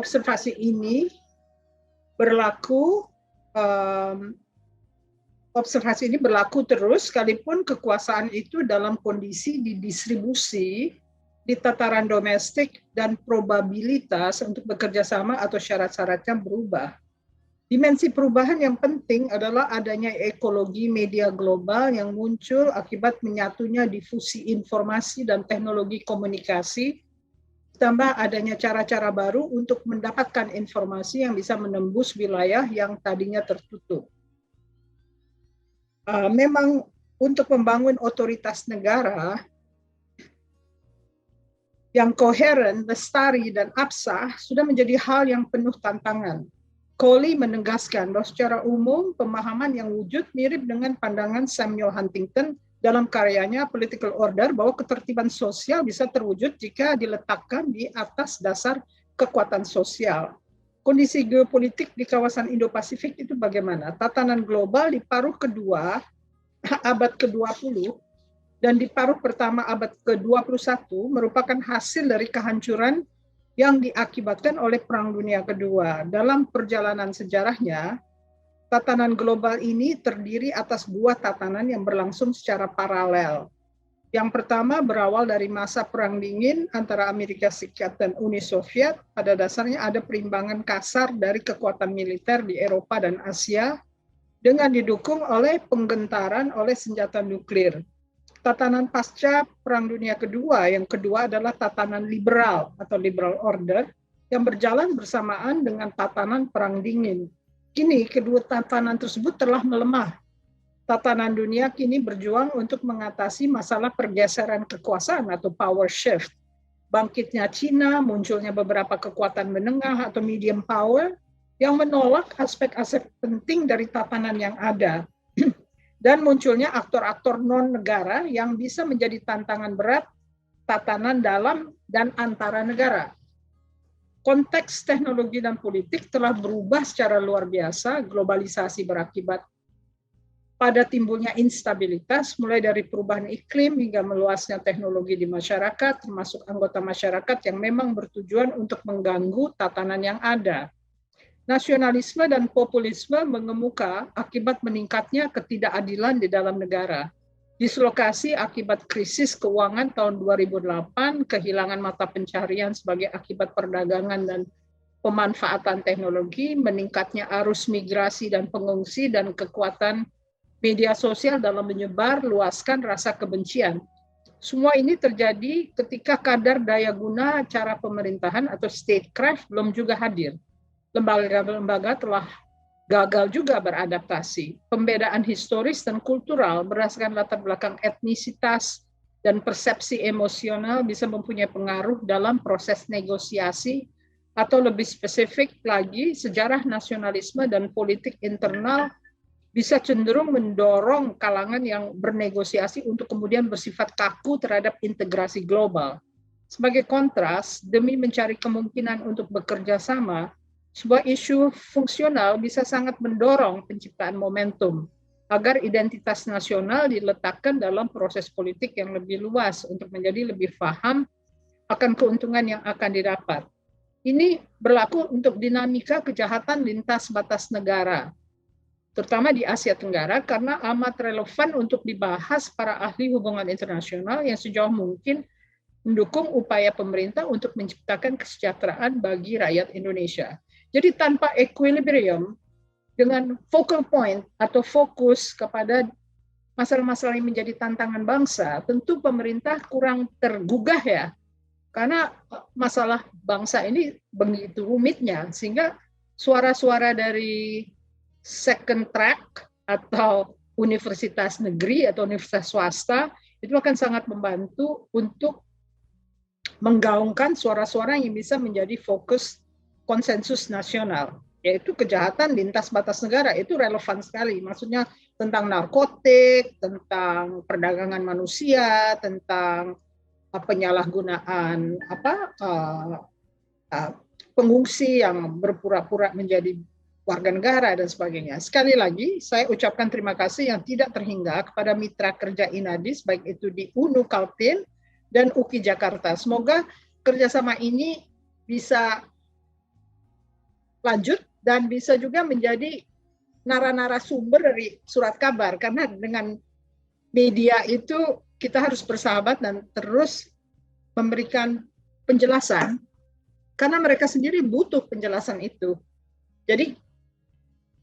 observasi ini berlaku terus sekalipun kekuasaan itu dalam kondisi didistribusi di tataran domestik dan probabilitas untuk bekerja sama atau syarat-syaratnya berubah. Dimensi perubahan yang penting adalah adanya ekologi media global yang muncul akibat menyatunya difusi informasi dan teknologi komunikasi, ditambah adanya cara-cara baru untuk mendapatkan informasi yang bisa menembus wilayah yang tadinya tertutup. Memang untuk membangun otoritas negara yang koheren, lestari, dan absah sudah menjadi hal yang penuh tantangan. Coley menegaskan bahwa secara umum pemahaman yang wujud mirip dengan pandangan Samuel Huntington dalam karyanya Political Order bahwa ketertiban sosial bisa terwujud jika diletakkan di atas dasar kekuatan sosial. Kondisi geopolitik di kawasan Indo-Pasifik itu bagaimana? Tatanan global di paruh kedua abad ke-20 dan di paruh pertama abad ke-21 merupakan hasil dari kehancuran yang diakibatkan oleh Perang Dunia Kedua. Dalam perjalanan sejarahnya, tatanan global ini terdiri atas dua tatanan yang berlangsung secara paralel. Yang pertama berawal dari masa Perang Dingin antara Amerika Serikat dan Uni Soviet. Pada dasarnya ada perimbangan kasar dari kekuatan militer di Eropa dan Asia dengan didukung oleh penggentaran oleh senjata nuklir. Tatanan pasca Perang Dunia Kedua, yang kedua adalah tatanan liberal atau liberal order yang berjalan bersamaan dengan tatanan Perang Dingin. Kini kedua tatanan tersebut telah melemah. Tatanan dunia kini berjuang untuk mengatasi masalah pergeseran kekuasaan atau power shift. Bangkitnya Cina, munculnya beberapa kekuatan menengah atau medium power yang menolak aspek-aspek penting dari tatanan yang ada. Dan munculnya aktor-aktor non-negara yang bisa menjadi tantangan berat tatanan dalam dan antara negara. Konteks teknologi dan politik telah berubah secara luar biasa. Globalisasi berakibat pada timbulnya instabilitas, mulai dari perubahan iklim hingga meluasnya teknologi di masyarakat, termasuk anggota masyarakat yang memang bertujuan untuk mengganggu tatanan yang ada. Nasionalisme dan populisme mengemuka akibat meningkatnya ketidakadilan di dalam negara. Dislokasi akibat krisis keuangan tahun 2008, kehilangan mata pencaharian sebagai akibat perdagangan dan pemanfaatan teknologi, meningkatnya arus migrasi dan pengungsi, dan kekuatan media sosial dalam menyebar luaskan rasa kebencian. Semua ini terjadi ketika kadar daya guna cara pemerintahan atau statecraft belum juga hadir. Lembaga-lembaga telah gagal juga beradaptasi. Pembedaan historis dan kultural berdasarkan latar belakang etnisitas dan persepsi emosional bisa mempunyai pengaruh dalam proses negosiasi, atau lebih spesifik lagi, sejarah nasionalisme dan politik internal bisa cenderung mendorong kalangan yang bernegosiasi untuk kemudian bersifat kaku terhadap integrasi global. Sebagai kontras, demi mencari kemungkinan untuk bekerja sama, sebuah isu fungsional bisa sangat mendorong penciptaan momentum agar identitas nasional diletakkan dalam proses politik yang lebih luas untuk menjadi lebih paham akan keuntungan yang akan didapat. Ini berlaku untuk dinamika kejahatan lintas batas negara, terutama di Asia Tenggara, karena amat relevan untuk dibahas para ahli hubungan internasional yang sejauh mungkin mendukung upaya pemerintah untuk menciptakan kesejahteraan bagi rakyat Indonesia. Jadi tanpa equilibrium dengan focal point atau fokus kepada masalah-masalah yang menjadi tantangan bangsa, tentu pemerintah kurang tergugah ya. Karena masalah bangsa ini begitu rumitnya, sehingga suara-suara dari second track atau universitas negeri atau universitas swasta itu akan sangat membantu untuk menggaungkan suara-suara yang bisa menjadi fokus konsensus nasional, yaitu kejahatan lintas batas negara. Itu relevan sekali, maksudnya tentang narkotik, tentang perdagangan manusia, tentang penyalahgunaan pengungsi yang berpura-pura menjadi warga negara dan sebagainya. Sekali lagi, saya ucapkan terima kasih yang tidak terhingga kepada mitra kerja Inadis, baik itu di UNU Kaltim dan UKI Jakarta. Semoga kerjasama ini bisa lanjut dan bisa juga menjadi narasumber dari surat kabar, karena dengan media itu kita harus bersahabat dan terus memberikan penjelasan karena mereka sendiri butuh penjelasan itu. Jadi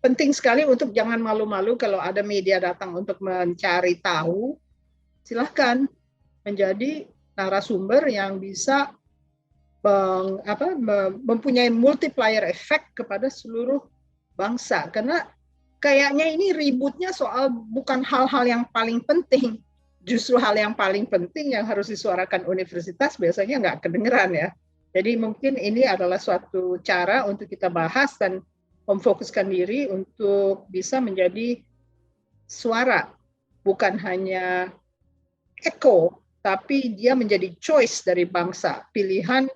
penting sekali untuk jangan malu-malu kalau ada media datang untuk mencari tahu, silahkan menjadi narasumber yang bisa mempunyai multiplier effect kepada seluruh bangsa. Karena kayaknya ini ributnya soal bukan hal-hal yang paling penting. Justru hal yang paling penting yang harus disuarakan universitas biasanya nggak kedengeran ya. Jadi mungkin ini adalah suatu cara untuk kita bahas dan memfokuskan diri untuk bisa menjadi suara, bukan hanya echo, tapi dia menjadi choice dari bangsa, pilihan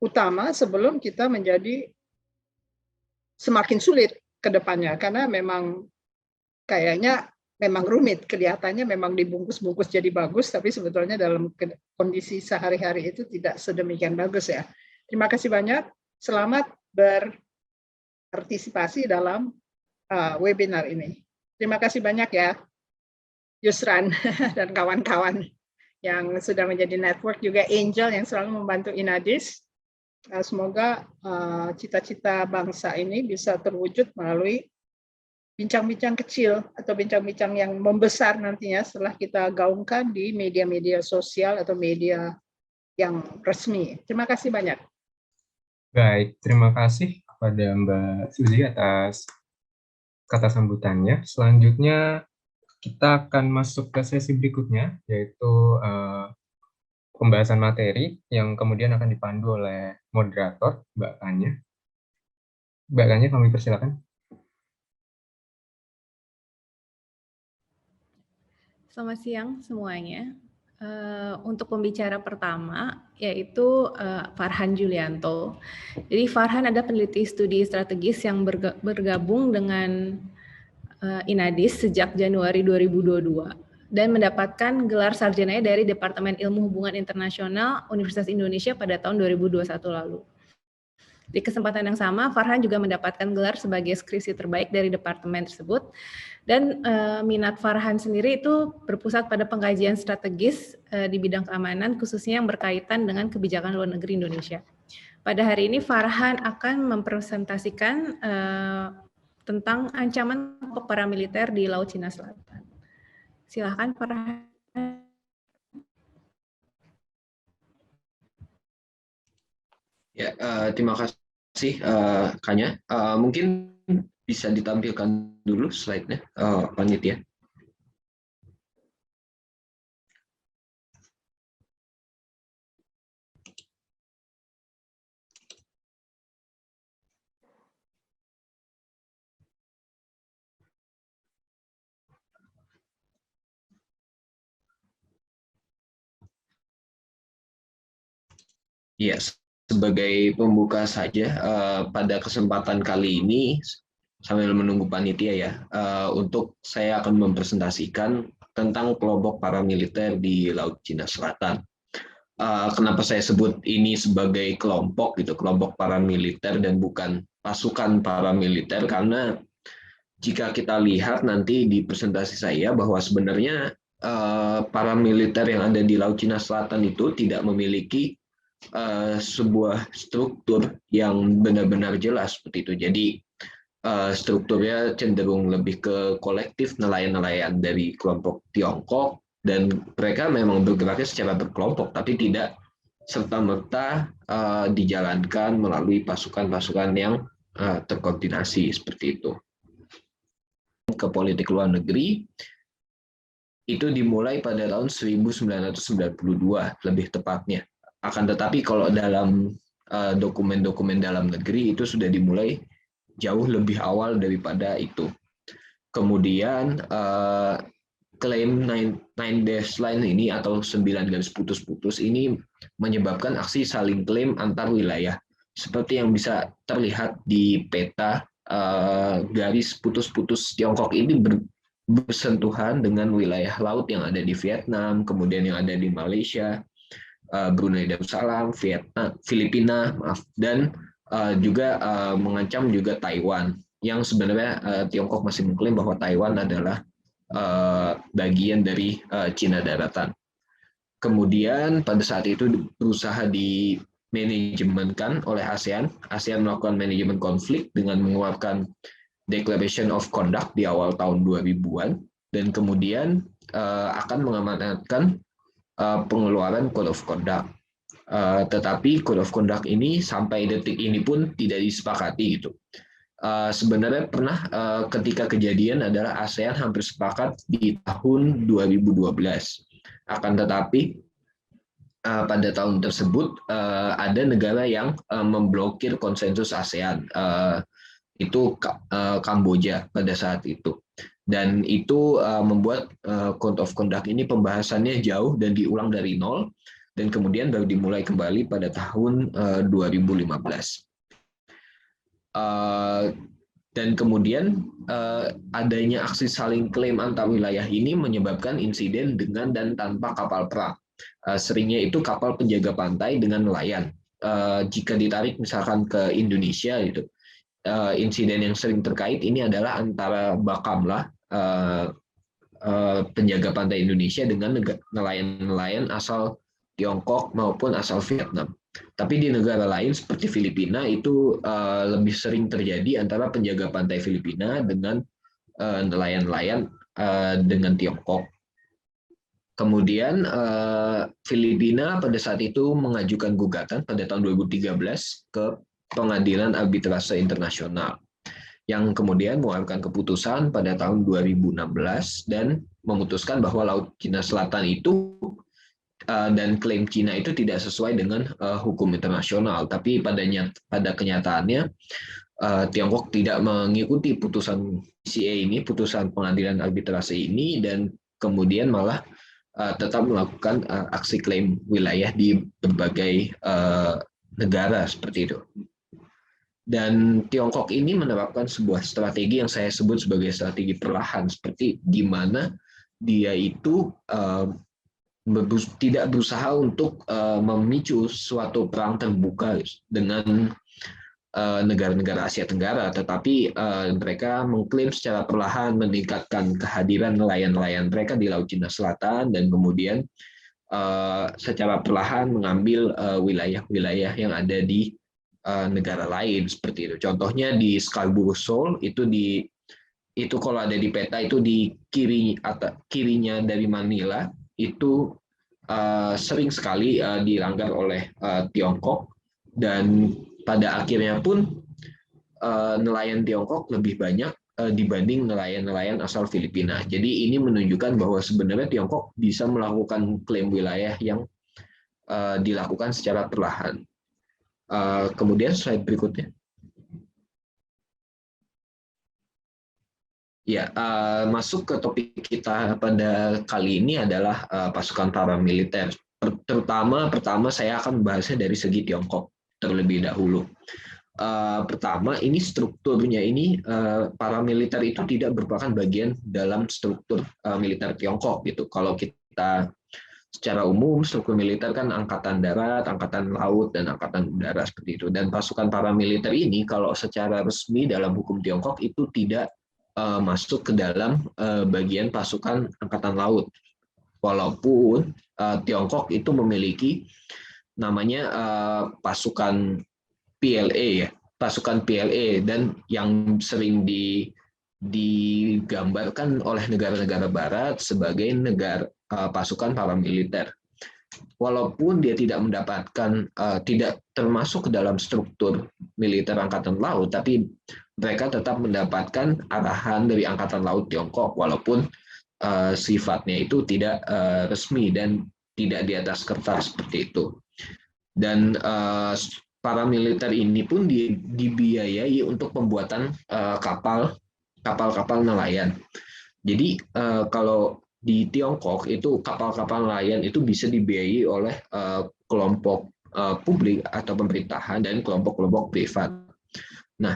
utama sebelum kita menjadi semakin sulit ke depannya, karena memang kayaknya memang rumit, kelihatannya memang dibungkus-bungkus jadi bagus, tapi sebetulnya dalam kondisi sehari-hari itu tidak sedemikian bagus ya. Terima kasih banyak, selamat berpartisipasi dalam webinar ini. Terima kasih banyak ya, Yusran dan kawan-kawan yang sudah menjadi network, juga Angel yang selalu membantu Inadis. Semoga cita-cita bangsa ini bisa terwujud melalui bincang-bincang kecil atau bincang-bincang yang membesar nantinya setelah kita gaungkan di media-media sosial atau media yang resmi. Terima kasih banyak. Baik, terima kasih kepada Mbak Suzy atas kata sambutannya. Selanjutnya kita akan masuk ke sesi berikutnya, yaitu pembahasan materi yang kemudian akan dipandu oleh moderator, Mbak Kanya. Mbak Kanya, kami persilakan. Selamat siang semuanya. Untuk pembicara pertama yaitu Farhan Julianto. Jadi Farhan ada peneliti studi strategis yang bergabung dengan Inadis sejak Januari 2022 dan mendapatkan gelar sarjananya dari Departemen Ilmu Hubungan Internasional Universitas Indonesia pada tahun 2021 lalu. Di kesempatan yang sama, Farhan juga mendapatkan gelar sebagai skripsi terbaik dari departemen tersebut. Dan minat Farhan sendiri itu berpusat pada pengkajian strategis di bidang keamanan, khususnya yang berkaitan dengan kebijakan luar negeri Indonesia. Pada hari ini Farhan akan mempresentasikan tentang ancaman kelompok paramiliter di Laut Cina Selatan. Silakan Farhan. Ya, terima kasih Kanya. Mungkin bisa ditampilkan dulu slide-nya, panitia. Yes. Sebagai pembuka saja, pada kesempatan kali ini, sambil menunggu panitia ya, untuk saya akan mempresentasikan tentang kelompok paramiliter di Laut Cina Selatan. Kenapa saya sebut ini sebagai kelompok gitu, kelompok paramiliter dan bukan pasukan paramiliter, karena jika kita lihat nanti di presentasi saya bahwa sebenarnya paramiliter yang ada di Laut Cina Selatan itu tidak memiliki sebuah struktur yang benar-benar jelas seperti itu. Jadi strukturnya cenderung lebih ke kolektif nelayan-nelayan dari kelompok Tiongkok, dan mereka memang bergeraknya secara berkelompok, tapi tidak serta-merta dijalankan melalui pasukan-pasukan yang terkoordinasi seperti itu. Ke politik luar negeri itu dimulai pada tahun 1992 lebih tepatnya. Akan tetapi kalau dalam dokumen-dokumen dalam negeri itu sudah dimulai jauh lebih awal daripada itu. Kemudian klaim 9 dash line ini atau 9 garis putus-putus ini menyebabkan aksi saling klaim antar wilayah. Seperti yang bisa terlihat di peta, garis putus-putus Tiongkok ini bersentuhan dengan wilayah laut yang ada di Vietnam, kemudian yang ada di Malaysia, Brunei Darussalam, Filipina, dan juga mengancam juga Taiwan, yang sebenarnya Tiongkok masih mengklaim bahwa Taiwan adalah bagian dari Cina daratan. Kemudian pada saat itu berusaha dimanajemenkan oleh ASEAN. ASEAN melakukan manajemen konflik dengan mengeluarkan Declaration of Conduct di awal tahun 2000-an, dan kemudian akan mengamanatkan pengeluaran Code of Conduct. Tetapi Code of Conduct ini sampai detik ini pun tidak disepakati gitu. Sebenarnya pernah ketika kejadian adalah ASEAN hampir sepakat di tahun 2012. Akan tetapi pada tahun tersebut ada negara yang memblokir konsensus ASEAN, itu Kamboja pada saat itu. Dan itu membuat Code of Conduct ini pembahasannya jauh dan diulang dari nol, dan kemudian baru dimulai kembali pada tahun 2015. Dan kemudian adanya aksi saling klaim antar wilayah ini menyebabkan insiden dengan dan tanpa kapal perang. Seringnya itu kapal penjaga pantai dengan nelayan. Jika ditarik misalkan ke Indonesia, gitu, insiden yang sering terkait ini adalah antara Bakamla, penjaga pantai Indonesia, dengan nelayan-nelayan asal Tiongkok maupun asal Vietnam. Tapi di negara lain seperti Filipina itu lebih sering terjadi antara penjaga pantai Filipina dengan nelayan-nelayan dengan Tiongkok. Kemudian Filipina pada saat itu mengajukan gugatan pada tahun 2013 ke Pengadilan Arbitrase Internasional, yang kemudian mengeluarkan keputusan pada tahun 2016 dan memutuskan bahwa Laut Cina Selatan itu dan klaim Cina itu tidak sesuai dengan hukum internasional. Tapi pada kenyataannya Tiongkok tidak mengikuti putusan PCA ini, putusan Pengadilan Arbitrase ini, dan kemudian malah tetap melakukan aksi klaim wilayah di berbagai negara seperti itu. Dan Tiongkok ini menerapkan sebuah strategi yang saya sebut sebagai strategi perlahan, seperti di mana dia itu tidak berusaha untuk memicu suatu perang terbuka dengan negara-negara Asia Tenggara, tetapi mereka mengklaim secara perlahan meningkatkan kehadiran nelayan-nelayan mereka di Laut Cina Selatan, dan kemudian secara perlahan mengambil wilayah-wilayah yang ada di negara lain seperti itu. Contohnya di Scarborough Shoal itu kalau ada di peta itu di kirinya dari Manila itu sering sekali dilanggar oleh Tiongkok, dan pada akhirnya pun nelayan Tiongkok lebih banyak dibanding nelayan-nelayan asal Filipina. Jadi ini menunjukkan bahwa sebenarnya Tiongkok bisa melakukan klaim wilayah yang dilakukan secara perlahan. Kemudian slide berikutnya. Ya, masuk ke topik kita pada kali ini adalah pasukan paramiliter. Pertama saya akan membahasnya dari segi Tiongkok terlebih dahulu. Pertama, ini strukturnya ini paramiliter itu tidak merupakan bagian dalam struktur militer Tiongkok gitu. Kalau kita secara umum struktur militer kan angkatan darat, angkatan laut, dan angkatan udara seperti itu. Dan pasukan paramiliter ini kalau secara resmi dalam hukum Tiongkok itu tidak masuk ke dalam bagian pasukan angkatan laut. Walaupun Tiongkok itu memiliki namanya pasukan PLA ya, pasukan PLA, dan yang sering digambarkan oleh negara-negara barat sebagai pasukan paramiliter. Walaupun dia tidak mendapatkan, tidak termasuk ke dalam struktur militer angkatan laut, tapi mereka tetap mendapatkan arahan dari angkatan laut Tiongkok, walaupun sifatnya itu tidak resmi dan tidak di atas kertas seperti itu. Dan paramiliter ini pun dibiayai untuk pembuatan kapal-kapal nelayan. Jadi kalau di Tiongkok itu kapal-kapal nelayan itu bisa dibiayai oleh kelompok publik atau pemerintahan dan kelompok-kelompok privat. Nah,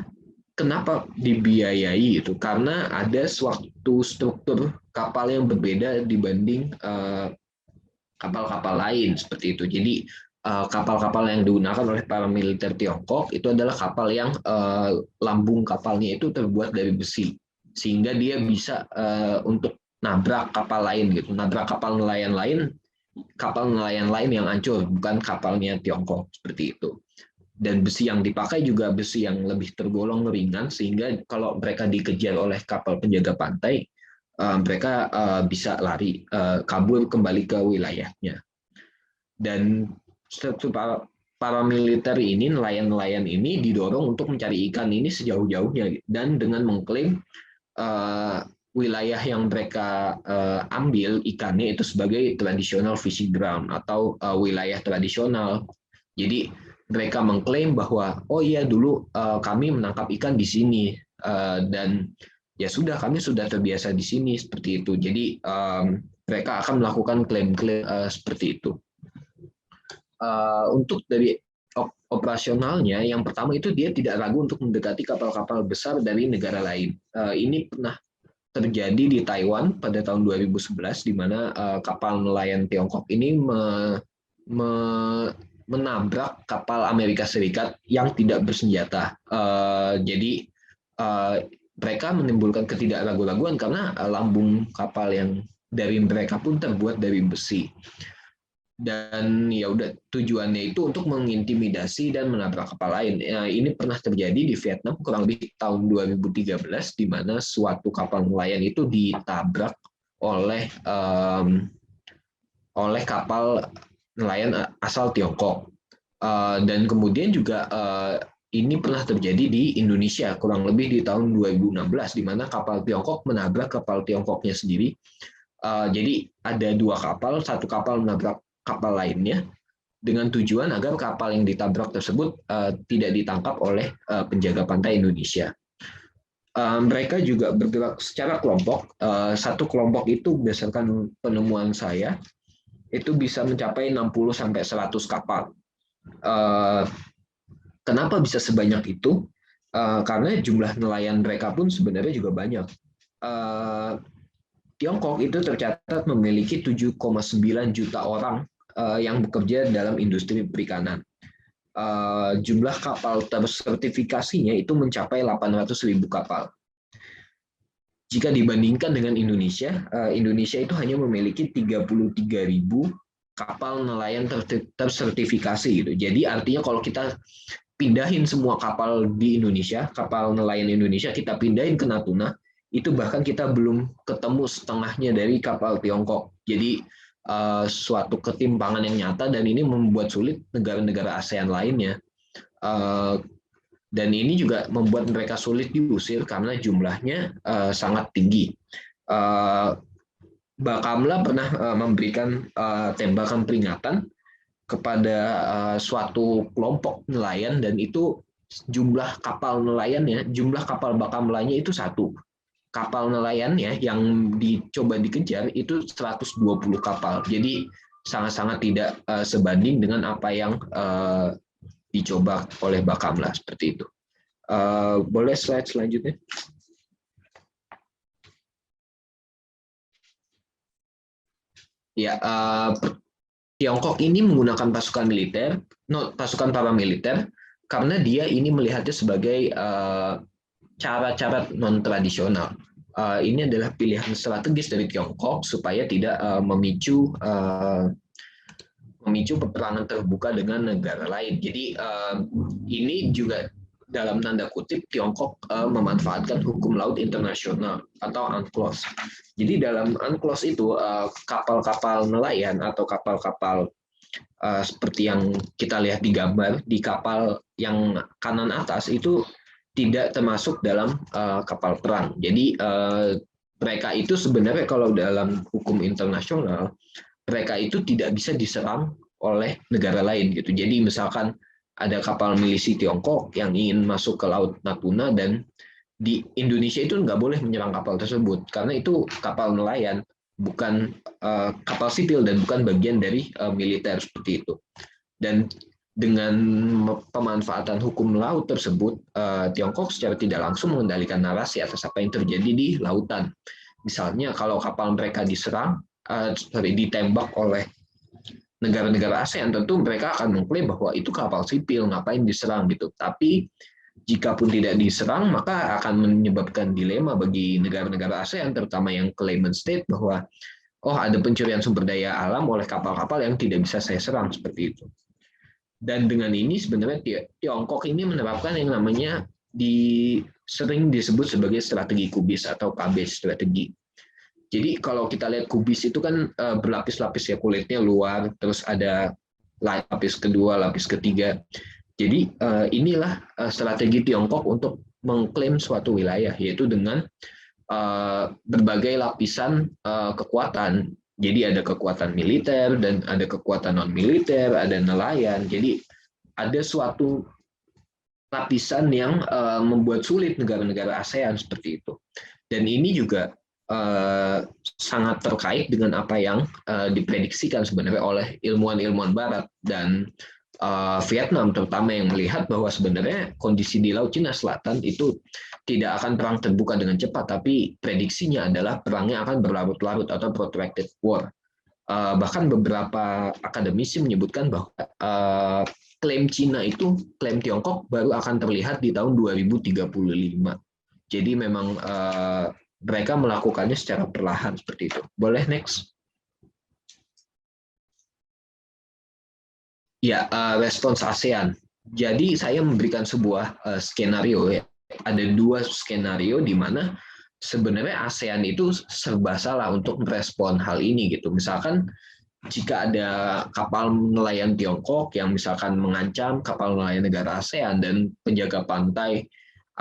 kenapa dibiayai itu? Karena ada suatu struktur kapal yang berbeda dibanding kapal-kapal lain seperti itu. Jadi kapal-kapal yang digunakan oleh para militer Tiongkok itu adalah kapal yang lambung kapalnya itu terbuat dari besi, sehingga dia bisa untuk nabrak kapal lain gitu, nabrak kapal nelayan lain yang hancur, bukan kapalnya Tiongkok seperti itu. Dan besi yang dipakai juga besi yang lebih tergolong ringan, sehingga kalau mereka dikejar oleh kapal penjaga pantai, mereka bisa lari kabur kembali ke wilayahnya. Dan para militer ini, nelayan-nelayan ini didorong untuk mencari ikan ini sejauh-jauhnya, dan dengan mengklaim wilayah yang mereka ambil ikannya itu sebagai traditional fishing ground atau wilayah tradisional. Jadi mereka mengklaim bahwa oh iya dulu kami menangkap ikan di sini dan ya sudah kami sudah terbiasa di sini seperti itu. Jadi mereka akan melakukan klaim-klaim seperti itu. Untuk dari operasionalnya, yang pertama itu dia tidak ragu untuk mendekati kapal-kapal besar dari negara lain. Ini pernah terjadi di Taiwan pada tahun 2011, di mana kapal nelayan Tiongkok ini menabrak kapal Amerika Serikat yang tidak bersenjata. Jadi mereka menimbulkan ketidakragu-raguan karena lambung kapal yang dari mereka pun terbuat dari besi. Dan ya udah, tujuannya itu untuk mengintimidasi dan menabrak kapal lain. Ini pernah terjadi di Vietnam kurang lebih tahun 2013, di mana suatu kapal nelayan itu ditabrak oleh kapal nelayan asal Tiongkok. Dan kemudian juga ini pernah terjadi di Indonesia kurang lebih di tahun 2016, di mana kapal Tiongkok menabrak kapal Tiongkoknya sendiri. Jadi ada dua kapal, satu kapal menabrak kapal lainnya dengan tujuan agar kapal yang ditabrak tersebut tidak ditangkap oleh penjaga pantai Indonesia. Mereka juga bergerak secara kelompok. Satu kelompok itu berdasarkan penemuan saya itu bisa mencapai 60-100 kapal. Kenapa bisa sebanyak itu? Karena jumlah nelayan mereka pun sebenarnya juga banyak. Tiongkok itu tercatat memiliki 7,9 juta orang yang bekerja dalam industri perikanan. Jumlah kapal tersertifikasinya itu mencapai 800.000 kapal. Jika dibandingkan dengan Indonesia, Indonesia itu hanya memiliki 33.000 kapal nelayan tersertifikasi gitu. Jadi artinya kalau kita pindahin semua kapal di Indonesia, kapal nelayan Indonesia kita pindahin ke Natuna, itu bahkan kita belum ketemu setengahnya dari kapal Tiongkok. Jadi suatu ketimpangan yang nyata, dan ini membuat sulit negara-negara ASEAN lainnya. Dan ini juga membuat mereka sulit diusir karena jumlahnya sangat tinggi. Bakamla pernah memberikan tembakan peringatan kepada suatu kelompok nelayan, dan itu jumlah kapal nelayannya, jumlah kapal Bakamlanya itu satu. Kapal nelayannya yang dicoba dikejar itu 120 kapal. Jadi sangat-sangat tidak sebanding dengan apa yang dicoba oleh Bakamla seperti itu. Boleh slide selanjutnya? Ya, Tiongkok ini menggunakan pasukan militer, pasukan paramiliter, karena dia ini melihatnya sebagai cara-cara non-tradisional. Ini adalah pilihan strategis dari Tiongkok supaya tidak memicu peperangan terbuka dengan negara lain. Jadi ini juga dalam tanda kutip Tiongkok memanfaatkan hukum laut internasional atau UNCLOS. Jadi dalam UNCLOS itu kapal-kapal nelayan atau kapal-kapal seperti yang kita lihat di gambar, di kapal yang kanan atas itu tidak termasuk dalam kapal perang. Jadi mereka itu sebenarnya kalau dalam hukum internasional, mereka itu tidak bisa diserang oleh negara lain gitu. Jadi misalkan ada kapal milisi Tiongkok yang ingin masuk ke Laut Natuna, dan di Indonesia itu nggak boleh menyerang kapal tersebut karena itu kapal nelayan, bukan kapal sipil dan bukan bagian dari militer seperti itu. Dan dengan pemanfaatan hukum laut tersebut, Tiongkok secara tidak langsung mengendalikan narasi atas apa yang terjadi di lautan. Misalnya kalau kapal mereka ditembak oleh negara-negara ASEAN tentu mereka akan mengklaim bahwa itu kapal sipil, ngapain diserang gitu. Tapi jika pun tidak diserang, maka akan menyebabkan dilema bagi negara-negara ASEAN, terutama yang claimant state, bahwa oh ada pencurian sumber daya alam oleh kapal-kapal yang tidak bisa saya serang, seperti itu. Dan dengan ini sebenarnya Tiongkok ini menerapkan yang namanya sering disebut sebagai strategi kubis atau KB strategi. Jadi kalau kita lihat kubis itu kan berlapis-lapis ya, kulitnya luar, terus ada lapis kedua, lapis ketiga. Jadi inilah strategi Tiongkok untuk mengklaim suatu wilayah, yaitu dengan berbagai lapisan kekuatan. Jadi ada kekuatan militer dan ada kekuatan non militer, ada nelayan. Jadi ada suatu lapisan yang membuat sulit negara-negara ASEAN seperti itu. Dan ini juga sangat terkait dengan apa yang diprediksikan sebenarnya oleh ilmuwan-ilmuwan Barat dan Vietnam terutama, yang melihat bahwa sebenarnya kondisi di Laut Cina Selatan itu tidak akan perang terbuka dengan cepat, tapi prediksinya adalah perangnya akan berlarut-larut atau protracted war. Bahkan beberapa akademisi menyebutkan bahwa klaim Cina itu, klaim Tiongkok baru akan terlihat di tahun 2035. Jadi memang mereka melakukannya secara perlahan seperti itu. Boleh next? Ya, respons ASEAN. Jadi saya memberikan sebuah skenario ya. Ada dua skenario di mana sebenarnya ASEAN itu serba salah untuk merespon hal ini gitu. Misalkan jika ada kapal nelayan Tiongkok yang misalkan mengancam kapal nelayan negara ASEAN dan penjaga pantai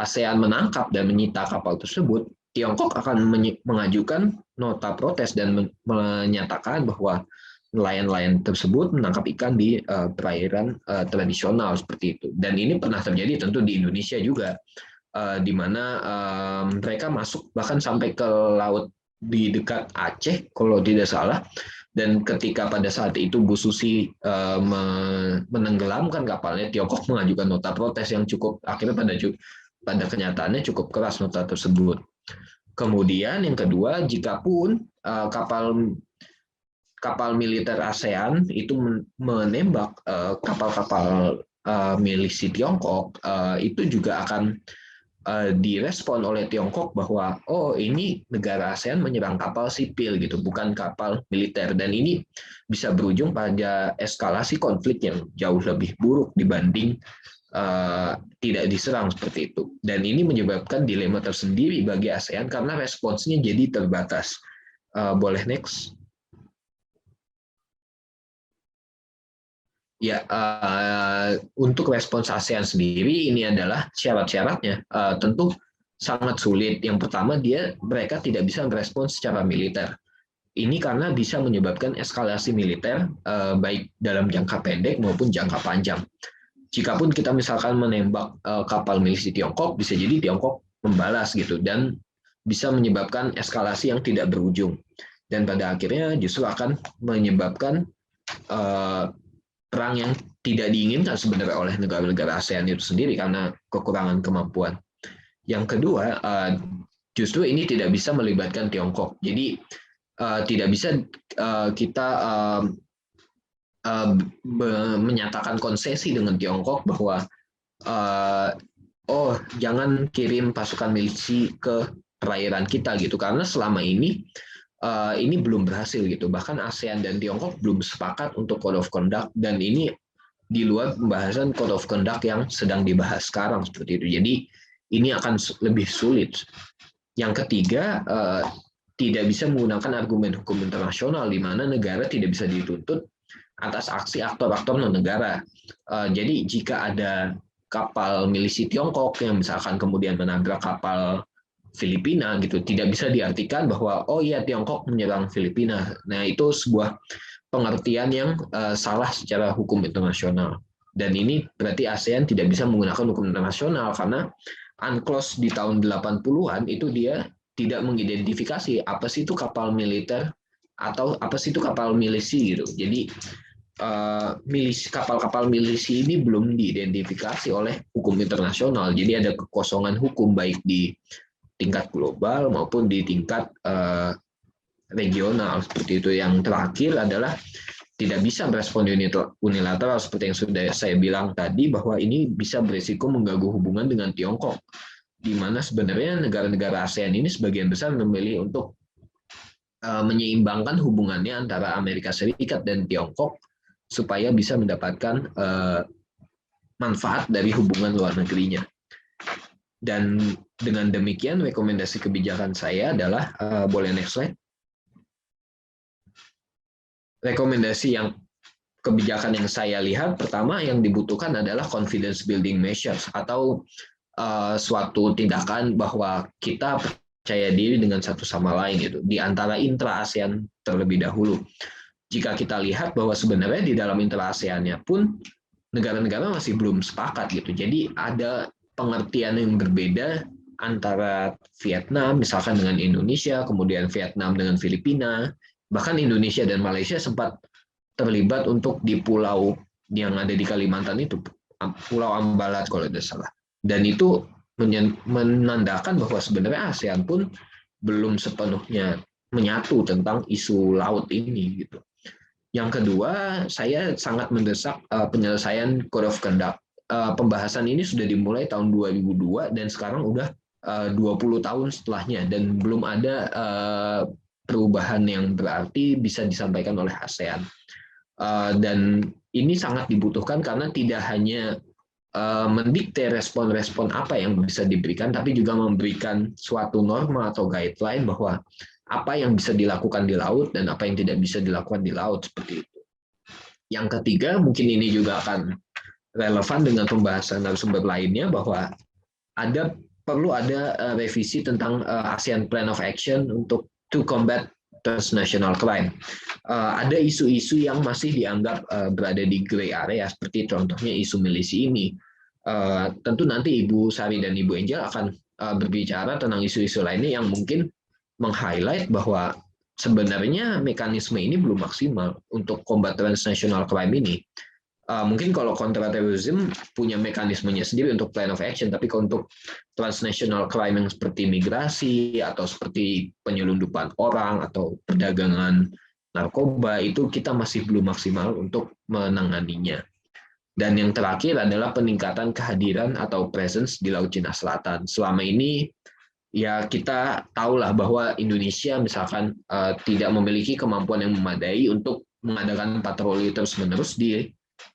ASEAN menangkap dan menyita kapal tersebut, Tiongkok akan mengajukan nota protes dan menyatakan bahwa nelayan-nelayan tersebut menangkap ikan di perairan tradisional seperti itu. Dan ini pernah terjadi tentu di Indonesia juga, di mana mereka masuk bahkan sampai ke laut di dekat Aceh kalau tidak salah. Dan ketika pada saat itu Bu Susi menenggelamkan kapalnya, Tiongkok mengajukan nota protes yang cukup, akhirnya pada kenyataannya cukup keras nota tersebut. Kemudian yang kedua, jikapun kapal militer ASEAN itu menembak kapal-kapal milisi Tiongkok, itu juga akan direspon oleh Tiongkok bahwa oh ini negara ASEAN menyerang kapal sipil gitu, bukan kapal militer, dan ini bisa berujung pada eskalasi konflik yang jauh lebih buruk dibanding tidak diserang seperti itu. Dan ini menyebabkan dilema tersendiri bagi ASEAN karena responsnya jadi terbatas. Boleh next? Ya, untuk respons ASEAN sendiri ini adalah syarat-syaratnya tentu sangat sulit. Yang pertama, mereka tidak bisa merespons secara militer. Ini karena bisa menyebabkan eskalasi militer baik dalam jangka pendek maupun jangka panjang. Jikapun kita misalkan menembak kapal milisi Tiongkok, bisa jadi Tiongkok membalas gitu dan bisa menyebabkan eskalasi yang tidak berujung. Dan pada akhirnya justru akan menyebabkan perang yang tidak diinginkan sebenarnya oleh negara-negara ASEAN itu sendiri karena kekurangan kemampuan. Yang kedua, justru ini tidak bisa melibatkan Tiongkok. Jadi tidak bisa kita menyatakan konsesi dengan Tiongkok bahwa oh jangan kirim pasukan milisi ke perairan kita gitu, karena selama ini belum berhasil gitu. Bahkan ASEAN dan Tiongkok belum sepakat untuk Code of Conduct, dan ini di luar pembahasan Code of Conduct yang sedang dibahas sekarang seperti itu. Jadi ini akan lebih sulit. Yang ketiga, tidak bisa menggunakan argumen hukum internasional di mana negara tidak bisa dituntut atas aksi aktor-aktor non-negara. Jadi jika ada kapal milisi Tiongkok yang misalkan kemudian menabrak kapal Filipina gitu, tidak bisa diartikan bahwa oh iya Tiongkok menyerang Filipina. Nah, itu sebuah pengertian yang salah secara hukum internasional. Dan ini berarti ASEAN tidak bisa menggunakan hukum internasional karena UNCLOS di tahun 80-an itu dia tidak mengidentifikasi apa sih itu kapal militer atau apa sih itu kapal milisi gitu. Jadi kapal-kapal milisi ini belum diidentifikasi oleh hukum internasional. Jadi ada kekosongan hukum baik di tingkat global maupun di tingkat regional seperti itu. Yang terakhir adalah tidak bisa merespon unilateral seperti yang sudah saya bilang tadi, bahwa ini bisa berisiko mengganggu hubungan dengan Tiongkok, di mana sebenarnya negara-negara ASEAN ini sebagian besar memilih untuk menyeimbangkan hubungannya antara Amerika Serikat dan Tiongkok supaya bisa mendapatkan manfaat dari hubungan luar negerinya. Dan dengan demikian rekomendasi kebijakan saya adalah, boleh next slide. Rekomendasi kebijakan yang saya lihat, pertama yang dibutuhkan adalah confidence building measures, atau suatu tindakan bahwa kita percaya diri dengan satu sama lain gitu, di antara intra-ASEAN terlebih dahulu. Jika kita lihat bahwa sebenarnya di dalam intra-ASEAN-nya pun negara-negara masih belum sepakat gitu. Jadi ada pengertian yang berbeda antara Vietnam misalkan dengan Indonesia, kemudian Vietnam dengan Filipina, bahkan Indonesia dan Malaysia sempat terlibat untuk di pulau yang ada di Kalimantan itu, Pulau Ambalat kalau tidak salah. Dan itu menandakan bahwa sebenarnya ASEAN pun belum sepenuhnya menyatu tentang isu laut ini gitu. Yang kedua, saya sangat mendesak penyelesaian Code of Conduct. Pembahasan ini sudah dimulai tahun 2002 dan sekarang udah 20 tahun setelahnya, dan belum ada perubahan yang berarti bisa disampaikan oleh ASEAN. Dan ini sangat dibutuhkan karena tidak hanya mendikte respon-respon apa yang bisa diberikan, tapi juga memberikan suatu norma atau guideline bahwa apa yang bisa dilakukan di laut dan apa yang tidak bisa dilakukan di laut, seperti itu. Yang ketiga, mungkin ini juga akan relevan dengan pembahasan narasumber lainnya, bahwa perlu ada revisi tentang ASEAN Plan of Action untuk to combat transnational crime. Ada isu-isu yang masih dianggap berada di gray area, seperti contohnya isu milisi ini. Tentu nanti Ibu Sari dan Ibu Angel akan berbicara tentang isu-isu lainnya yang mungkin meng-highlight bahwa sebenarnya mekanisme ini belum maksimal untuk combat transnational crime ini. Mungkin kalau counterterrorism punya mekanismenya sendiri untuk plan of action, tapi kalau untuk transnational crime yang seperti migrasi atau seperti penyelundupan orang atau perdagangan narkoba, itu kita masih belum maksimal untuk menanganinya. Dan yang terakhir adalah peningkatan kehadiran atau presence di Laut Cina Selatan. Selama ini ya kita tahulah bahwa Indonesia misalkan tidak memiliki kemampuan yang memadai untuk mengadakan patroli terus-menerus di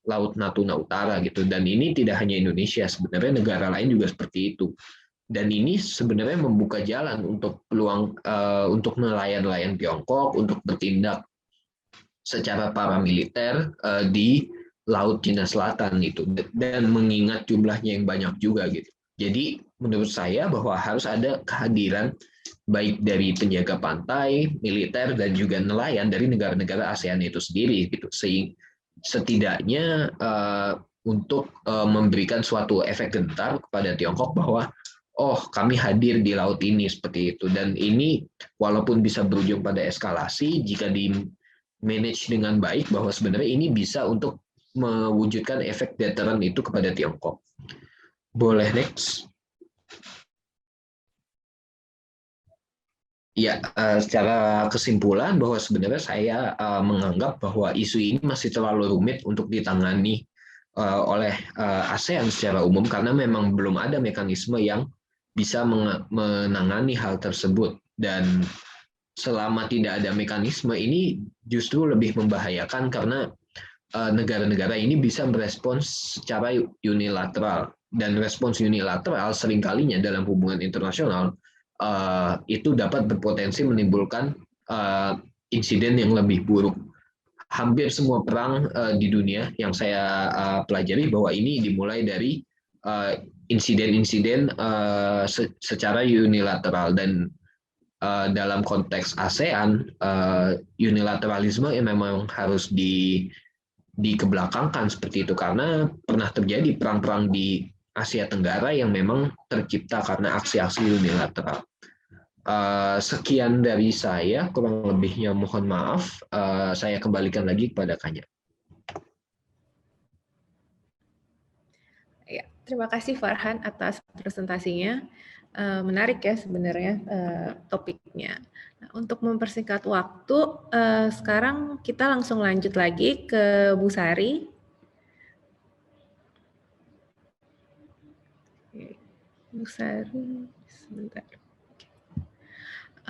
Laut Natuna Utara gitu. Dan ini tidak hanya Indonesia, sebenarnya negara lain juga seperti itu. Dan ini sebenarnya membuka jalan untuk peluang untuk nelayan-nelayan Tiongkok untuk bertindak secara paramiliter di Laut Cina Selatan itu, dan mengingat jumlahnya yang banyak juga gitu. Jadi menurut saya bahwa harus ada kehadiran baik dari penjaga pantai, militer, dan juga nelayan dari negara-negara ASEAN itu sendiri gitu. Sehingga setidaknya untuk memberikan suatu efek gentar kepada Tiongkok bahwa oh kami hadir di laut ini, seperti itu. Dan ini walaupun bisa berujung pada eskalasi, jika di manage dengan baik, bahwa sebenarnya ini bisa untuk mewujudkan efek deterrent itu kepada Tiongkok. Boleh next? Ya, secara kesimpulan bahwa sebenarnya saya menganggap bahwa isu ini masih terlalu rumit untuk ditangani oleh ASEAN secara umum, karena memang belum ada mekanisme yang bisa menangani hal tersebut. Dan selama tidak ada mekanisme ini justru lebih membahayakan, karena negara-negara ini bisa merespons secara unilateral, dan respons unilateral seringkalinya dalam hubungan internasional itu dapat berpotensi menimbulkan insiden yang lebih buruk. Hampir semua perang di dunia yang saya pelajari bahwa ini dimulai dari insiden-insiden secara unilateral, dan dalam konteks ASEAN unilateralisme yang memang harus dikebelakangkan seperti itu, karena pernah terjadi perang-perang di Asia Tenggara yang memang tercipta karena aksi-aksi unilateral. Sekian dari saya, kurang lebihnya mohon maaf. Saya kembalikan lagi kepada Kanya. Ya, terima kasih Farhan atas presentasinya. Menarik ya sebenarnya topiknya. Nah, untuk mempersingkat waktu, sekarang kita langsung lanjut lagi ke Bu Sari. Bu Sari, sebentar.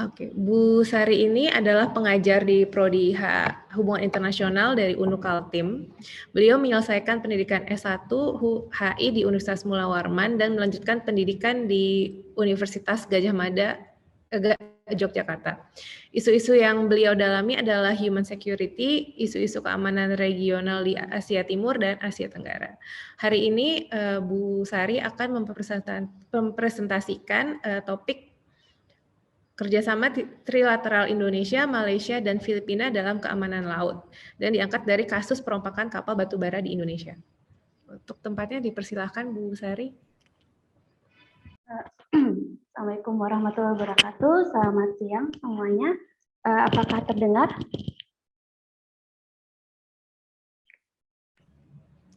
Oke, Bu Sari ini adalah pengajar di Prodi Hubungan Internasional dari UNU Kaltim. Beliau menyelesaikan pendidikan S1 HI di Universitas Mula Warman dan melanjutkan pendidikan di Universitas Gajah Mada, Yogyakarta. Isu-isu yang beliau dalami adalah human security, isu-isu keamanan regional di Asia Timur dan Asia Tenggara. Hari ini Bu Sari akan mempresentasikan topik kerjasama trilateral Indonesia, Malaysia, dan Filipina dalam keamanan laut, dan diangkat dari kasus perompakan kapal batubara di Indonesia. Untuk tempatnya dipersilahkan Bu Sari. Assalamualaikum warahmatullahi wabarakatuh. Selamat siang semuanya. Apakah terdengar?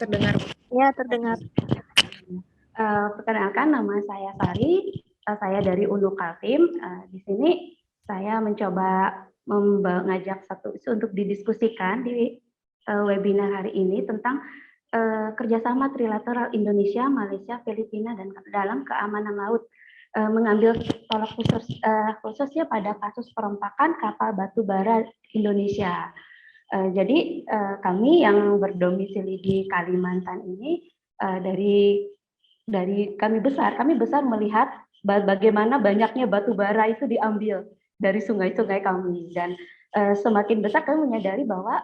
Terdengar. Ya, terdengar. Perkenalkan, nama saya Sari. Saya dari UNU Kaltim. Di sini saya mencoba mengajak satu isu untuk didiskusikan di webinar hari ini tentang kerjasama trilateral Indonesia, Malaysia, Filipina, dan dalam keamanan laut. Mengambil tolak khususnya pada kasus perompakan kapal batu bara Indonesia. Jadi kami yang berdomisili di Kalimantan ini dari kami besar melihat bagaimana banyaknya batu bara itu diambil dari sungai-sungai kami, dan semakin besar kami menyadari bahwa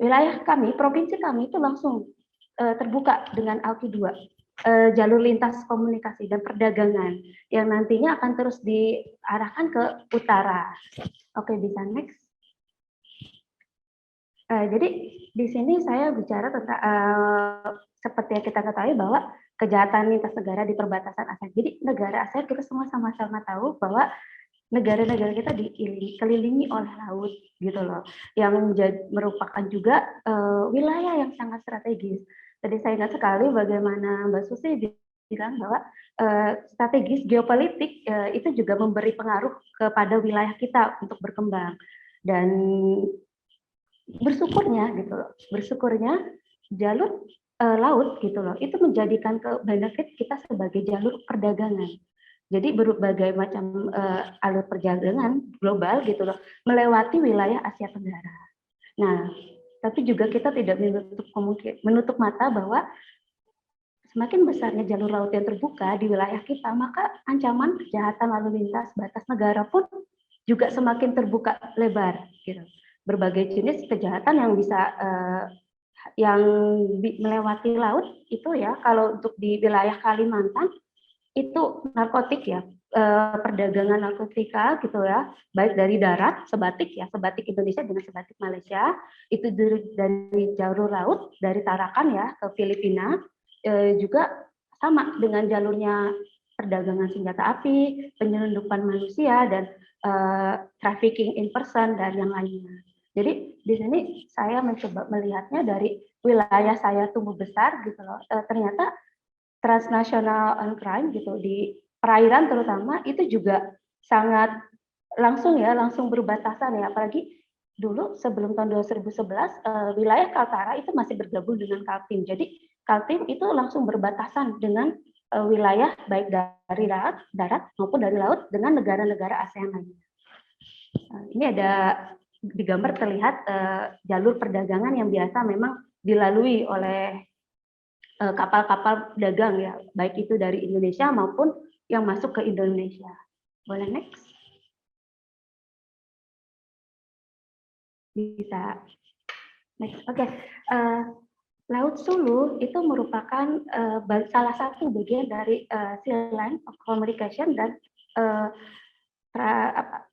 wilayah kami, provinsi kami itu langsung terbuka dengan ALKI 2, jalur lintas komunikasi dan perdagangan yang nantinya akan terus diarahkan ke utara. Oke, bisa next. Jadi di sini saya bicara tentang seperti yang kita ketahui bahwa kejahatan lintas negara di perbatasan ASEAN. Jadi negara ASEAN kita semua sama-sama tahu bahwa negara-negara kita dikelilingi oleh laut gitu loh, yang merupakan juga wilayah yang sangat strategis. Tadi saya ingat sekali bagaimana Mbak Susi bilang bahwa strategis geopolitik itu juga memberi pengaruh kepada wilayah kita untuk berkembang, dan bersyukurnya jalur laut gitu loh, itu menjadikan benefit kita sebagai jalur perdagangan. Jadi berbagai macam alur perdagangan global gitu loh, melewati wilayah Asia Tenggara. Nah, tapi juga kita tidak menutup mata bahwa semakin besarnya jalur laut yang terbuka di wilayah kita, maka ancaman kejahatan lalu lintas batas negara pun juga semakin terbuka lebar gitu. Berbagai jenis kejahatan yang bisa yang melewati laut itu ya, kalau untuk di wilayah Kalimantan itu narkotik ya, perdagangan narkotika gitu ya, baik dari darat sebatik ya, sebatik Indonesia dengan sebatik Malaysia, itu dari jalur laut dari Tarakan ya ke Filipina, juga sama dengan jalurnya perdagangan senjata api, penyelundupan manusia, dan trafficking in person dan yang lainnya. Jadi di sini saya mencoba melihatnya dari wilayah saya tumbuh besar gitu loh. Ternyata transnational on crime gitu di perairan terutama itu juga sangat langsung berbatasan ya. Apalagi dulu sebelum tahun 2011 wilayah Kaltara itu masih bergabung dengan Kaltim. Jadi Kaltim itu langsung berbatasan dengan wilayah baik dari darat maupun dari laut dengan negara-negara ASEAN lainnya. Ini ada di gambar terlihat jalur perdagangan yang biasa memang dilalui oleh kapal-kapal dagang ya, baik itu dari Indonesia maupun yang masuk ke Indonesia. Boleh next? Bisa. Next. Oke. Laut Sulu itu merupakan salah satu bagian dari sea line of communication dan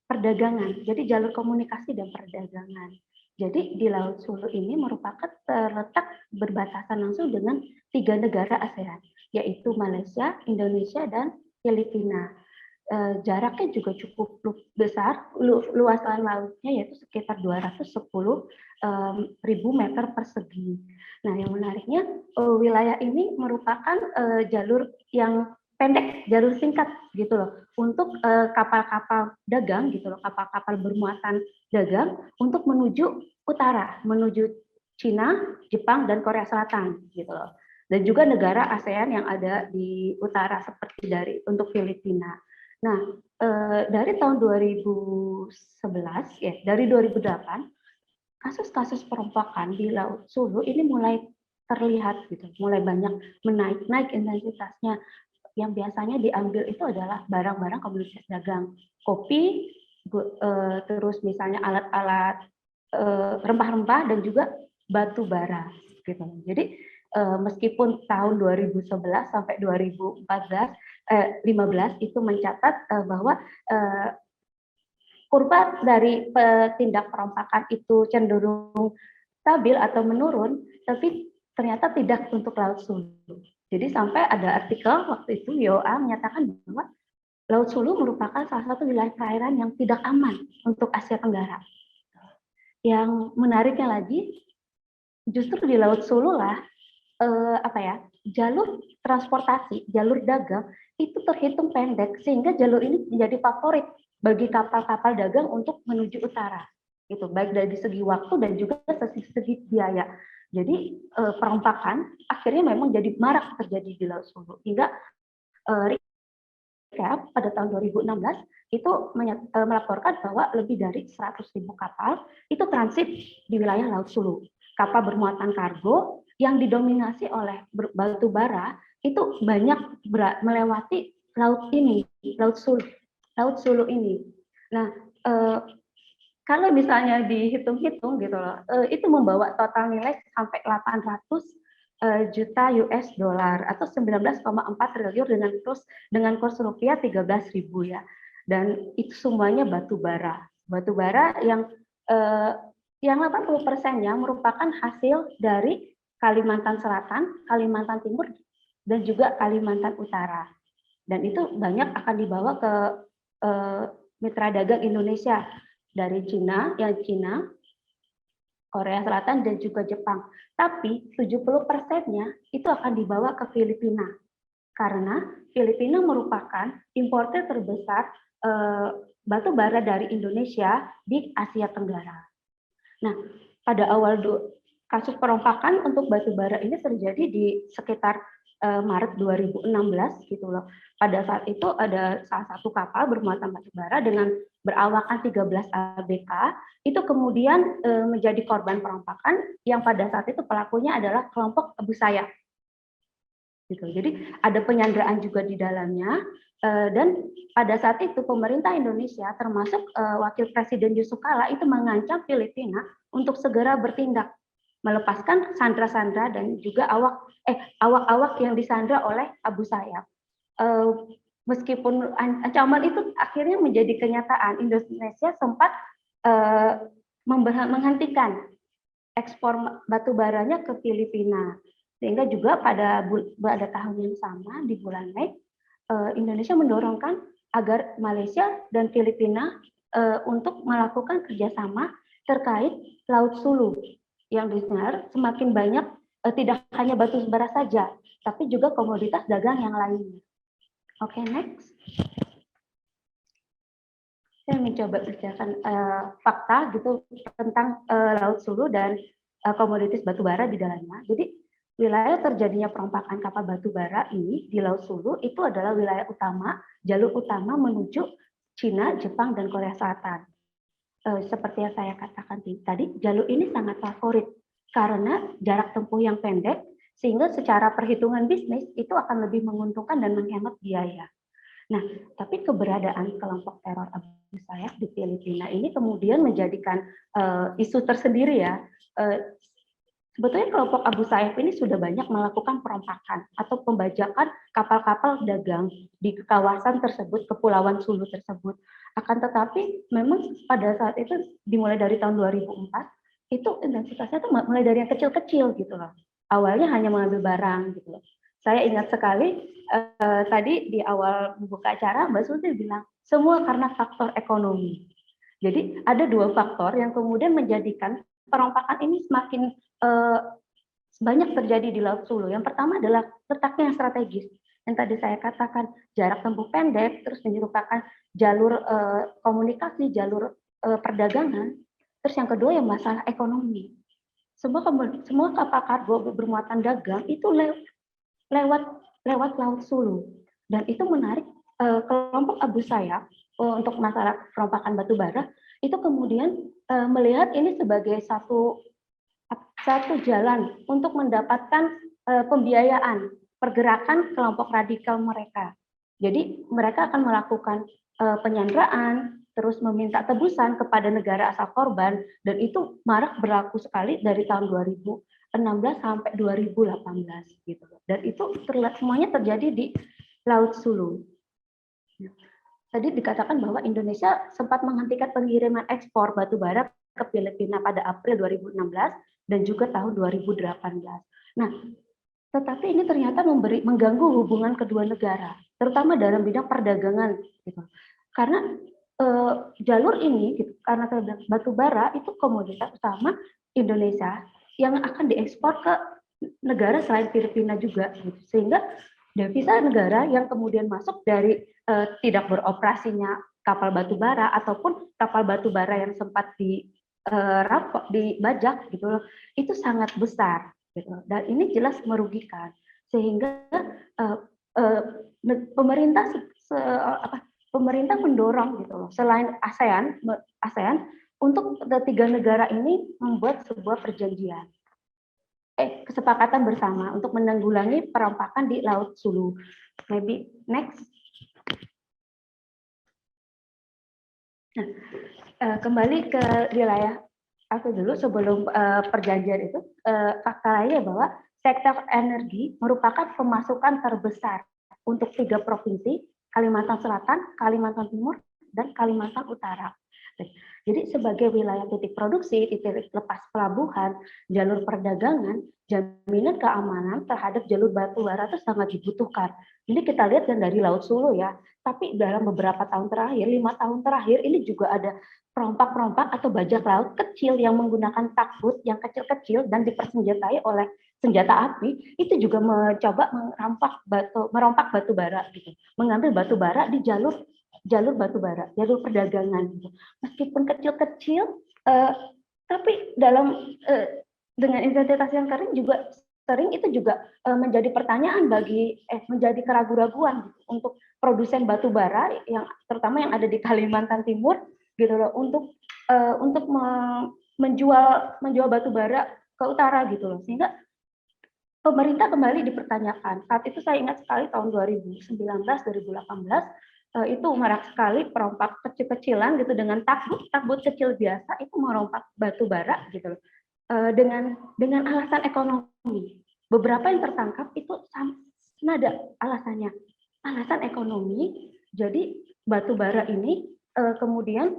perdagangan. Jadi jalur komunikasi dan perdagangan. Jadi di Laut Sulu ini merupakan terletak berbatasan langsung dengan 3 negara ASEAN, yaitu Malaysia, Indonesia, dan Filipina. Jaraknya juga cukup besar, luasan lautnya yaitu sekitar 210.000 meter persegi. Nah, yang menariknya wilayah ini merupakan jalur yang pendek, jalur singkat gitu loh, untuk kapal-kapal dagang gitu loh, kapal-kapal bermuatan dagang untuk menuju utara, menuju Cina, Jepang, dan Korea Selatan gitu loh. Dan juga negara ASEAN yang ada di utara seperti untuk Filipina. Nah, dari tahun 2011 ya, dari 2008 kasus-kasus perompakan di Laut Sulu ini mulai terlihat gitu, mulai banyak naik intensitasnya. Yang biasanya diambil itu adalah barang-barang komoditas dagang, kopi, terus misalnya alat-alat rempah-rempah, dan juga batu bara gitu. Jadi meskipun tahun 2011 sampai 2015 itu mencatat bahwa kurva dari tindak perompakan itu cenderung stabil atau menurun, tapi ternyata tidak untuk Laut Sulu. Jadi sampai ada artikel waktu itu WOA menyatakan bahwa Laut Sulu merupakan salah satu wilayah perairan yang tidak aman untuk Asia Tenggara. Yang menariknya lagi, justru di Laut Sulu lah jalur transportasi, jalur dagang itu terhitung pendek, sehingga jalur ini menjadi favorit bagi kapal-kapal dagang untuk menuju utara. Itu baik dari segi waktu dan juga segi biaya. Jadi perompakan akhirnya memang jadi marak terjadi di Laut Sulu. Hingga pada tahun 2016 itu melaporkan bahwa lebih dari 100.000 kapal itu transit di wilayah Laut Sulu. Kapal bermuatan kargo yang didominasi oleh batu bara itu banyak melewati laut ini, Laut Sulu ini. Nah, kalau misalnya dihitung-hitung gitu loh, itu membawa total nilai sampai 800 juta US dollar atau 19,4 triliun dengan kurs rupiah 13.000 ya. Dan itu semuanya batu bara. Batu bara yang 80%-nya merupakan hasil dari Kalimantan Selatan, Kalimantan Timur, dan juga Kalimantan Utara. Dan itu banyak akan dibawa ke mitra dagang Indonesia dari Cina, Korea Selatan, dan juga Jepang. Tapi 70%-nya itu akan dibawa ke Filipina. Karena Filipina merupakan importer terbesar batu bara dari Indonesia di Asia Tenggara. Nah, pada awal kasus perompakan untuk batu bara ini terjadi di sekitar Maret 2016 gitu loh. Pada saat itu ada salah satu kapal bermuatan batu bara dengan berawakan 13 ABK itu kemudian menjadi korban perompakan yang pada saat itu pelakunya adalah kelompok Abu Sayyaf. Gitu. Jadi ada penyanderaan juga di dalamnya dan pada saat itu pemerintah Indonesia termasuk Wakil Presiden Yusuf Kala itu mengancam Filipina untuk segera bertindak melepaskan sandra-sandra dan juga awak-awak yang disandra oleh Abu Sayyaf. Meskipun ancaman itu akhirnya menjadi kenyataan, Indonesia sempat menghentikan ekspor batu baranya ke Filipina. Sehingga juga pada tahun yang sama di bulan Mei, Indonesia mendorongkan agar Malaysia dan Filipina untuk melakukan kerjasama terkait Laut Sulu yang didengar semakin banyak tidak hanya batu bara saja, tapi juga komoditas dagang yang lainnya. Oke, next. Saya mencoba bicarakan fakta gitu tentang Laut Sulu dan komoditas batu bara di dalamnya. Jadi wilayah terjadinya perompakan kapal batu bara ini di Laut Sulu itu adalah wilayah utama, jalur utama menuju Cina, Jepang, dan Korea Selatan. Seperti yang saya katakan tadi, jalur ini sangat favorit karena jarak tempuh yang pendek, sehingga secara perhitungan bisnis itu akan lebih menguntungkan dan menghemat biaya. Nah, tapi keberadaan kelompok teror Abu Sayyaf di Filipina ini kemudian menjadikan isu tersendiri ya. Sebetulnya kelompok Abu Sayyaf ini sudah banyak melakukan perompakan atau pembajakan kapal-kapal dagang di kawasan tersebut, Kepulauan Sulu tersebut. Akan tetapi memang pada saat itu dimulai dari tahun 2004, itu intensitasnya itu mulai dari yang kecil-kecil gitu loh. Awalnya hanya mengambil barang gitu loh. Saya ingat sekali tadi di awal membuka acara Mbak Susi bilang semua karena faktor ekonomi. Jadi ada dua faktor yang kemudian menjadikan perompakan ini semakin banyak terjadi di Laut Sulu. Yang pertama adalah letaknya yang strategis. yang tadi saya katakan jarak tempuh pendek, terus merupakan jalur komunikasi, jalur perdagangan. Terus yang kedua yang masalah ekonomi. Semua kapal kargo bermuatan dagang itu lewat Laut Sulu, dan itu menarik. Kelompok Abu Sayyaf untuk masalah perompakan batu bara itu kemudian melihat ini sebagai satu jalan untuk mendapatkan pembiayaan pergerakan kelompok radikal mereka. Jadi mereka akan melakukan penyanderaan, terus meminta tebusan kepada negara asal korban, dan itu marak berlaku sekali dari tahun 2016 sampai 2018 gitu. Dan itu semuanya terjadi di Laut Sulu. Tadi dikatakan bahwa Indonesia sempat menghentikan pengiriman ekspor batu bara ke Filipina pada April 2016 dan juga tahun 2018. Nah, tetapi ini ternyata mengganggu hubungan kedua negara, terutama dalam bidang perdagangan, gitu. Karena jalur ini, gitu, karena batu bara itu komoditas utama Indonesia yang akan diekspor ke negara selain Filipina juga, gitu. Sehingga devisa negara yang kemudian masuk dari tidak beroperasinya kapal batu bara ataupun kapal batu bara yang sempat dibajak, gitu, itu sangat besar. Gitu. Dan ini jelas merugikan, sehingga pemerintah mendorong, gitu loh, selain ASEAN untuk ketiga negara ini membuat sebuah perjanjian, kesepakatan bersama untuk menanggulangi perompakan di Laut Sulu. Maybe next. Nah, kembali ke wilayah aku dulu sebelum perjanjian itu, fakta lainnya bahwa sektor energi merupakan pemasukan terbesar untuk 3 provinsi, Kalimantan Selatan, Kalimantan Timur, dan Kalimantan Utara. Jadi sebagai wilayah titik produksi, titik lepas pelabuhan, jalur perdagangan, jaminan keamanan terhadap jalur batu bara itu sangat dibutuhkan. Ini kita lihat kan dari Laut Sulu ya, tapi dalam beberapa tahun terakhir, 5 tahun terakhir, ini juga ada perompak-perompak atau bajak laut kecil yang menggunakan tugboat yang kecil-kecil dan dipersenjatai oleh senjata api, itu juga mencoba merompak batu bara, gitu. Mengambil batu bara di jalur batu bara, jalur perdagangan, gitu. Meskipun kecil-kecil, tapi dengan intensitas yang sering itu juga menjadi pertanyaan menjadi keraguan-raguan, gitu, untuk produsen batu bara yang terutama yang ada di Kalimantan Timur, gitu loh, untuk menjual batu bara ke utara, gitu loh, sehingga pemerintah kembali dipertanyakan. Saat itu saya ingat sekali tahun 2019-2018 itu marak sekali perompak kecil-kecilan, gitu, dengan tugboat kecil biasa itu merompak batu bara, gitu loh, dengan alasan ekonomi. Beberapa yang tertangkap itu nada alasannya alasan ekonomi. Jadi batu bara ini kemudian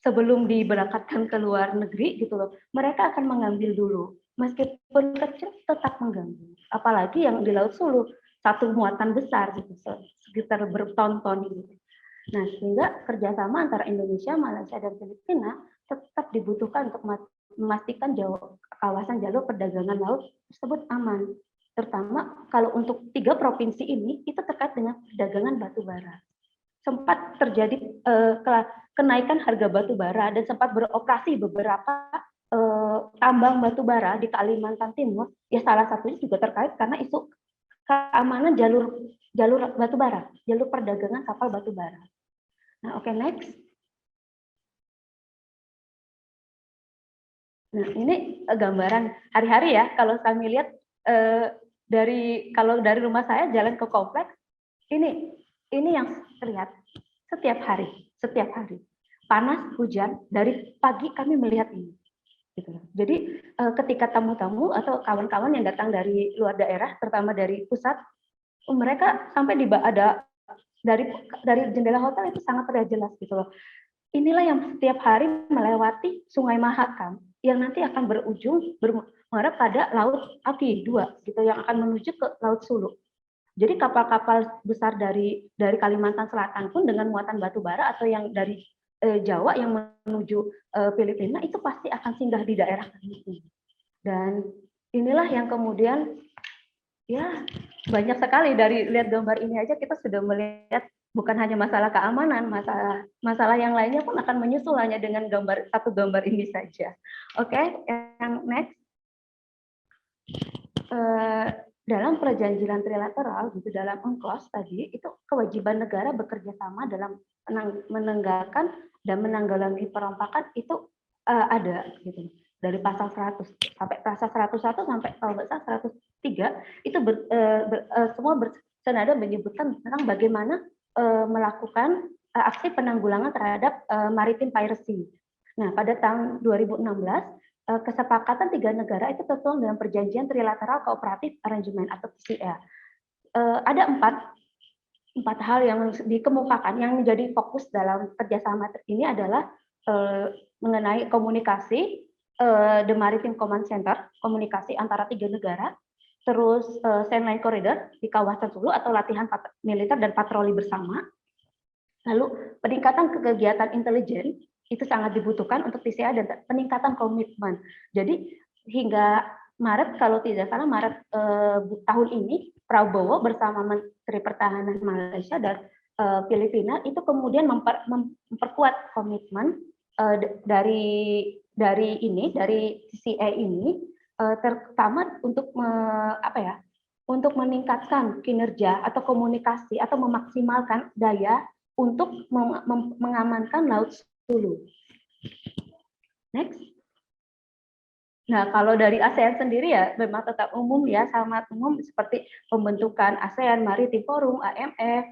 sebelum diberangkatkan ke luar negeri, gitu loh, mereka akan mengambil dulu, meskipun kecil tetap mengganggu. Apalagi yang di Laut Sulu satu muatan besar, gitu, sekitar berton-ton, gitu. Nah, sehingga kerjasama antara Indonesia, Malaysia, dan Filipina tetap dibutuhkan untuk memastikan kawasan jalur perdagangan laut tersebut aman. Terutama kalau untuk 3 provinsi ini itu terkait dengan perdagangan batu bara. Sempat terjadi kenaikan harga batu bara dan sempat beroperasi beberapa tambang batu bara di Kalimantan Timur. Ya salah satunya juga terkait karena isu keamanan jalur batu bara, jalur perdagangan kapal batu bara. Nah, oke, next. Nah, ini gambaran hari-hari ya. Kalau kami lihat kalau dari rumah saya jalan ke kompleks, ini yang terlihat setiap hari. Panas, hujan, dari pagi kami melihat ini. Gitu. Jadi ketika tamu-tamu atau kawan-kawan yang datang dari luar daerah, terutama dari pusat, mereka sampai ada dari jendela hotel itu sangat terlihat jelas, gitu loh. Inilah yang setiap hari melewati Sungai Mahakam yang nanti akan mengarah pada Laut Aki 2, gitu, yang akan menuju ke Laut Sulu. Jadi kapal-kapal besar dari Kalimantan Selatan pun dengan muatan batu bara atau yang dari Jawa yang menuju Filipina itu pasti akan singgah di daerah kami. Dan inilah yang kemudian ya banyak sekali. Dari lihat gambar ini aja kita sudah melihat bukan hanya masalah keamanan, masalah yang lainnya pun akan menyusul hanya dengan satu gambar ini saja. Oke, yang next. Dalam perjanjian trilateral gitu, dalam UNCLOS tadi itu kewajiban negara bekerja sama dalam menegakkan dan menanggulangi perompakan itu ada gitu. Dari pasal 100 sampai pasal 101 sampai kalau nggak salah 103 itu semua bersenada menyebutkan tentang bagaimana melakukan aksi penanggulangan terhadap maritime piracy. Nah, pada tahun 2016 kesepakatan 3 negara itu tertuang dalam perjanjian trilateral cooperative arrangement atau TCA. Ada empat hal yang dikemukakan yang menjadi fokus dalam kerjasama ini adalah mengenai komunikasi, the Maritime Command Center, komunikasi antara 3 negara, terus Sand Line Corridor di kawasan Sulu atau latihan militer dan patroli bersama, lalu peningkatan kegiatan intelijen itu sangat dibutuhkan untuk TCA dan peningkatan komitmen. Jadi hingga Maret, kalau tidak salah Maret tahun ini, Prabowo bersama Menteri Pertahanan Malaysia dan Filipina itu kemudian memperkuat komitmen dari TCA ini, terutama untuk untuk meningkatkan kinerja atau komunikasi atau memaksimalkan daya untuk mengamankan Laut Sulu. Next. Nah, kalau dari ASEAN sendiri ya memang tetap umum ya, sangat umum seperti pembentukan ASEAN Maritime Forum, AMF,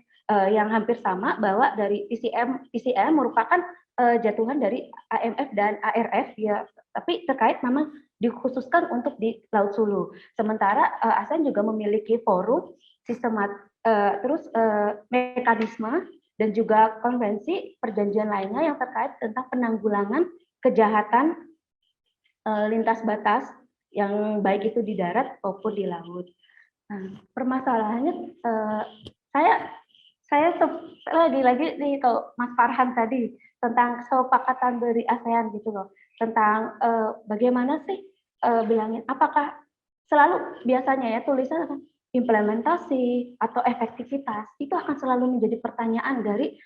yang hampir sama bahwa dari TCM merupakan jatuhan dari AMF dan ARF ya, tapi terkait memang dikhususkan untuk di Laut Sulu. Sementara ASEAN juga memiliki forum, mekanisme dan juga konvensi perjanjian lainnya yang terkait tentang penanggulangan kejahatan lintas batas yang baik itu di darat maupun di laut. Nah, permasalahannya saya lagi-lagi nih kalau Mas Farhan tadi tentang kesepakatan dari ASEAN gitu loh, tentang bagaimana sih bilangin apakah selalu biasanya ya tulisan akan implementasi atau efektivitas itu akan selalu menjadi pertanyaan dari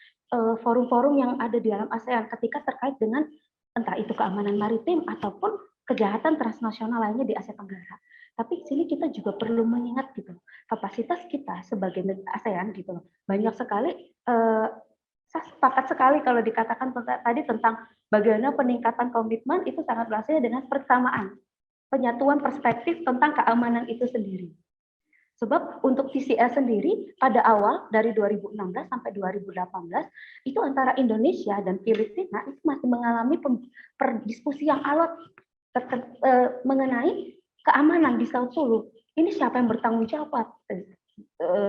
forum-forum yang ada di dalam ASEAN ketika terkait dengan entah itu keamanan maritim ataupun kejahatan transnasional lainnya di Asia Tenggara. Tapi sini kita juga perlu mengingat gitu, kapasitas kita sebagai ASEAN gitu loh. Banyak sekali, saya sepakat sekali kalau dikatakan tadi tentang bagaimana peningkatan komitmen itu sangat berhasil dengan persamaan, penyatuan perspektif tentang keamanan itu sendiri. Sebab untuk TCA sendiri pada awal dari 2016 sampai 2018 itu antara Indonesia dan Filipina itu masih mengalami perdiskusi yang alot mengenai keamanan di Laut Sulu. Ini siapa yang bertanggung jawab?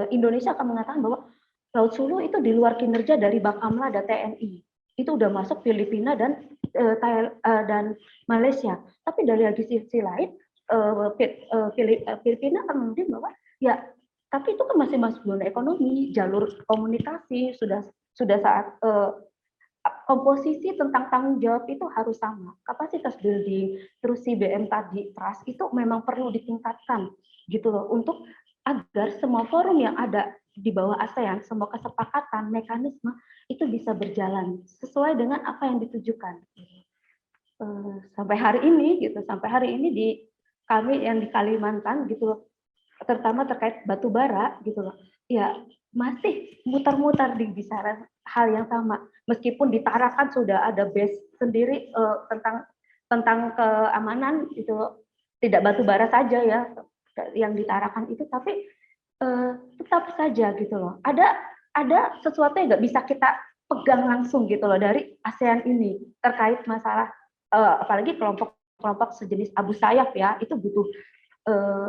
Indonesia akan mengatakan bahwa Laut Sulu itu di luar kinerja dari Bakamla dan TNI. Itu udah masuk Filipina dan Malaysia. Tapi dari sisi lain Filipina akan mengatakan bahwa ya, tapi itu kan masih masuk zona ekonomi, jalur komunikasi sudah saat komposisi tentang tanggung jawab itu harus sama. Kapasitas building, terus CBM tadi, trust itu memang perlu ditingkatkan gitu loh untuk agar semua forum yang ada di bawah ASEAN, semua kesepakatan, mekanisme itu bisa berjalan sesuai dengan apa yang ditujukan. Sampai hari ini di kami yang di Kalimantan gitu loh, terutama terkait batu bara gitu loh, ya masih mutar-mutar di bicara hal yang sama, meskipun di Tarakan sudah ada base sendiri tentang keamanan itu, tidak batu bara saja ya yang di Tarakan itu, tapi tetap saja gitu loh, ada sesuatu yang nggak bisa kita pegang langsung gitu loh dari ASEAN ini terkait masalah apalagi kelompok sejenis Abu Sayyaf ya, itu butuh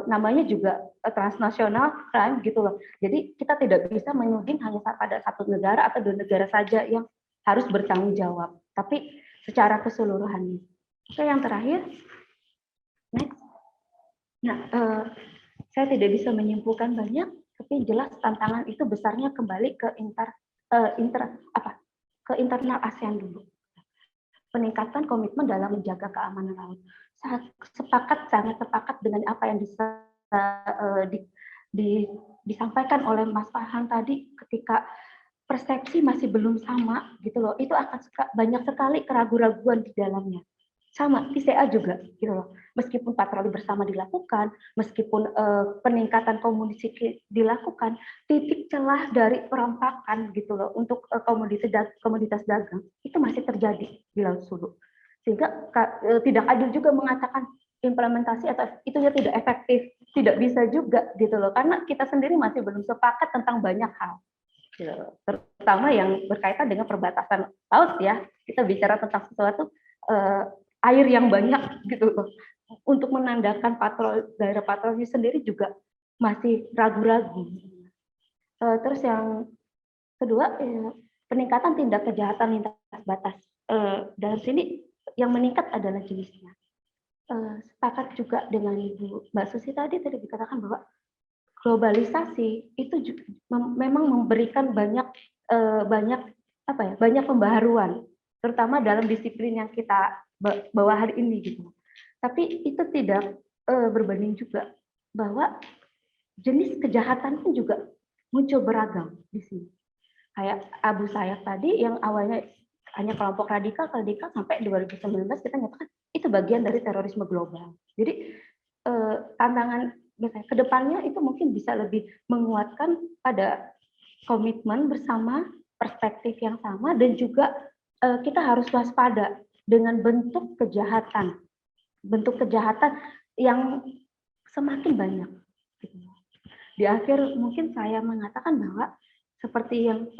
namanya juga transnasional crime gitu loh. Jadi kita tidak bisa menuding hanya pada satu negara atau dua negara saja yang harus bertanggung jawab, tapi secara keseluruhan. Oke, yang terakhir, next. Nah, saya tidak bisa menyimpulkan banyak, tapi jelas tantangan itu besarnya kembali ke internal ASEAN dulu. Peningkatan komitmen dalam menjaga keamanan laut. Sangat sepakat dengan apa yang disampaikan oleh Mas Farhan tadi, ketika persepsi masih belum sama gitu loh, itu akan banyak sekali keraguan-raguan di dalamnya. Sama TCA juga gitu loh. Meskipun patroli bersama dilakukan, meskipun peningkatan komunikasi dilakukan, titik celah dari perampakan gitu loh untuk komoditas dagang itu masih terjadi di Laut Sulu. Sehingga tidak adil juga mengatakan implementasi atau itu tidak efektif, tidak bisa juga gitu loh, karena kita sendiri masih belum sepakat tentang banyak hal. Gitu loh. Terutama yang berkaitan dengan perbatasan laut ya. Kita bicara tentang sesuatu air yang banyak gitu loh. Untuk menandakan daerah patroli sendiri juga masih ragu-ragu. Terus yang kedua, peningkatan tindak kejahatan lintas batas. Dalam sini yang meningkat adalah jenisnya. Sepakat juga dengan Ibu Mbak Susi tadi dikatakan bahwa globalisasi itu juga memang memberikan banyak pembaharuan, terutama dalam disiplin yang kita bawa hari ini gitu. Tapi itu tidak berbanding juga bahwa jenis kejahatan pun juga muncul beragam di sini. Kayak Abu Sayyaf tadi yang awalnya hanya kelompok radikal sampai 2019 kita nyatakan itu bagian dari terorisme global. Jadi tantangan kedepannya itu mungkin bisa lebih menguatkan pada komitmen bersama, perspektif yang sama, dan juga kita harus waspada dengan bentuk kejahatan yang semakin banyak. Di akhir mungkin saya mengatakan bahwa seperti yang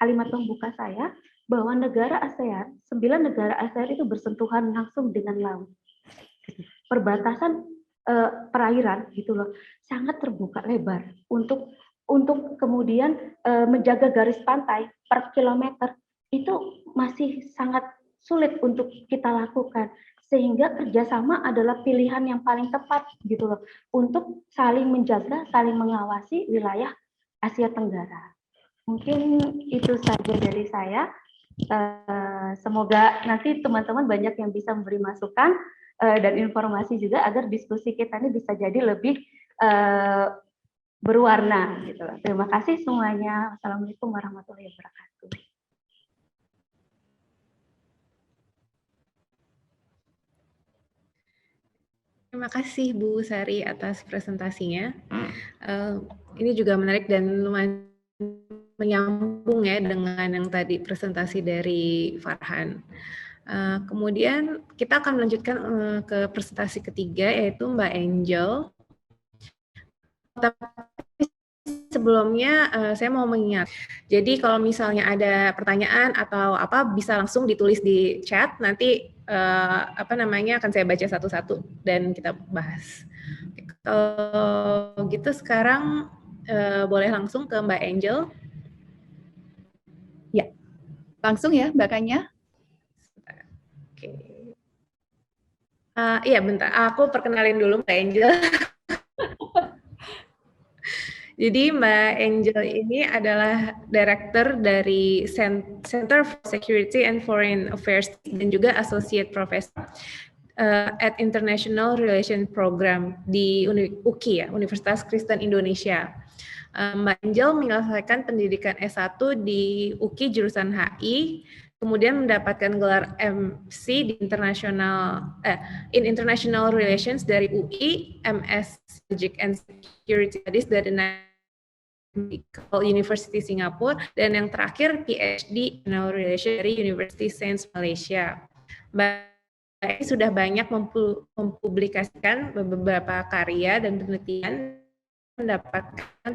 kalimat pembuka saya, bahwa negara ASEAN, 9 negara ASEAN itu bersentuhan langsung dengan laut. Perbatasan perairan gitu loh, sangat terbuka lebar untuk kemudian menjaga garis pantai per kilometer itu masih sangat sulit untuk kita lakukan, sehingga kerjasama adalah pilihan yang paling tepat gitu loh untuk saling menjaga, saling mengawasi wilayah Asia Tenggara. Mungkin itu saja dari saya. Semoga nanti teman-teman banyak yang bisa memberi masukan dan informasi juga agar diskusi kita ini bisa jadi lebih berwarna gitu. Terima kasih semuanya. Assalamualaikum warahmatullahi wabarakatuh. Terima kasih Bu Sari atas presentasinya. Ini juga menarik dan lumayan menyambung ya dengan yang tadi presentasi dari Farhan. Kemudian kita akan melanjutkan ke presentasi ketiga, yaitu Mbak Angel. Tapi sebelumnya saya mau mengingat, jadi kalau misalnya ada pertanyaan atau apa bisa langsung ditulis di chat, nanti akan saya baca satu-satu dan kita bahas. Kalau gitu sekarang boleh langsung ke Mbak Angel. Ya, langsung ya Mbak Kanya. Oke. Iya bentar, aku perkenalin dulu Mbak Angel. Jadi Mbak Angel ini adalah Director dari Center for Security and Foreign Affairs dan juga Associate Professor at International Relations Program di UKI ya, Universitas Kristen Indonesia. Mbak Angel menyelesaikan pendidikan S1 di UKI jurusan HI, kemudian mendapatkan gelar MC di International Relations dari UI, MS Strategic and Security Studies dari University Singapura, dan yang terakhir PhD International Relations dari University Sains Malaysia. Mbak sudah banyak mempublikasikan beberapa karya dan penelitian, mendapatkan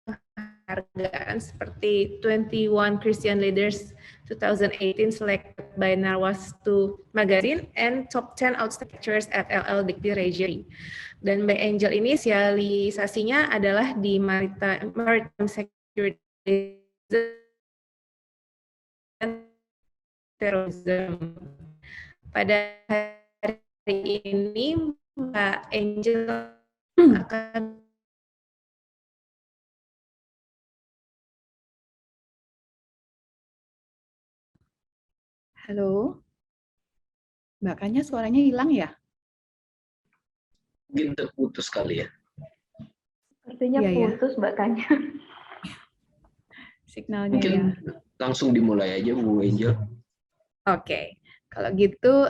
penghargaan seperti 21 Christian Leaders 2018 selected by Narwastu Magazine and Top 10 Outstanding Lecturers at LL Dikti Regeri. Dan Mbak Angel ini spesialisasinya adalah di Maritime Security dan Terrorism. Pada hari ini Mbak Angel akan Halo, Mbak Kanya suaranya hilang ya? Mungkin terputus kali ya. Sepertinya Iya, ya. putus Mbak Kanya. Signalnya Mungkin ya. langsung dimulai aja Bu Angel. Oke, kalau gitu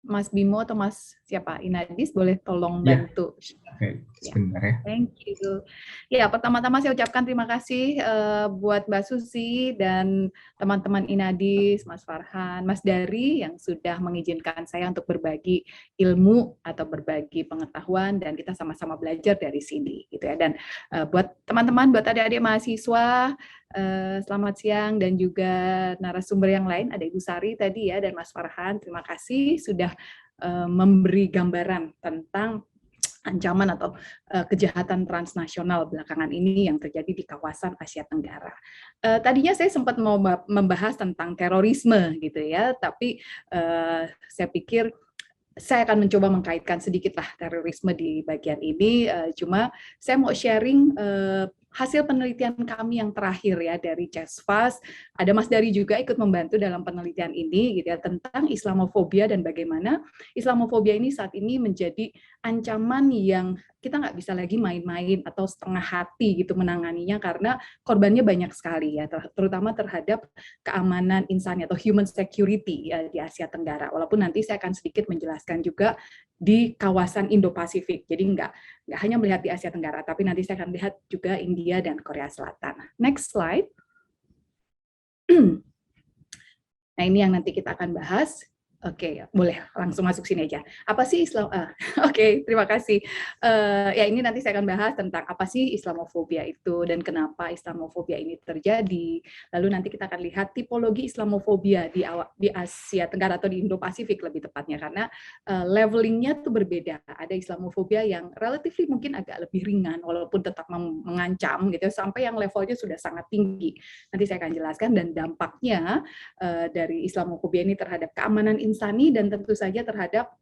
Mas Bimo atau Mas siapa Inadis boleh tolong Iya. bantu. Oke, sebentar ya. Thank you. Ya, pertama-tama saya ucapkan terima kasih buat Mbak Susi dan teman-teman Inadis, Mas Farhan, Mas Dari yang sudah mengizinkan saya untuk berbagi ilmu atau berbagi pengetahuan dan kita sama-sama belajar dari sini, gitu ya. Dan buat teman-teman, buat adik-adik mahasiswa, selamat siang dan juga narasumber yang lain, ada Ibu Sari tadi ya dan Mas Farhan, terima kasih sudah memberi gambaran tentang ancaman atau kejahatan transnasional belakangan ini yang terjadi di kawasan Asia Tenggara. Tadinya saya sempat mau membahas tentang terorisme gitu ya, tapi saya pikir saya akan mencoba mengkaitkan sedikitlah terorisme di bagian ini. Cuma saya mau sharing hasil penelitian kami yang terakhir ya dari CESFAS. Ada Mas Dari juga ikut membantu dalam penelitian ini gitu ya, tentang Islamofobia dan bagaimana Islamofobia ini saat ini menjadi ancaman yang kita nggak bisa lagi main-main atau setengah hati gitu menanganinya karena korbannya banyak sekali ya, terutama terhadap keamanan insani atau human security ya, di Asia Tenggara. Walaupun nanti saya akan sedikit menjelaskan juga di kawasan Indo-Pasifik. Jadi nggak hanya melihat di Asia Tenggara, tapi nanti saya akan lihat juga India dan Korea Selatan. Next slide. Nah, ini yang nanti kita akan bahas. Oke, boleh langsung masuk sini aja. Apa sih Islam? Oke, terima kasih. Ya, ini nanti saya akan bahas tentang apa sih Islamofobia itu dan kenapa Islamofobia ini terjadi. Lalu nanti kita akan lihat tipologi Islamofobia di Asia Tenggara atau di Indo-Pasifik lebih tepatnya, karena levelingnya tuh berbeda. Ada Islamofobia yang relatif mungkin agak lebih ringan, walaupun tetap mengancam gitu, sampai yang levelnya sudah sangat tinggi. Nanti saya akan jelaskan dan dampaknya dari Islamofobia ini terhadap keamanan insani dan tentu saja terhadap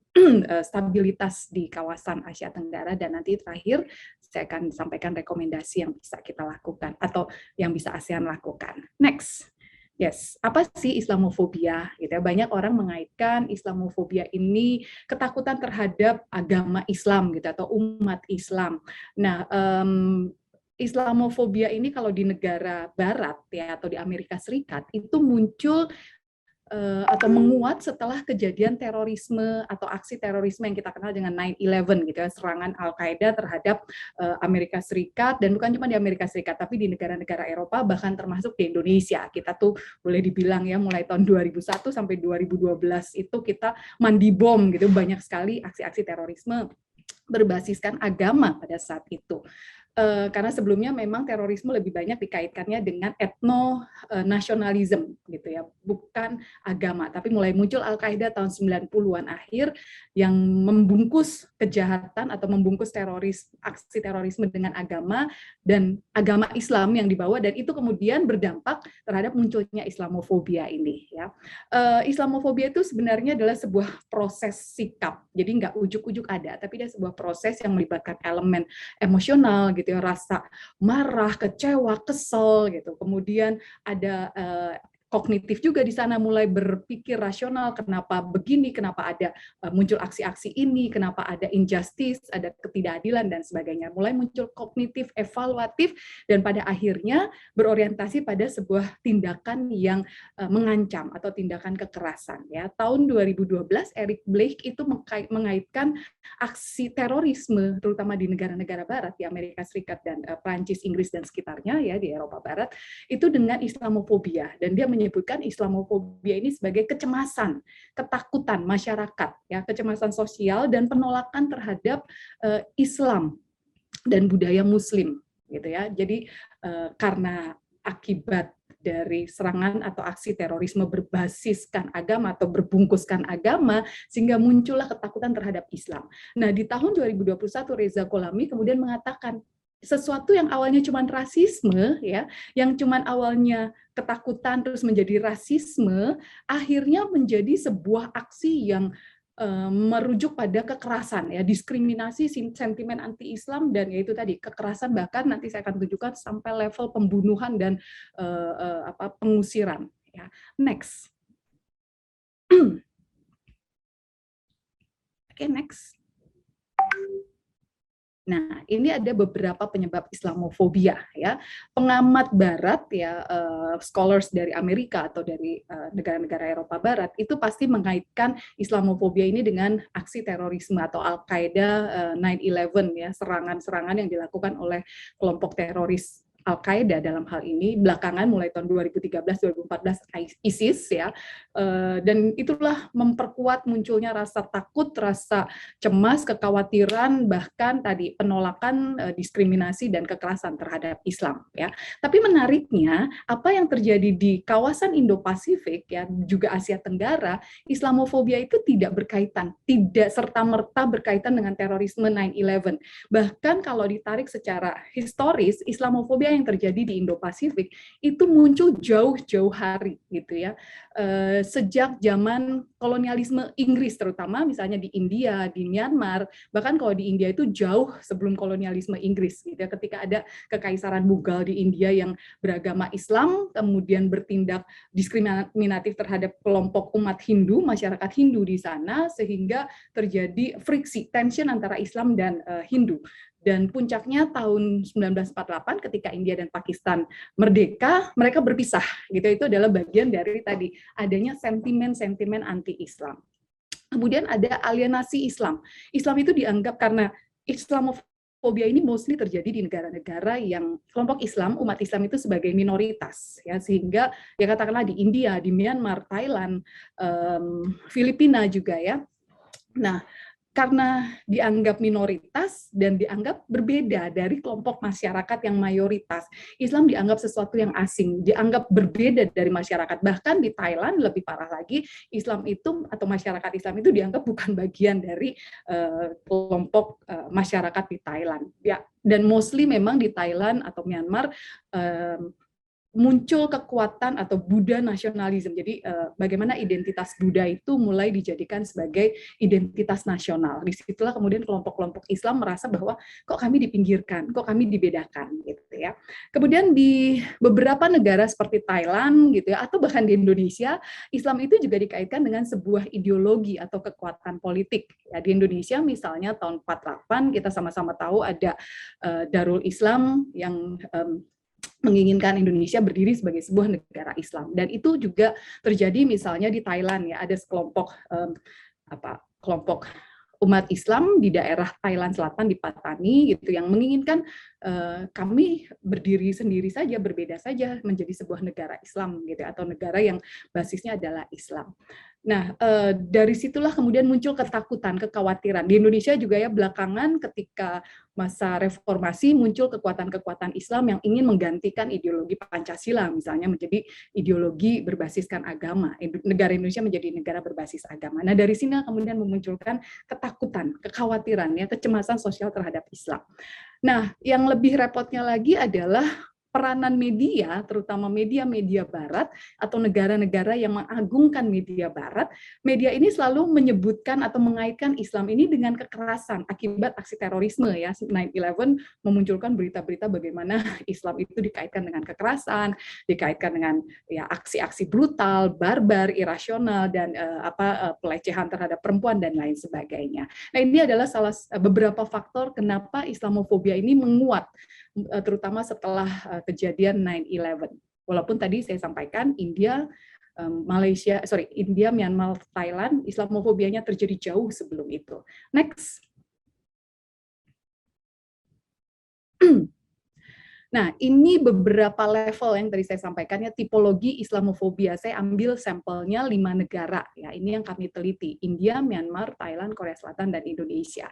stabilitas di kawasan Asia Tenggara, dan nanti terakhir saya akan sampaikan rekomendasi yang bisa kita lakukan atau yang bisa ASEAN lakukan. Next. Yes, apa sih Islamofobia? Gitu ya. Banyak orang mengaitkan Islamofobia ini ketakutan terhadap agama Islam gitu atau umat Islam. Nah, Islamofobia ini kalau di negara Barat ya atau di Amerika Serikat itu muncul atau menguat setelah kejadian terorisme atau aksi terorisme yang kita kenal dengan 9/11 gitu ya, serangan Al-Qaeda terhadap Amerika Serikat, dan bukan cuma di Amerika Serikat tapi di negara-negara Eropa, bahkan termasuk di Indonesia. Kita tuh boleh dibilang ya mulai tahun 2001 sampai 2012 itu kita mandi bom gitu, banyak sekali aksi-aksi terorisme berbasiskan agama pada saat itu. Karena sebelumnya memang terorisme lebih banyak dikaitkannya dengan etno-nasionalisme gitu ya, bukan agama. Tapi mulai muncul Al-Qaeda tahun 90-an akhir yang membungkus kejahatan atau membungkus aksi terorisme dengan agama dan agama Islam yang dibawa, dan itu kemudian berdampak terhadap munculnya Islamofobia ini ya. Islamofobia itu sebenarnya adalah sebuah proses sikap. Jadi nggak ujuk-ujuk ada, tapi dia sebuah proses yang melibatkan elemen emosional gitu ya, rasa marah, kecewa, kesel gitu. Kemudian ada kognitif juga di sana, mulai berpikir rasional, kenapa begini, kenapa ada muncul aksi-aksi ini, kenapa ada injustice, ada ketidakadilan dan sebagainya. Mulai muncul kognitif, evaluatif, dan pada akhirnya berorientasi pada sebuah tindakan yang mengancam atau tindakan kekerasan ya. Tahun 2012 Eric Blake itu mengaitkan aksi terorisme terutama di negara-negara barat, di Amerika Serikat dan Prancis, Inggris dan sekitarnya ya, di Eropa Barat, itu dengan Islamofobia, dan dia menyebutkan Islamofobia ini sebagai kecemasan, ketakutan masyarakat ya, kecemasan sosial dan penolakan terhadap Islam dan budaya Muslim gitu ya. Jadi karena akibat dari serangan atau aksi terorisme berbasiskan agama atau berbungkuskan agama, sehingga muncullah ketakutan terhadap Islam. Nah, di tahun 2021 Reza Gholami kemudian mengatakan sesuatu yang awalnya cuma rasisme ya, yang cuma awalnya ketakutan terus menjadi rasisme, akhirnya menjadi sebuah aksi yang merujuk pada kekerasan ya, diskriminasi, sentimen anti-Islam, dan yaitu tadi kekerasan, bahkan nanti saya akan tunjukkan sampai level pembunuhan dan pengusiran ya. Next. Oke, next. Nah, ini ada beberapa penyebab Islamofobia ya. Pengamat Barat ya, scholars dari Amerika atau dari negara-negara Eropa Barat itu pasti mengaitkan Islamofobia ini dengan aksi terorisme atau Al-Qaeda 9/11 ya, serangan-serangan yang dilakukan oleh kelompok teroris Al-Qaeda dalam hal ini belakangan mulai tahun 2013-2014 ISIS ya, dan itulah memperkuat munculnya rasa takut, rasa cemas, kekhawatiran, bahkan tadi penolakan, diskriminasi dan kekerasan terhadap Islam ya. Tapi menariknya apa yang terjadi di kawasan Indo-Pasifik ya, juga Asia Tenggara, Islamofobia itu tidak berkaitan, tidak serta-merta berkaitan dengan terorisme 9/11. Bahkan kalau ditarik secara historis, Islamofobia yang terjadi di Indo-Pasifik itu muncul jauh-jauh hari gitu ya, sejak zaman kolonialisme Inggris terutama misalnya di India, di Myanmar, bahkan kalau di India itu jauh sebelum kolonialisme Inggris gitu ya, ketika ada kekaisaran Mughal di India yang beragama Islam kemudian bertindak diskriminatif terhadap kelompok umat Hindu, masyarakat Hindu di sana, sehingga terjadi friksi, tension antara Islam dan Hindu. Dan puncaknya tahun 1948 ketika India dan Pakistan merdeka, mereka berpisah gitu. Itu adalah bagian dari tadi adanya sentimen-sentimen anti-Islam. Kemudian ada alienasi Islam. Islam itu dianggap karena Islamofobia ini mostly terjadi di negara-negara yang kelompok Islam, umat Islam itu sebagai minoritas ya, sehingga ya katakanlah di India, di Myanmar, Thailand, Filipina juga ya. Nah, karena dianggap minoritas dan dianggap berbeda dari kelompok masyarakat yang mayoritas, Islam dianggap sesuatu yang asing, dianggap berbeda dari masyarakat. Bahkan di Thailand lebih parah lagi, Islam itu atau masyarakat Islam itu dianggap bukan bagian dari kelompok masyarakat di Thailand. Ya, dan mostly memang di Thailand atau Myanmar muncul kekuatan atau Buddha nasionalisme. Jadi bagaimana identitas Buddha itu mulai dijadikan sebagai identitas nasional. Disitulah kemudian kelompok-kelompok Islam merasa bahwa kok kami dipinggirkan, kok kami dibedakan gitu ya. Kemudian di beberapa negara seperti Thailand gitu ya, atau bahkan di Indonesia, Islam itu juga dikaitkan dengan sebuah ideologi atau kekuatan politik. Ya, di Indonesia misalnya tahun 48 kita sama-sama tahu ada Darul Islam yang menginginkan Indonesia berdiri sebagai sebuah negara Islam, dan itu juga terjadi misalnya di Thailand ya, ada sekelompok kelompok umat Islam di daerah Thailand Selatan di Patani gitu yang menginginkan kami berdiri sendiri saja, berbeda saja menjadi sebuah negara Islam gitu atau negara yang basisnya adalah Islam. Nah, dari situlah kemudian muncul ketakutan, kekhawatiran. Di Indonesia juga ya belakangan ketika masa reformasi muncul kekuatan-kekuatan Islam yang ingin menggantikan ideologi Pancasila misalnya menjadi ideologi berbasiskan agama. Negara Indonesia menjadi negara berbasis agama. Nah, dari sini kemudian memunculkan ketakutan, kekhawatiran ya, kecemasan sosial terhadap Islam. Nah, yang lebih repotnya lagi adalah peranan media, terutama media-media barat atau negara-negara yang mengagungkan media barat, media ini selalu menyebutkan atau mengaitkan Islam ini dengan kekerasan akibat aksi terorisme ya. 9/11 memunculkan berita-berita bagaimana Islam itu dikaitkan dengan kekerasan, dikaitkan dengan ya aksi-aksi brutal, barbar, irasional dan pelecehan terhadap perempuan dan lain sebagainya. Nah, ini adalah beberapa faktor kenapa Islamofobia ini menguat, terutama setelah kejadian 9/11. Walaupun tadi saya sampaikan India, Myanmar, Thailand, Islamofobianya terjadi jauh sebelum itu. Next. Nah, ini beberapa level yang tadi saya sampaikan ya, tipologi Islamofobia. Saya ambil sampelnya 5 negara ya. Ini yang kami teliti, India, Myanmar, Thailand, Korea Selatan dan Indonesia.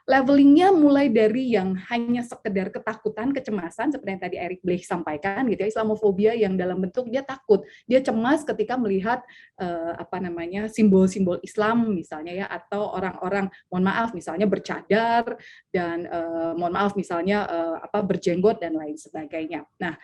Levelingnya mulai dari yang hanya sekedar ketakutan, kecemasan seperti yang tadi Eric Blake sampaikan gitu ya, Islamofobia yang dalam bentuk dia takut, dia cemas ketika melihat simbol-simbol Islam misalnya ya, atau orang-orang mohon maaf misalnya bercadar dan mohon maaf misalnya berjenggot dan lain sebagainya. Nah,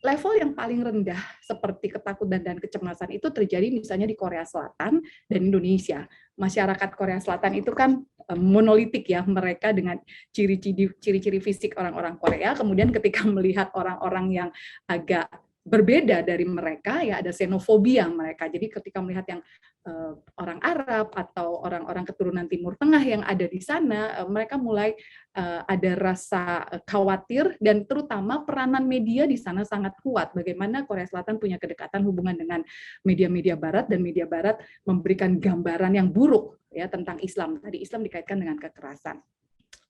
level yang paling rendah seperti ketakutan dan kecemasan itu terjadi misalnya di Korea Selatan dan Indonesia. Masyarakat Korea Selatan itu kan monolitik ya, mereka dengan ciri-ciri fisik orang-orang Korea, kemudian ketika melihat orang-orang yang agak berbeda dari mereka, ya ada xenofobia mereka. Jadi ketika melihat yang orang Arab atau orang-orang keturunan Timur Tengah yang ada di sana, mereka mulai ada rasa khawatir, dan terutama peranan media di sana sangat kuat. Bagaimana Korea Selatan punya kedekatan hubungan dengan media-media Barat, dan media Barat memberikan gambaran yang buruk ya tentang Islam. Tadi Islam dikaitkan dengan kekerasan,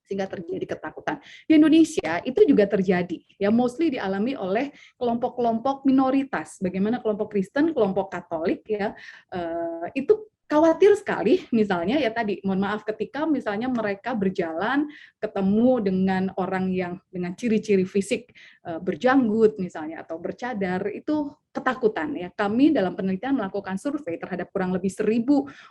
sehingga terjadi ketakutan. Di Indonesia itu juga terjadi, ya mostly dialami oleh kelompok-kelompok minoritas. Bagaimana kelompok Kristen, kelompok Katolik ya itu khawatir sekali, misalnya ya tadi, mohon maaf, ketika misalnya mereka berjalan ketemu dengan orang yang dengan ciri-ciri fisik berjanggut misalnya atau bercadar, itu ketakutan ya. Kami dalam penelitian melakukan survei terhadap kurang lebih 1.000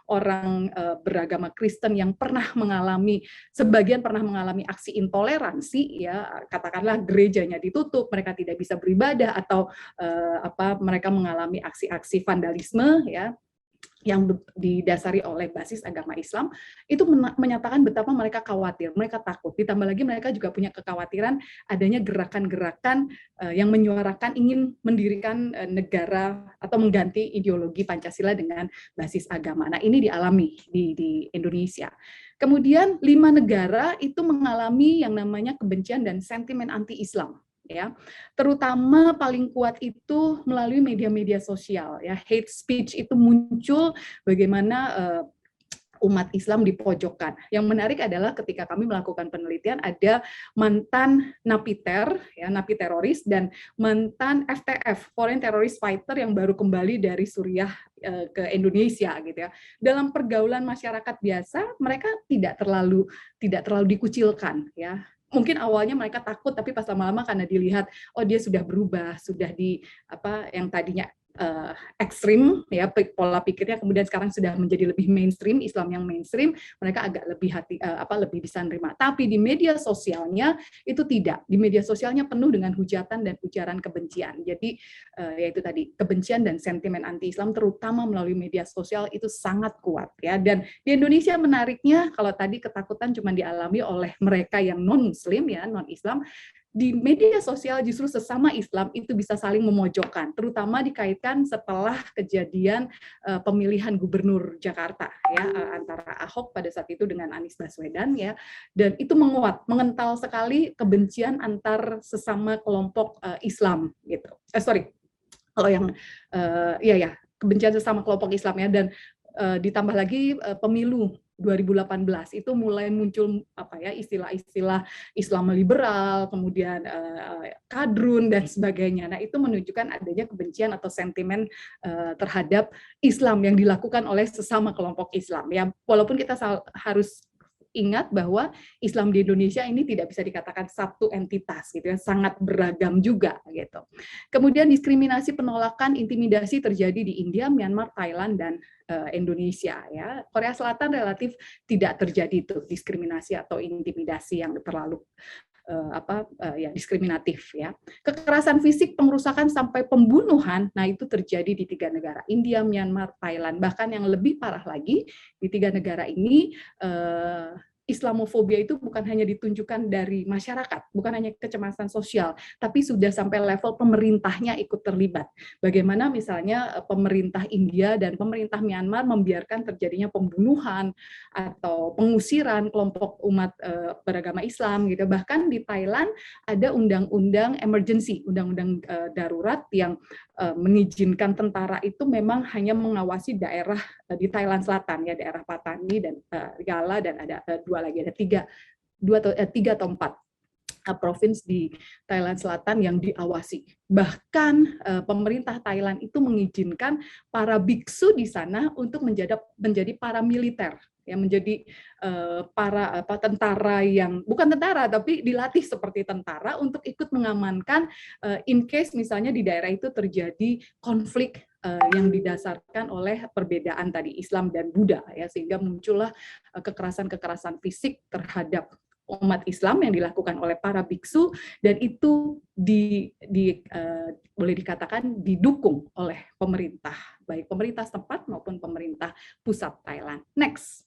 orang beragama Kristen yang pernah mengalami, sebagian pernah mengalami aksi intoleransi ya, katakanlah gerejanya ditutup, mereka tidak bisa beribadah, atau mereka mengalami aksi-aksi vandalisme ya yang didasari oleh basis agama Islam, itu menyatakan betapa mereka khawatir, mereka takut. Ditambah lagi mereka juga punya kekhawatiran adanya gerakan-gerakan yang menyuarakan ingin mendirikan negara atau mengganti ideologi Pancasila dengan basis agama. Nah, ini dialami di Indonesia. Kemudian 5 negara itu mengalami yang namanya kebencian dan sentimen anti-Islam. Ya, terutama paling kuat itu melalui media-media sosial ya. Hate speech itu muncul, bagaimana umat Islam dipojokkan. Yang menarik adalah ketika kami melakukan penelitian, ada mantan napiter ya, napi teroris, dan mantan FTF, foreign terrorist fighter, yang baru kembali dari Suriah ke Indonesia gitu ya. Dalam pergaulan masyarakat biasa, mereka tidak terlalu dikucilkan ya. Mungkin awalnya mereka takut, tapi pas lama-lama karena dilihat, oh dia sudah berubah, sudah yang tadinya ekstrim ya pola pikirnya, kemudian sekarang sudah menjadi lebih mainstream, Islam yang mainstream, mereka agak lebih lebih bisa nerima. Tapi di media sosialnya itu tidak. Di media sosialnya penuh dengan hujatan dan ujaran kebencian. Jadi yaitu tadi, kebencian dan sentimen anti-Islam terutama melalui media sosial itu sangat kuat ya. Dan di Indonesia menariknya, kalau tadi ketakutan cuma dialami oleh mereka yang non-muslim ya, non-Islam, di media sosial justru sesama Islam itu bisa saling memojokkan, terutama dikaitkan setelah kejadian pemilihan gubernur Jakarta ya, antara Ahok pada saat itu dengan Anies Baswedan ya, dan itu mengental sekali kebencian antar sesama kelompok Islam gitu. Kalau yang kebencian sesama kelompok Islam ya, dan ditambah lagi pemilu 2018 itu mulai muncul istilah-istilah Islam liberal, kemudian kadrun dan sebagainya. Nah, itu menunjukkan adanya kebencian atau sentimen terhadap Islam yang dilakukan oleh sesama kelompok Islam. Ya, walaupun kita harus ingat bahwa Islam di Indonesia ini tidak bisa dikatakan satu entitas gitu ya, sangat beragam juga gitu. Kemudian diskriminasi, penolakan, intimidasi terjadi di India, Myanmar, Thailand, dan Indonesia ya. Korea Selatan relatif tidak terjadi itu diskriminasi atau intimidasi yang terlalu diskriminatif ya. Kekerasan fisik, pengerusakan sampai pembunuhan, nah itu terjadi di 3 negara, India, Myanmar, Thailand. Bahkan yang lebih parah lagi, di 3 negara ini Islamofobia itu bukan hanya ditunjukkan dari masyarakat, bukan hanya kecemasan sosial, tapi sudah sampai level pemerintahnya ikut terlibat. Bagaimana misalnya pemerintah India dan pemerintah Myanmar membiarkan terjadinya pembunuhan atau pengusiran kelompok umat beragama Islam gitu. Bahkan di Thailand ada undang-undang emergency, undang-undang darurat yang mengizinkan tentara itu memang hanya mengawasi daerah di Thailand Selatan ya, daerah Patani dan Gala, dan ada 2 lagi, ada 3 atau 4 provinsi di Thailand Selatan yang diawasi. Bahkan pemerintah Thailand itu mengizinkan para biksu di sana untuk menjadi paramiliter, ya, menjadi para tentara yang bukan tentara tapi dilatih seperti tentara untuk ikut mengamankan in case misalnya di daerah itu terjadi konflik yang didasarkan oleh perbedaan tadi Islam dan Buddha ya, sehingga muncullah kekerasan-kekerasan fisik terhadap umat Islam yang dilakukan oleh para biksu, dan itu boleh dikatakan didukung oleh pemerintah, baik pemerintah setempat maupun pemerintah pusat Thailand. Next.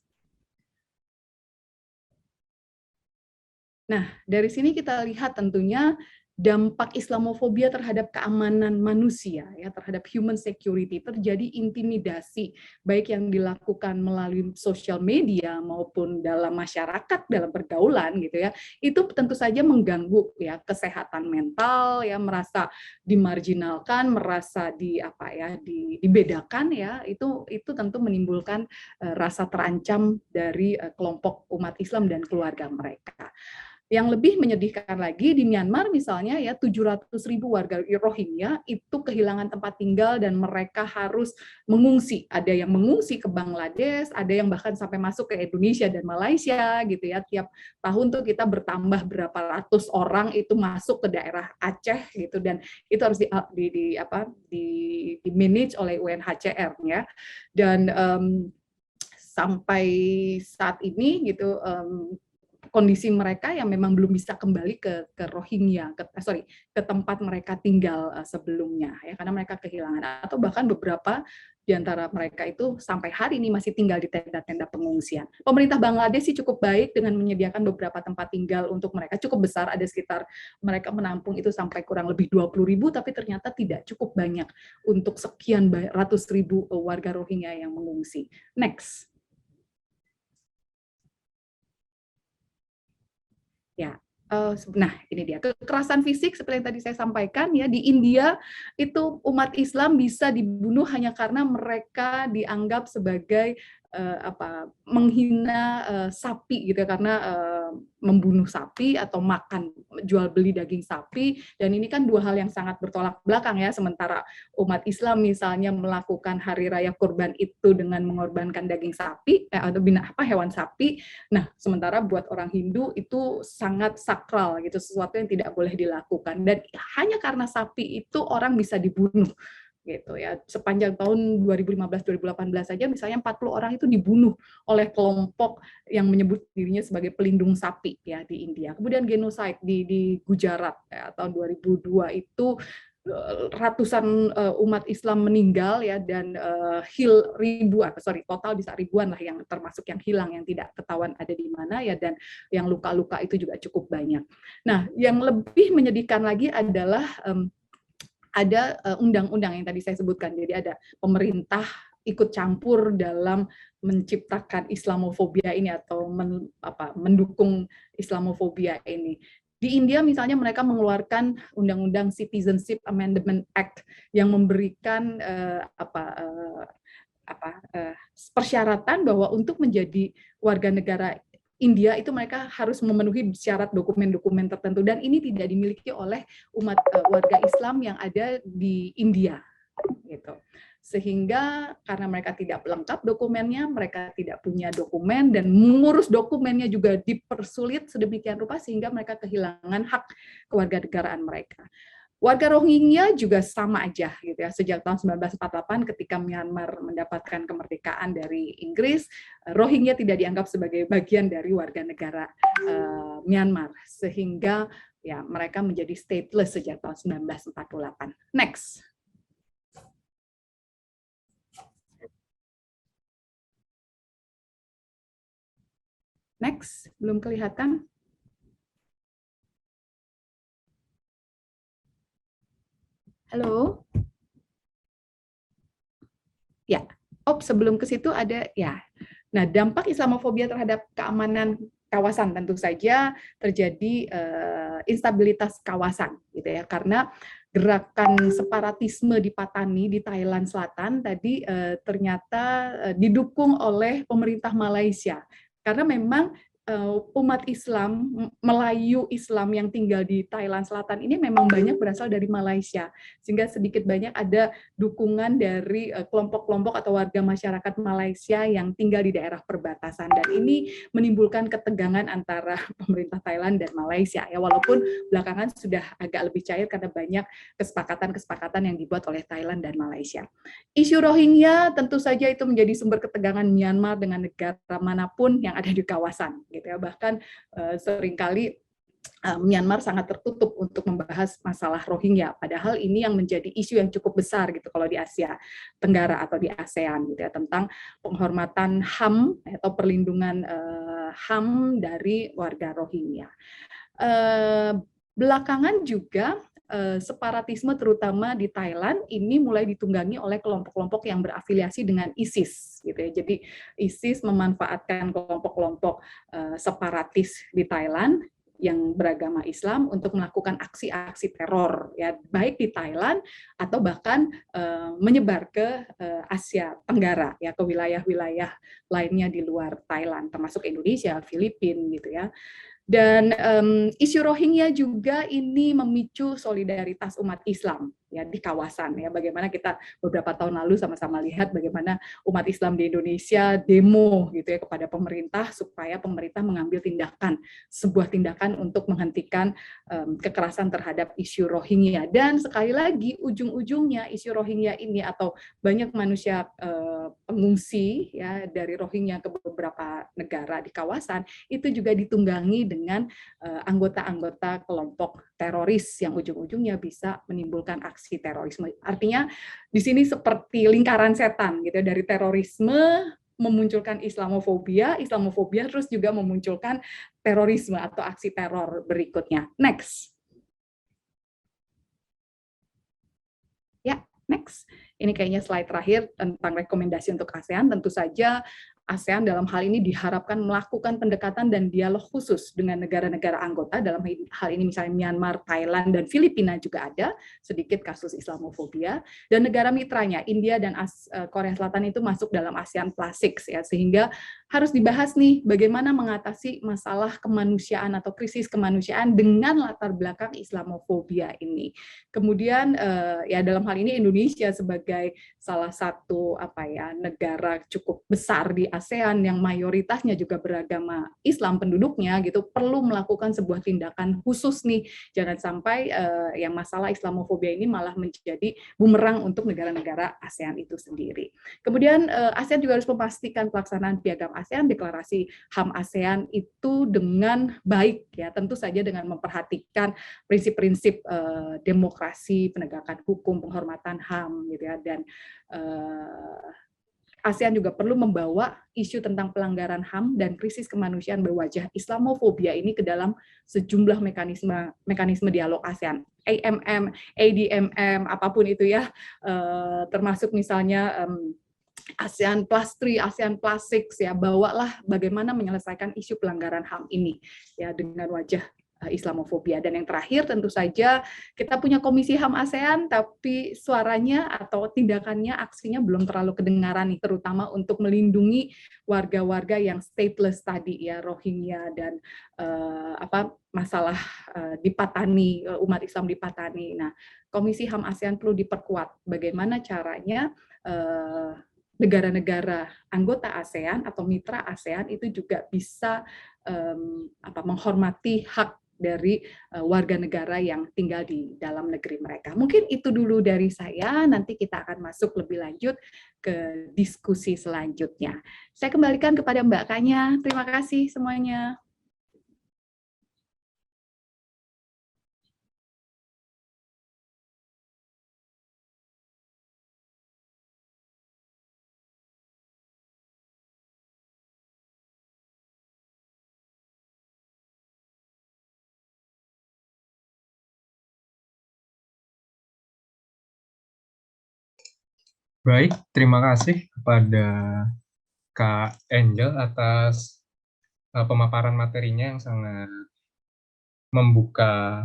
Nah, dari sini kita lihat tentunya dampak Islamofobia terhadap keamanan manusia, ya, terhadap human security, terjadi intimidasi baik yang dilakukan melalui sosial media maupun dalam masyarakat, dalam pergaulan gitu ya, itu tentu saja mengganggu ya kesehatan mental, ya, merasa dimarginalkan, merasa dibedakan, ya, itu tentu menimbulkan rasa terancam dari kelompok umat Islam dan keluarga mereka. Yang lebih menyedihkan lagi, di Myanmar misalnya ya 700.000 warga Rohingya itu kehilangan tempat tinggal dan mereka harus mengungsi. Ada yang mengungsi ke Bangladesh, ada yang bahkan sampai masuk ke Indonesia dan Malaysia gitu ya. Tiap tahun tuh kita bertambah berapa ratus orang itu masuk ke daerah Aceh gitu, dan itu harus di manage oleh UNHCR ya. Dan sampai saat ini gitu kondisi mereka yang memang belum bisa kembali ke Rohingya, ke tempat mereka tinggal sebelumnya, ya, karena mereka kehilangan, atau bahkan beberapa di antara mereka itu sampai hari ini masih tinggal di tenda-tenda pengungsian. Pemerintah Bangladesh sih cukup baik dengan menyediakan beberapa tempat tinggal untuk mereka, cukup besar, ada sekitar mereka menampung itu sampai kurang lebih 20.000, tapi ternyata tidak cukup banyak untuk sekian ratus ribu warga Rohingya yang mengungsi. Next. Ya, nah ini dia, kekerasan fisik seperti yang tadi saya sampaikan ya, di India itu umat Islam bisa dibunuh hanya karena mereka dianggap sebagai menghina sapi gitu, karena membunuh sapi atau makan jual beli daging sapi, dan ini kan dua hal yang sangat bertolak belakang ya. Sementara umat Islam misalnya melakukan hari raya kurban itu dengan mengorbankan daging sapi atau hewan sapi, nah sementara buat orang Hindu itu sangat sakral gitu, sesuatu yang tidak boleh dilakukan, dan hanya karena sapi itu orang bisa dibunuh gitu ya. Sepanjang tahun 2015-2018 saja misalnya 40 orang itu dibunuh oleh kelompok yang menyebut dirinya sebagai pelindung sapi ya di India. Kemudian genocide di Gujarat ya, tahun 2002 itu ratusan umat Islam meninggal ya, dan total bisa ribuan lah yang termasuk yang hilang, yang tidak ketahuan ada di mana ya, dan yang luka-luka itu juga cukup banyak. Nah, yang lebih menyedihkan lagi adalah ada undang-undang yang tadi saya sebutkan. Jadi ada pemerintah ikut campur dalam menciptakan Islamofobia ini atau mendukung Islamofobia ini. Di India misalnya mereka mengeluarkan undang-undang Citizenship Amendment Act yang memberikan persyaratan bahwa untuk menjadi warga negara India itu mereka harus memenuhi syarat dokumen-dokumen tertentu, dan ini tidak dimiliki oleh umat warga Islam yang ada di India gitu. Sehingga karena mereka tidak lengkap dokumennya, mereka tidak punya dokumen, dan mengurus dokumennya juga dipersulit sedemikian rupa sehingga mereka kehilangan hak kewarganegaraan mereka. Warga Rohingya juga sama aja gitu ya. Sejak tahun 1948 ketika Myanmar mendapatkan kemerdekaan dari Inggris, Rohingya tidak dianggap sebagai bagian dari warga negara Myanmar, sehingga ya mereka menjadi stateless sejak tahun 1948. Next. Next, belum kelihatan. Halo? Ya, sebelum ke situ ada ya. Nah, dampak Islamofobia terhadap keamanan kawasan tentu saja terjadi instabilitas kawasan gitu ya, karena gerakan separatisme di Patani di Thailand Selatan tadi ternyata didukung oleh pemerintah Malaysia, karena memang umat Islam, Melayu Islam yang tinggal di Thailand Selatan ini memang banyak berasal dari Malaysia, sehingga sedikit banyak ada dukungan dari kelompok-kelompok atau warga masyarakat Malaysia yang tinggal di daerah perbatasan, dan ini menimbulkan ketegangan antara pemerintah Thailand dan Malaysia ya, walaupun belakangan sudah agak lebih cair karena banyak kesepakatan-kesepakatan yang dibuat oleh Thailand dan Malaysia. Isu Rohingya tentu saja itu menjadi sumber ketegangan Myanmar dengan negara manapun yang ada di kawasan gitu ya. Bahkan seringkali Myanmar sangat tertutup untuk membahas masalah Rohingya, padahal ini yang menjadi isu yang cukup besar gitu kalau di Asia Tenggara atau di ASEAN gitu ya, tentang penghormatan HAM atau perlindungan HAM dari warga Rohingya. Belakangan juga separatisme terutama di Thailand ini mulai ditunggangi oleh kelompok-kelompok yang berafiliasi dengan ISIS gitu ya. Jadi ISIS memanfaatkan kelompok-kelompok separatis di Thailand yang beragama Islam untuk melakukan aksi-aksi teror ya, baik di Thailand atau bahkan menyebar ke Asia Tenggara ya, ke wilayah-wilayah lainnya di luar Thailand termasuk Indonesia, Filipina gitu ya. Dan isu Rohingya juga ini memicu solidaritas umat Islam ya di kawasan ya. Bagaimana kita beberapa tahun lalu sama-sama lihat bagaimana umat Islam di Indonesia demo gitu ya kepada pemerintah supaya pemerintah mengambil sebuah tindakan untuk menghentikan kekerasan terhadap isu Rohingya. Dan sekali lagi ujung-ujungnya isu Rohingya ini atau banyak manusia pengungsi ya dari Rohingya ke beberapa negara di kawasan itu juga ditunggangi dengan anggota-anggota kelompok teroris yang ujung-ujungnya bisa menimbulkan aksi terorisme. Artinya di sini seperti lingkaran setan gitu, dari terorisme memunculkan Islamofobia terus juga memunculkan terorisme atau aksi teror berikutnya. Next. Ya, next. Ini kayaknya slide terakhir tentang rekomendasi untuk ASEAN. Tentu saja ASEAN dalam hal ini diharapkan melakukan pendekatan dan dialog khusus dengan negara-negara anggota, dalam hal ini misalnya Myanmar, Thailand, dan Filipina juga ada sedikit kasus Islamofobia, dan negara mitranya, India dan Korea Selatan itu masuk dalam ASEAN Plus 6, ya, sehingga harus dibahas nih bagaimana mengatasi masalah kemanusiaan atau krisis kemanusiaan dengan latar belakang Islamofobia ini. Kemudian ya dalam hal ini Indonesia sebagai salah satu negara cukup besar di ASEAN yang mayoritasnya juga beragama Islam penduduknya gitu, perlu melakukan sebuah tindakan khusus nih, jangan sampai yang masalah Islamofobia ini malah menjadi bumerang untuk negara-negara ASEAN itu sendiri. Kemudian ASEAN juga harus memastikan pelaksanaan Piagam ASEAN, deklarasi HAM ASEAN itu dengan baik ya, tentu saja dengan memperhatikan prinsip-prinsip demokrasi, penegakan hukum, penghormatan HAM gitu ya, dan ASEAN juga perlu membawa isu tentang pelanggaran HAM dan krisis kemanusiaan berwajah Islamofobia ini ke dalam sejumlah mekanisme dialog ASEAN, AMM, ADMM, apapun itu ya, termasuk misalnya ASEAN Plus 3, ASEAN Plus 6 ya, bawalah bagaimana menyelesaikan isu pelanggaran HAM ini ya dengan wajah Islamofobia. Dan yang terakhir tentu saja kita punya Komisi HAM ASEAN, tapi suaranya atau tindakannya, aksinya belum terlalu kedengaran nih, terutama untuk melindungi warga-warga yang stateless tadi ya, Rohingya dan masalah dipatani, umat Islam dipatani. Nah, Komisi HAM ASEAN perlu diperkuat. Bagaimana caranya negara-negara anggota ASEAN atau mitra ASEAN itu juga bisa menghormati hak dari warga negara yang tinggal di dalam negeri mereka. Mungkin itu dulu dari saya, nanti kita akan masuk lebih lanjut ke diskusi selanjutnya. Saya kembalikan kepada Mbak Kanya. Terima kasih semuanya. Baik, terima kasih kepada Kak Angel atas pemaparan materinya yang sangat membuka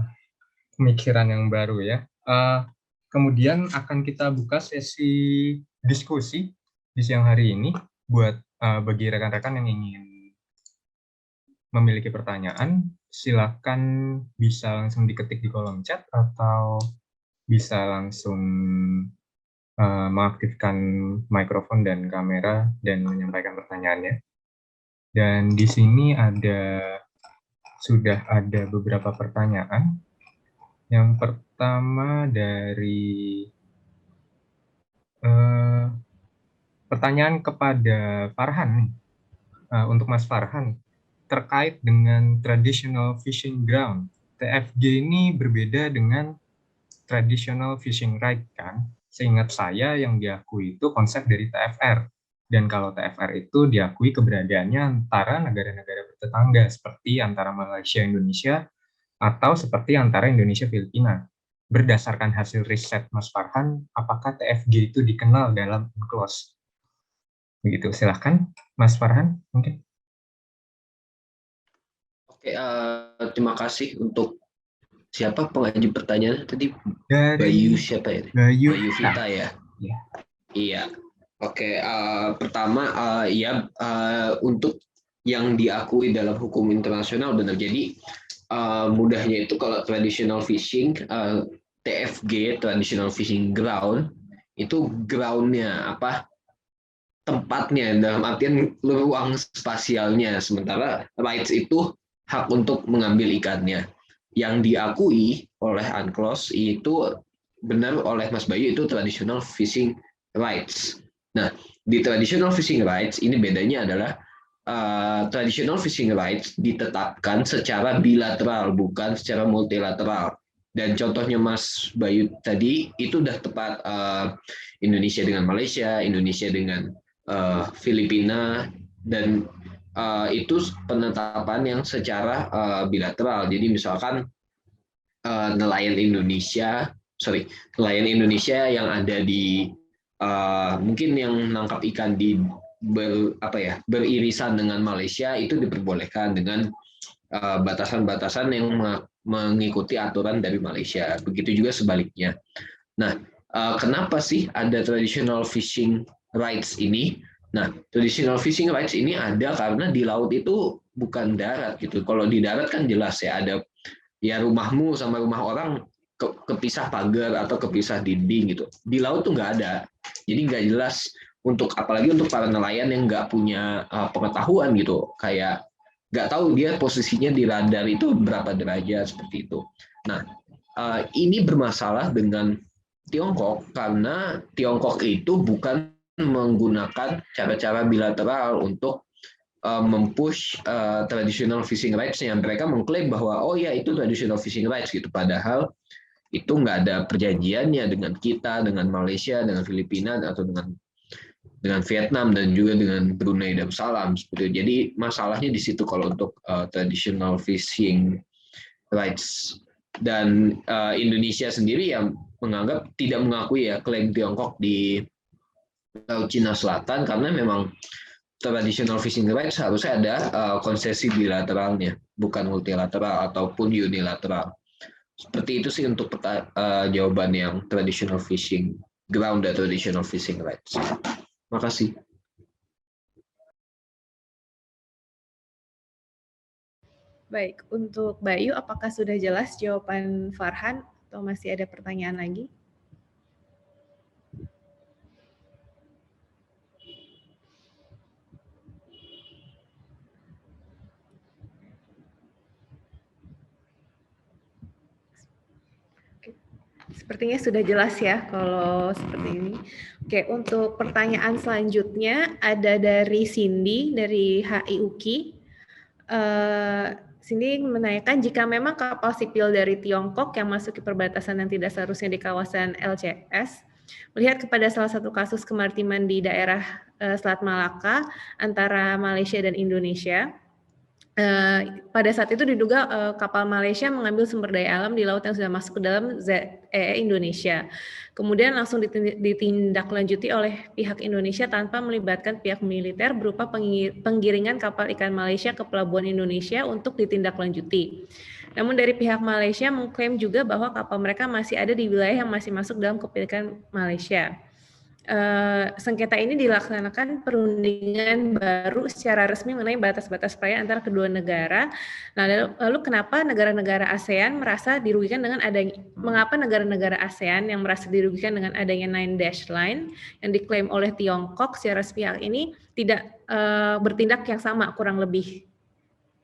pemikiran yang baru ya. Kemudian akan kita buka sesi diskusi di siang hari ini buat bagi rekan-rekan yang ingin memiliki pertanyaan, silakan bisa langsung diketik di kolom chat atau bisa langsung mengaktifkan mikrofon dan kamera dan menyampaikan pertanyaannya. Dan di sini sudah ada beberapa pertanyaan. Yang pertama dari pertanyaan kepada Farhan, untuk Mas Farhan, terkait dengan traditional fishing ground. TFG ini berbeda dengan traditional fishing right kan? Seingat saya yang diakui itu konsep dari TFR. Dan kalau TFR itu diakui keberadaannya antara negara-negara bertetangga seperti antara Malaysia, Indonesia, atau seperti antara Indonesia Filipina. Berdasarkan hasil riset Mas Farhan, apakah TFG itu dikenal dalam UNCLOS? Begitu, silahkan Mas Farhan mungkin. Oke, terima kasih untuk siapa pengaju pertanyaan tadi? Dari Bayu siapa ya? Bayu Bayu Vita ya. Ya. Iya. Oke, pertama untuk yang diakui dalam hukum internasional benar. Jadi mudahnya itu kalau traditional fishing, TFG, traditional fishing ground, itu groundnya apa? Tempatnya dalam artian ruang spasialnya, sementara rights itu hak untuk mengambil ikannya. Yang diakui oleh UNCLOS itu benar oleh Mas Bayu itu traditional fishing rights. Nah, di traditional fishing rights ini bedanya adalah traditional fishing rights ditetapkan secara bilateral, bukan secara multilateral. Dan contohnya Mas Bayu tadi itu udah tepat, Indonesia dengan Malaysia, Indonesia dengan Filipina, dan itu penetapan yang secara bilateral. Jadi misalkan nelayan Indonesia yang ada di mungkin yang nangkap ikan di beririsan dengan Malaysia itu diperbolehkan dengan batasan-batasan yang mengikuti aturan dari Malaysia. Begitu juga sebaliknya. Nah, kenapa sih ada traditional fishing rights ini? Nah, traditional fishing rights ini ada karena di laut itu bukan darat gitu. Kalau di darat kan jelas ya, ada ya rumahmu sama rumah orang kepisah pagar atau kepisah dinding gitu. Di laut tuh nggak ada. Jadi nggak jelas apalagi untuk para nelayan yang nggak punya pengetahuan gitu, kayak nggak tahu dia posisinya di radar itu berapa derajat seperti itu. Nah, ini bermasalah dengan Tiongkok karena Tiongkok itu bukan menggunakan cara-cara bilateral untuk mempush traditional fishing rights-nya. Mereka mengklaim bahwa oh ya itu traditional fishing rights gitu, padahal itu nggak ada perjanjiannya dengan kita, dengan Malaysia, dengan Filipina, atau dengan Vietnam, dan juga dengan Brunei Darussalam seperti itu. Jadi masalahnya di situ kalau untuk traditional fishing rights. Dan Indonesia sendiri yang menganggap tidak mengakui ya klaim Tiongkok di Laut Cina Selatan karena memang traditional fishing rights harusnya ada konsesi bilateralnya, bukan multilateral ataupun unilateral. Seperti itu sih untuk jawaban yang traditional fishing ground dan traditional fishing rights. Makasih. Baik, untuk Bayu, apakah sudah jelas jawaban Farhan atau masih ada pertanyaan lagi? Sepertinya sudah jelas ya kalau seperti ini. Oke, untuk pertanyaan selanjutnya ada dari Cindy dari HI UKI. Cindy menanyakan jika memang kapal sipil dari Tiongkok yang masuk ke perbatasan yang tidak seharusnya di kawasan LCS, melihat kepada salah satu kasus kemaritiman di daerah Selat Malaka antara Malaysia dan Indonesia. Pada saat itu diduga kapal Malaysia mengambil sumber daya alam di laut yang sudah masuk ke dalam ZEE Indonesia. Kemudian langsung ditindaklanjuti oleh pihak Indonesia tanpa melibatkan pihak militer berupa penggiringan kapal ikan Malaysia ke pelabuhan Indonesia untuk ditindaklanjuti. Namun dari pihak Malaysia mengklaim juga bahwa kapal mereka masih ada di wilayah yang masih masuk dalam kepemilikan Malaysia. Sengketa ini dilaksanakan perundingan baru secara resmi mengenai batas-batas perairan antara kedua negara. Nah, lalu kenapa negara-negara ASEAN merasa dirugikan dengan mengapa negara-negara ASEAN yang merasa dirugikan dengan adanya Nine Dash Line yang diklaim oleh Tiongkok secara sepihak ini tidak bertindak yang sama kurang lebih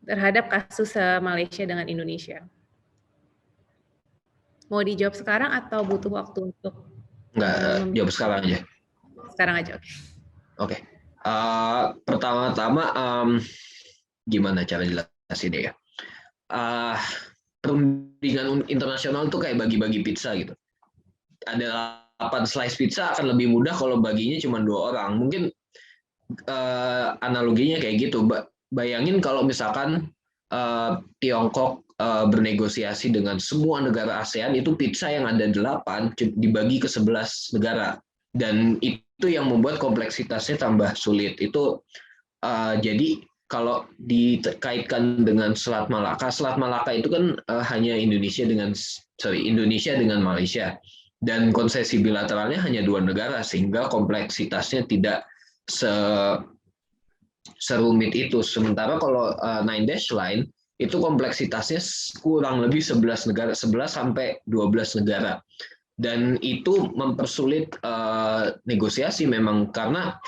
terhadap kasus Malaysia dengan Indonesia? Mau dijawab sekarang atau butuh waktu untuk? Enggak, jawab sekarang aja. Sekarang aja, oke. Oke. Pertama-tama, gimana cara jelasin ya? Perundingan internasional tuh kayak bagi-bagi pizza gitu. Ada 8 slice pizza akan lebih mudah kalau baginya cuma 2 orang. Mungkin analoginya kayak gitu. Bayangin kalau misalkan Tiongkok bernegosiasi dengan semua negara ASEAN, itu pizza yang ada 8 dibagi ke 11 negara. Dan itu yang membuat kompleksitasnya tambah sulit. Itu jadi kalau dikaitkan dengan Selat Malaka itu kan hanya Indonesia dengan Malaysia. Dan konsesi bilateralnya hanya 2 negara, sehingga kompleksitasnya tidak serumit itu. Sementara kalau Nine Dash Line itu kompleksitasnya kurang lebih 11 sampai 12 negara. Dan itu mempersulit negosiasi memang, karena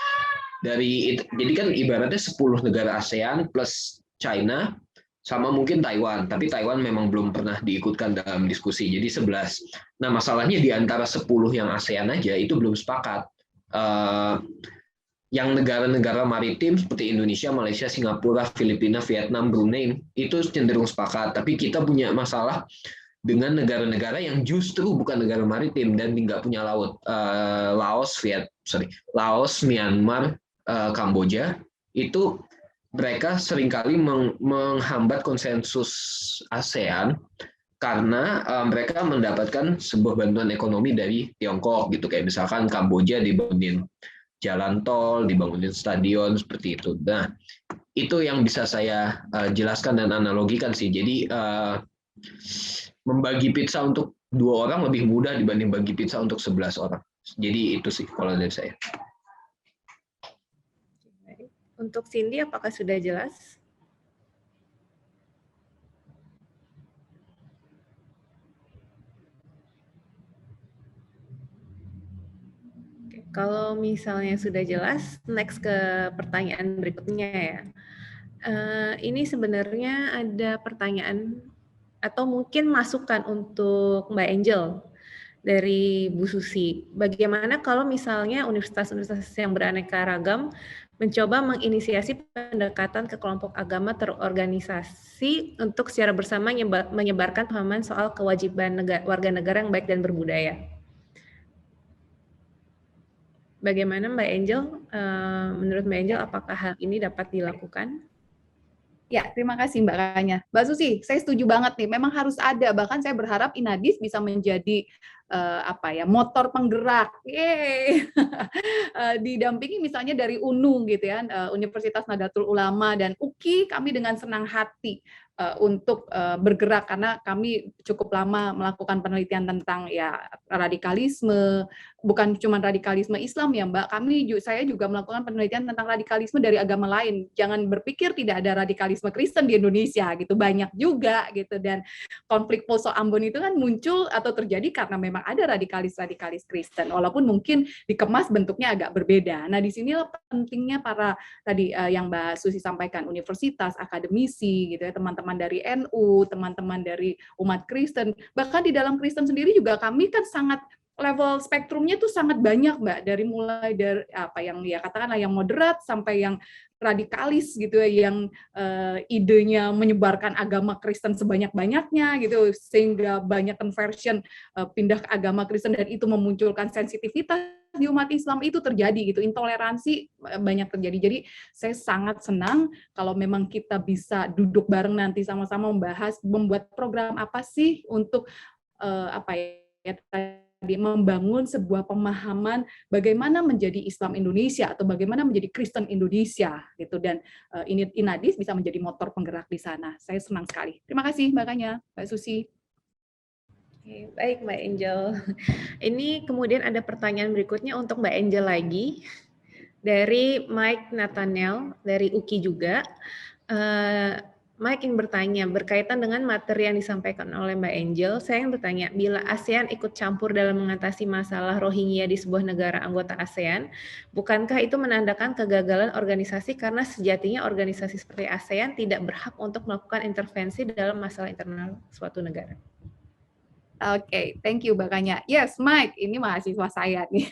jadi kan ibaratnya 10 negara ASEAN plus China sama mungkin Taiwan, tapi Taiwan memang belum pernah diikutkan dalam diskusi, jadi 11. Nah, masalahnya di antara 10 yang ASEAN aja itu belum sepakat. Yang negara-negara maritim seperti Indonesia, Malaysia, Singapura, Filipina, Vietnam, Brunei itu cenderung sepakat, tapi kita punya masalah dengan negara-negara yang justru bukan negara maritim dan nggak punya laut. Laos, Myanmar, Kamboja, itu mereka seringkali menghambat konsensus ASEAN karena mereka mendapatkan sebuah bantuan ekonomi dari Tiongkok gitu, kayak misalkan Kamboja dibangunin jalan tol, dibangunin stadion seperti itu. Nah, itu yang bisa saya jelaskan dan analogikan sih. Jadi membagi pizza untuk 2 orang lebih mudah dibanding bagi pizza untuk 11 orang. Jadi itu sih kalau dari saya. Untuk Cindy, apakah sudah jelas? Kalau misalnya sudah jelas, next ke pertanyaan berikutnya ya. Ini sebenarnya ada pertanyaan atau mungkin masukan untuk Mbak Angel dari Bu Susi. Bagaimana kalau misalnya universitas-universitas yang beraneka ragam mencoba menginisiasi pendekatan ke kelompok agama terorganisasi untuk secara bersama menyebarkan pemahaman soal kewajiban warga negara yang baik dan berbudaya? Bagaimana Mbak Angel, menurut Mbak Angel, apakah hal ini dapat dilakukan? Ya, terima kasih Mbak Kanya. Mbak Susi, saya setuju banget nih. Memang harus ada. Bahkan saya berharap Inadis bisa menjadi motor penggerak. Yeay. Didampingi misalnya dari UNU gitu ya, Universitas Nahdlatul Ulama dan UKI, kami dengan senang hati untuk bergerak karena kami cukup lama melakukan penelitian tentang ya radikalisme, bukan cuma radikalisme Islam ya Mbak, saya juga melakukan penelitian tentang radikalisme dari agama lain. Jangan berpikir tidak ada radikalisme Kristen di Indonesia gitu, banyak juga gitu. Dan konflik Poso Ambon itu kan muncul atau terjadi karena memang ada radikalis Kristen, walaupun mungkin dikemas bentuknya agak berbeda. Nah, di sinilah pentingnya para tadi yang Mbak Susi sampaikan, universitas, akademisi gitu ya, teman-teman dari NU, teman-teman dari umat Kristen, bahkan di dalam Kristen sendiri juga kami kan sangat level spektrumnya itu sangat banyak Mbak, dari mulai dari apa yang ya katakanlah yang moderat sampai yang radikalis gitu ya, yang idenya menyebarkan agama Kristen sebanyak-banyaknya gitu, sehingga banyak conversion pindah ke agama Kristen dan itu memunculkan sensitivitas di umat Islam itu terjadi gitu, intoleransi banyak terjadi. Jadi saya sangat senang kalau memang kita bisa duduk bareng nanti sama-sama membahas, membuat program apa sih untuk membangun sebuah pemahaman bagaimana menjadi Islam Indonesia atau bagaimana menjadi Kristen Indonesia gitu, dan ini Inadis bisa menjadi motor penggerak di sana. Saya senang sekali. Terima kasih Mbak Kanya, Mbak Susi. Baik Mbak Angel. Ini kemudian ada pertanyaan berikutnya untuk Mbak Angel lagi dari Mike Nathaniel dari UKI juga. Mike ingin bertanya, berkaitan dengan materi yang disampaikan oleh Mbak Angel, saya ingin bertanya, bila ASEAN ikut campur dalam mengatasi masalah Rohingya di sebuah negara anggota ASEAN, bukankah itu menandakan kegagalan organisasi karena sejatinya organisasi seperti ASEAN tidak berhak untuk melakukan intervensi dalam masalah internal suatu negara? Oke, thank you Mbak Kanya. Yes, Mike, ini mahasiswa saya nih.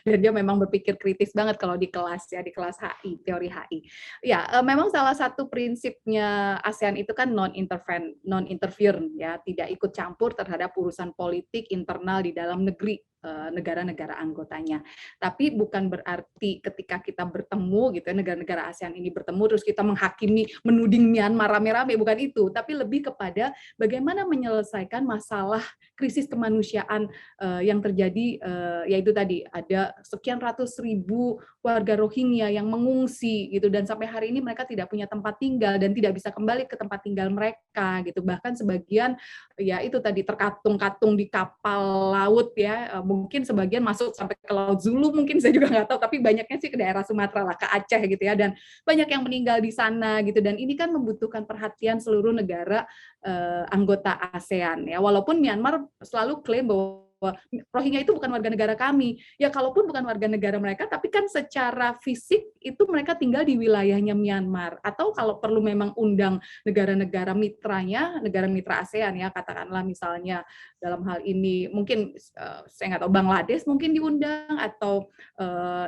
Dan dia memang berpikir kritis banget kalau di kelas ya, di kelas HI, teori HI. Ya, memang salah satu prinsipnya ASEAN itu kan non-interfere ya, tidak ikut campur terhadap urusan politik internal di dalam negeri negara-negara anggotanya. Tapi bukan berarti ketika kita bertemu gitu, negara-negara ASEAN ini bertemu terus kita menghakimi, menuding Myanmar rame-rame, bukan itu. Tapi lebih kepada bagaimana menyelesaikan masalah krisis kemanusiaan yang terjadi, yaitu tadi ada sekian ratus ribu warga Rohingya yang mengungsi gitu, dan sampai hari ini mereka tidak punya tempat tinggal dan tidak bisa kembali ke tempat tinggal mereka gitu. Bahkan sebagian ya itu tadi terkatung-katung di kapal laut ya, mungkin sebagian masuk sampai ke Laut Zulu, mungkin saya juga nggak tahu, tapi banyaknya sih ke daerah Sumatera lah, ke Aceh gitu ya, dan banyak yang meninggal di sana gitu. Dan ini kan membutuhkan perhatian seluruh negara anggota ASEAN ya, walaupun Myanmar selalu klaim bahwa Rohingya itu bukan warga negara kami. Ya kalaupun bukan warga negara mereka, tapi kan secara fisik itu mereka tinggal di wilayahnya Myanmar. Atau kalau perlu memang undang negara-negara mitranya, negara mitra ASEAN ya, katakanlah misalnya dalam hal ini mungkin saya nggak tahu, Bangladesh mungkin diundang, atau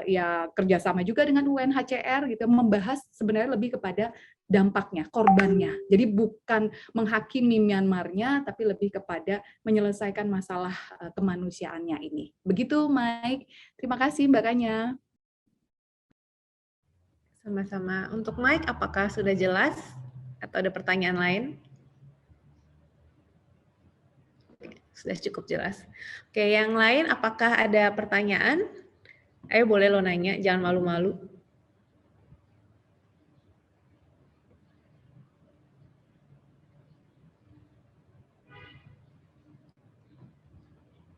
ya kerjasama juga dengan UNHCR gitu, membahas sebenarnya lebih kepada dampaknya, korbannya. Jadi bukan menghakimi Myanmarnya, tapi lebih kepada menyelesaikan masalah kemanusiaannya ini. Begitu, Mike. Terima kasih, Mbak Kanya. Sama-sama. Untuk Mike, apakah sudah jelas? Atau ada pertanyaan lain? Sudah cukup jelas. Oke, yang lain apakah ada pertanyaan? Ayo boleh lo nanya, jangan malu-malu.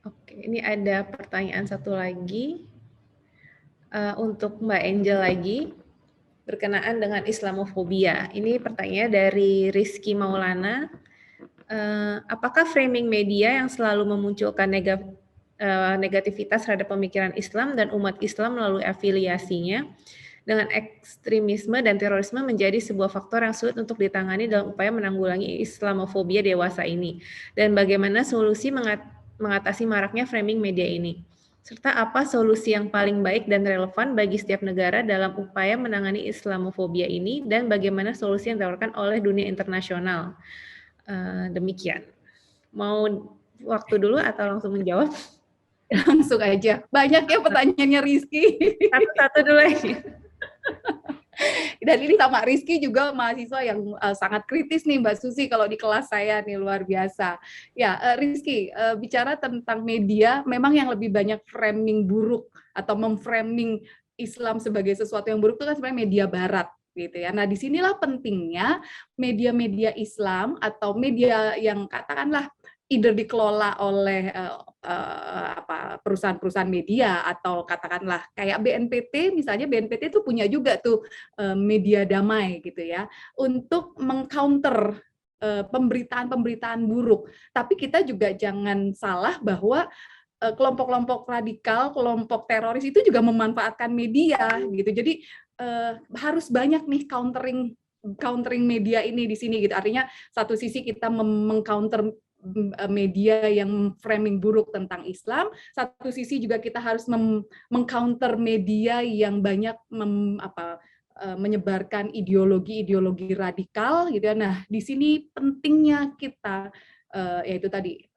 Oke, ini ada pertanyaan satu lagi untuk Mbak Angel lagi, berkenaan dengan Islamofobia. Ini pertanyaannya dari Rizky Maulana. Apakah framing media yang selalu memunculkan negativitas terhadap pemikiran Islam dan umat Islam melalui afiliasinya dengan ekstremisme dan terorisme menjadi sebuah faktor yang sulit untuk ditangani dalam upaya menanggulangi Islamofobia dewasa ini? Dan bagaimana solusi mengatasi maraknya framing media ini? Serta apa solusi yang paling baik dan relevan bagi setiap negara dalam upaya menangani Islamofobia ini, dan bagaimana solusi yang ditawarkan oleh dunia internasional? Demikian. Mau waktu dulu atau langsung menjawab? Langsung aja. Banyak ya pertanyaannya Rizky. Satu-satu dulu aja. Dan ini sama Rizky juga mahasiswa yang sangat kritis nih Mbak Susi kalau di kelas saya nih, luar biasa. Ya, Rizky, bicara tentang media, memang yang lebih banyak framing buruk atau memframing Islam sebagai sesuatu yang buruk itu kan sebenarnya media barat gitu ya. Nah, disinilah pentingnya media-media Islam atau media yang katakanlah either dikelola oleh perusahaan-perusahaan media, atau katakanlah kayak BNPT misalnya, BNPT itu punya juga tuh media damai gitu ya, untuk mengcounter pemberitaan-pemberitaan buruk. Tapi kita juga jangan salah bahwa kelompok-kelompok radikal, kelompok teroris itu juga memanfaatkan media gitu. Jadi harus banyak nih countering media ini di sini gitu. Artinya satu sisi kita mengcounter media yang framing buruk tentang Islam, satu sisi juga kita harus mengcounter media yang banyak menyebarkan ideologi-ideologi radikal gitu ya. Nah, di sini pentingnya kita yaitu tadi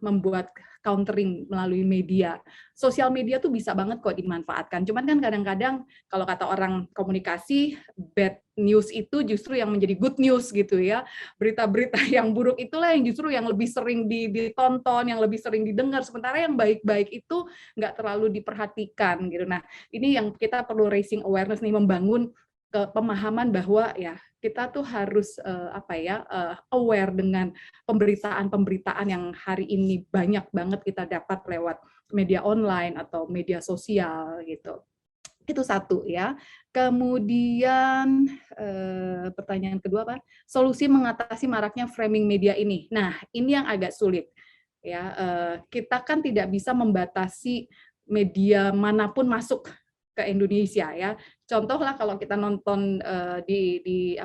membuat countering melalui media. Sosial media tuh bisa banget kok dimanfaatkan. Cuman kan kadang-kadang kalau kata orang komunikasi, bad news itu justru yang menjadi good news gitu ya. Berita-berita yang buruk itulah yang justru yang lebih sering ditonton, yang lebih sering didengar. Sementara yang baik-baik itu nggak terlalu diperhatikan gitu. Nah, ini yang kita perlu raising awareness nih, membangun pemahaman bahwa ya kita tuh harus aware dengan pemberitaan-pemberitaan yang hari ini banyak banget kita dapat lewat media online atau media sosial gitu. Itu satu ya. Kemudian pertanyaan kedua apa? Solusi mengatasi maraknya framing media ini. Nah, ini yang agak sulit ya. Kita kan tidak bisa membatasi media manapun masuk ke Indonesia ya. Contohlah kalau kita nonton di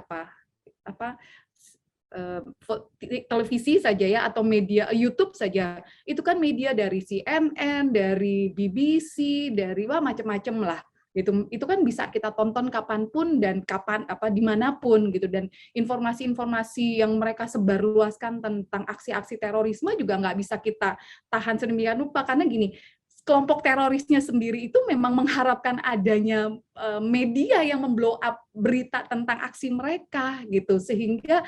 televisi saja ya, atau media YouTube saja, itu kan media dari CNN, dari BBC, dari macam-macam lah. Itu kan bisa kita tonton kapanpun dan dimanapun gitu. Dan informasi-informasi yang mereka sebarluaskan tentang aksi-aksi terorisme juga nggak bisa kita tahan sedemikian rupa, karena gini, kelompok terorisnya sendiri itu memang mengharapkan adanya media yang memblow up berita tentang aksi mereka gitu, sehingga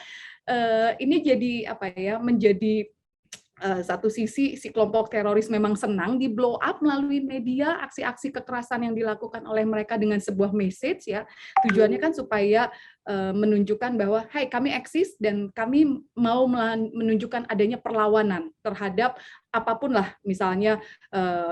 ini jadi apa ya, menjadi satu sisi si kelompok teroris memang senang di blow up melalui media aksi-aksi kekerasan yang dilakukan oleh mereka dengan sebuah message ya, tujuannya kan supaya menunjukkan bahwa hai kami eksis dan kami mau menunjukkan adanya perlawanan terhadap apapun lah, misalnya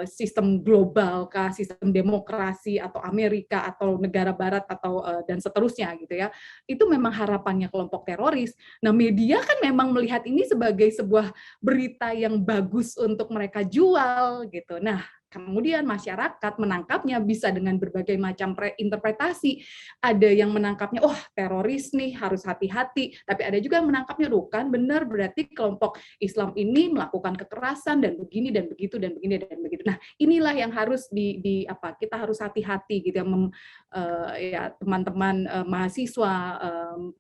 sistem global kah, sistem demokrasi atau Amerika atau negara barat atau dan seterusnya gitu ya. Itu memang harapannya kelompok teroris. Nah, media kan memang melihat ini sebagai sebuah berita yang bagus untuk mereka jual gitu. Nah, kemudian masyarakat menangkapnya bisa dengan berbagai macam interpretasi. Ada yang menangkapnya, oh teroris nih harus hati-hati. Tapi ada juga yang menangkapnya, kan benar berarti kelompok Islam ini melakukan kekerasan dan begini dan begitu dan begini dan begitu. Nah inilah yang harus kita harus hati-hati gitu ya teman-teman mahasiswa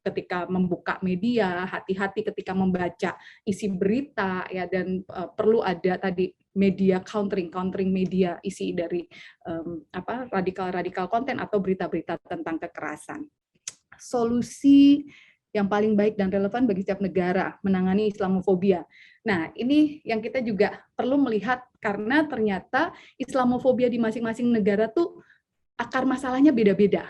ketika membuka media, hati-hati ketika membaca isi berita ya, dan perlu ada tadi media countering media isi dari radikal konten atau berita-berita tentang kekerasan. Solusi yang paling baik dan relevan bagi setiap negara menangani Islamofobia. Nah, ini yang kita juga perlu melihat karena ternyata Islamofobia di masing-masing negara tuh akar masalahnya beda-beda.